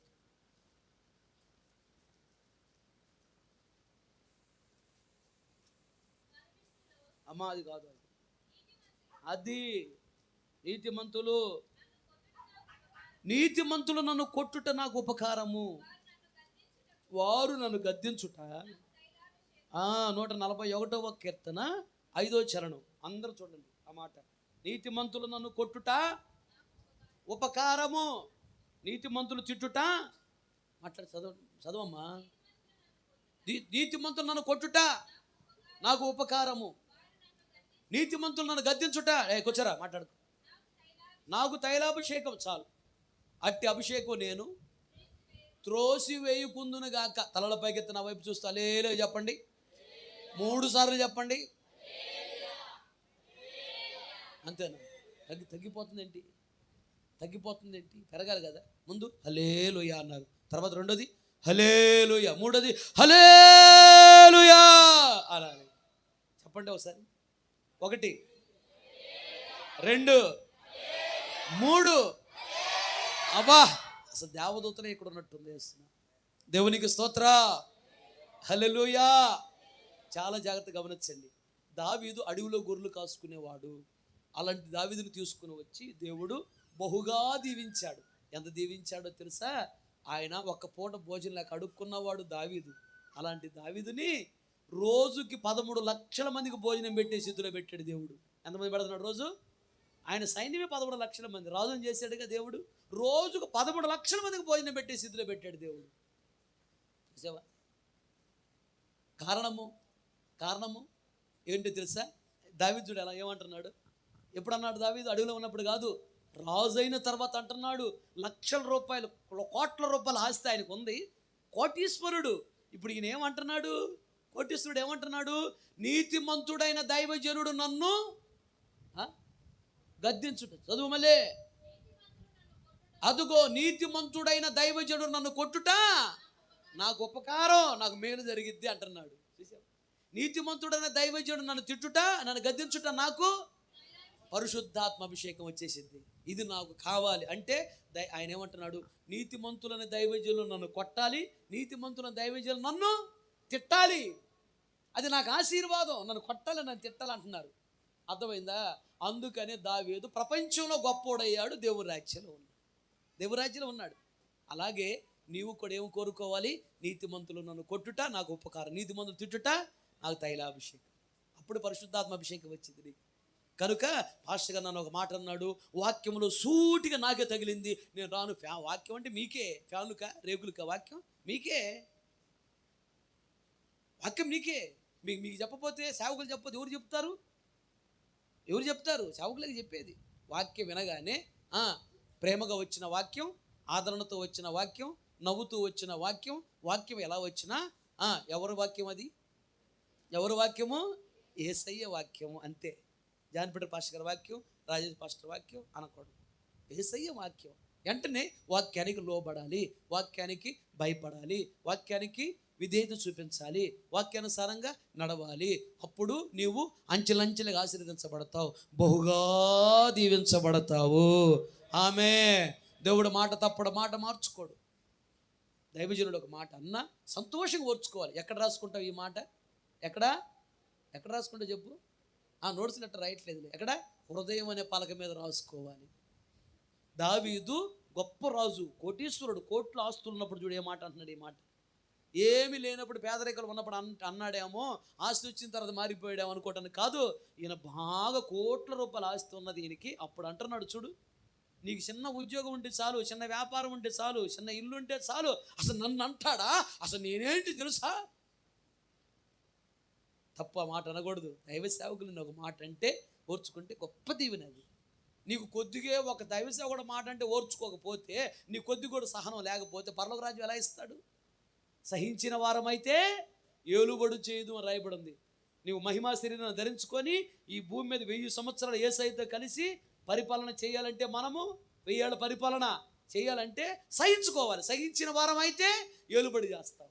[SPEAKER 2] అమ్మా అది కాదు, అది నీతిమంతులు నన్ను కొట్టుట నాకు ఉపకారము, వారు నన్ను గద్దించుట. 141వ కీర్తన 5వ చరణం, అందరూ చూడండి ఆ మాట. నీతిమంతులు నన్ను కొట్టుట ఉపకారము, నీతిమంతులు తిట్టుట. మాట్లాడు, చదవమ్మా. నీతిమంతులు నన్ను కొట్టుట నాకు ఉపకారము, నీతిమంతులు నన్ను గద్దించుట. కూర్చోరా, మాట్లాడు. నాకు తైలాభిషేకం చాలు, అట్టి అభిషేకం నేను త్రోసివేయుకుందును గాక. తలల పైకెత్తి నా వైపు చూస్తా హల్లెలూయా చెప్పండి, 3 సార్లు చెప్పండి. అంతేనా? తగ్గిపోతుంది ఏంటి? పెరగాలి కదా. ముందు హల్లెలూయా అన్నారు, తర్వాత రెండోది హల్లెలూయా, మూడోది హల్లెలూయా అనాలి. చెప్పండి ఒకసారి. 1 2 3. అబ్బా, అసలు దేవదూతనే ఇక్కడ ఉన్నట్టుంది. వేస్తున్నా. దేవునికి స్తోత్ర, హల్లెలూయా. చాలా జాగ్రత్తగా గమనించండి. దావీదు అడవిలో గొర్రెలు కాసుకునేవాడు. అలాంటి దావీదుని తీసుకుని వచ్చి దేవుడు బహుగా దీవించాడు. ఎంత దీవించాడో తెలుసా? ఆయన ఒక్క పూట భోజనం లేక అడుక్కున్నవాడు దావీదు. అలాంటి దావీదుని రోజుకి 13 లక్షల మందికి భోజనం పెట్టే స్థితిలో పెట్టాడు దేవుడు. ఎంతమంది పెడుతున్నాడు రోజు? ఆయన సైన్యమే 13 లక్షల మంది. రాజుని చేశాడుగా దేవుడు. రోజుకు 13 లక్షల మందికి భోజనం పెట్టే స్థితిలో పెట్టాడు దేవుడు. చూసావా? కారణము ఏంటో తెలుసా? దావీదు ఎలా ఏమంటున్నాడు? ఎప్పుడు అన్నాడు? దావీదు అడవిలో ఉన్నప్పుడు కాదు, రాజు అయిన తర్వాత అంటున్నాడు. లక్షల రూపాయలు, కోట్ల రూపాయల ఆస్తి ఆయనకు ఉంది, కోటీశ్వరుడు. ఇప్పుడు ఈయన ఏమంటున్నాడు? కోటీశ్వరుడు ఏమంటున్నాడు? నీతిమంతుడైన దైవజనుడు నన్ను గద్దించుట. చదువు మళ్ళీ. అదుగో నీతిమంతుడైన దైవజనుడు నన్ను కొట్టుట నాకు ఉపకారం, నాకు మేలు జరిగిద్ది అంటున్నాడు. నీతిమంతుడైన దైవజనుడు నన్ను తిట్టుట, నన్ను గద్దించుట నాకు పరిశుద్ధాత్మ అభిషేకం వచ్చేసింది. ఇది నాకు కావాలి అంటే ఆయన ఏమంటున్నాడు, నీతిమంతులని దైవజనులు నన్ను కొట్టాలి, నీతిమంతులని దైవజనులు నన్ను తిట్టాలి. అది నాకు ఆశీర్వాదం. నన్ను కొట్టాలి, నన్ను తిట్టాలి అంటున్నారు. అర్థమైందా? అందుకనే దావీదు ప్రపంచంలో గొప్పోడయ్యాడు, దేవుని రాజ్యంలో ఉన్నాడు. దేవుని రాజ్యంలో ఉన్నాడు. అలాగే నీవు కూడా ఏమి కోరుకోవాలి? నీతిమంతులు నన్ను కొట్టుట నాకు ఉపకారం, నీతిమంతులు తిట్టుట నాకు తైలాభిషేకం. అప్పుడు పరిశుద్ధాత్మ అభిషేకం వచ్చింది నీకు. కనుక పాస్టర్ గారు నన్ను ఒక మాట అన్నాడు, వాక్యంలో సూటిగా నాకే తగిలింది. నేను రాను. వాక్యం అంటే మీకే, ఫ్యానుకా రేకులుకా? వాక్యం మీకే, వాక్యం నీకే. మీకు చెప్పపోతే, సేవకులు చెప్పకపోతే ఎవరు చెప్తారు? ఎవరు చెప్తారు? సేవకులకి చెప్పేది. వాక్యం వినగానే ప్రేమగా వచ్చిన వాక్యం, ఆదరణతో వచ్చిన వాక్యం, నవ్వుతూ వచ్చిన వాక్యం, వాక్యం ఎలా వచ్చినా ఎవరి వాక్యం అది? ఎవరి వాక్యము? యేసయ్య వాక్యము. అంతే. జాన్పేట పాస్టర్ గారి వాక్యం, రాజేష్ పాస్టర్ వాక్యం అనకూడదు. యేసయ్య వాక్యం. వెంటనే వాక్యానికి లోబడాలి, వాక్యానికి భయపడాలి, వాక్యానికి విధేయత చూపించాలి, వాక్యానుసారంగా నడవాలి. అప్పుడు నీవు అంచెలంచెలుగా ఆశీర్వదించబడతావు, బహుగా దీవించబడతావు. ఆమె దేవుడు మాట తప్పడు, మాట మార్చుకోడు. దైవజనుడు ఒక మాట అన్నా సంతోషంగా ఓర్చుకోవాలి. ఎక్కడ రాసుకుంటావు ఈ మాట? ఎక్కడ రాసుకుంటావు చెప్పు? నోట్స్ లెటర్ రాయట్లేదు. ఎక్కడ? హృదయం అనే పలక మీద రాసుకోవాలి. దావీదు గొప్ప రాజు, కోటీశ్వరుడు, కోట్ల ఆస్తులు ఉన్నప్పుడు చూడు ఏ మాట అంటున్నాడు. ఈ మాట ఏమీ లేనప్పుడు, పేదరికలు ఉన్నప్పుడు అన్నాడేమో, ఆస్తి వచ్చిన తర్వాత మారిపోయాడేమో అనుకోవటానికి కాదు. ఈయన బాగా కోట్ల రూపాయల ఆస్తి ఉన్నది ఈయనకి. అప్పుడు అంటున్నాడు చూడు, నీకు చిన్న ఉద్యోగం ఉంటే చాలు, చిన్న వ్యాపారం ఉంటే చాలు, చిన్న ఇల్లు ఉంటే చాలు, అసలు నన్ను అంటాడా? అసలు నేనేంటి తెలుసా? తప్ప మాట అనకూడదు. దైవ సేవకులు ఒక మాట అంటే ఓర్చుకుంటే గొప్ప దీవెన అది. నీకు కొద్దిగా ఒక దైవ సేవకుడు మాట అంటే ఓర్చుకోకపోతే, నీ కొద్ది కూడా సహనం లేకపోతే పరలోక రాజ్యం ఎలా ఇస్తాడు? సహించిన వారమైతే ఏలుబడు చేయదు అని రాయబడింది. నీవు మహిమా శరీరాన్ని ధరించుకొని ఈ భూమి మీద 1000 సంవత్సరాలు యేసయ్యతో కలిసి పరిపాలన చేయాలంటే, మనము 1000 ఏళ్ళ పరిపాలన చేయాలంటే సహించుకోవాలి. సహించిన వారం అయితే ఏలుబడి చేస్తాం.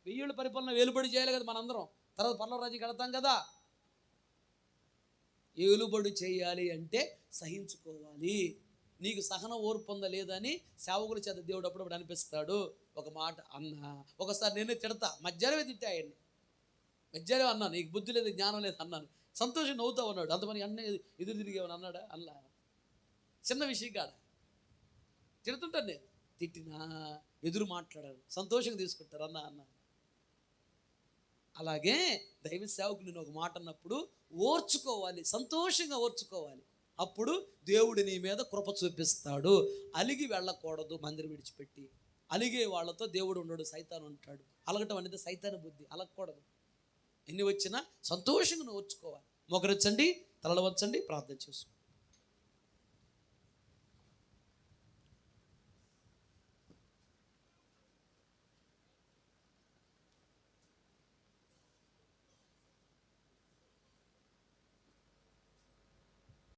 [SPEAKER 2] 1000 ఏళ్ళ పరిపాలన ఏలుబడి చేయాలి కదా మనందరం. తర్వాత పరలోక రాజ్యం కడతాం కదా. ఏలుబడి చేయాలి అంటే సహించుకోవాలి. నీకు సహనం ఓర్పు పొందలేదని సేవకుల చేత దేవుడు అప్పుడప్పుడు అనిపిస్తాడు. ఒక మాట అన్నా, ఒకసారి నేనే తిడతా, మధ్యాహ్నమే తిట్టా ఆయన్ని. మధ్యాహ్నం అన్నాను, నీకు బుద్ధి లేదు, జ్ఞానం లేదు అన్నాను. సంతోషం నవ్వుతా ఉన్నాడు. అంతమంది అన్న ఎదురు తిరిగేమని అన్నాడా? అన్నా. చిన్న విషయం కాడ తిడుతుంటాను నేను. తిట్టినా ఎదురు మాట్లాడాను, సంతోషంగా తీసుకుంటారు. అన్న అలాగే దైవ సేవకులు నేను ఒక మాట అన్నప్పుడు ఓర్చుకోవాలి, సంతోషంగా ఓర్చుకోవాలి. అప్పుడు దేవుడు నీ మీద కృప చూపిస్తాడు. అలిగి వెళ్ళకూడదు. మందిరం విడిచిపెట్టి అలిగే వాళ్ళతో దేవుడు ఉండడు, సైతాను ఉంటాడు. అలగటం అనేది సైతాను బుద్ధి. అలగకూడదు. ఎన్ని వచ్చినా సంతోషంగా ఓర్చుకోవాలి. మొగరొచ్చండి, తలలు వంచండి, ప్రార్థన చేసుకోండి.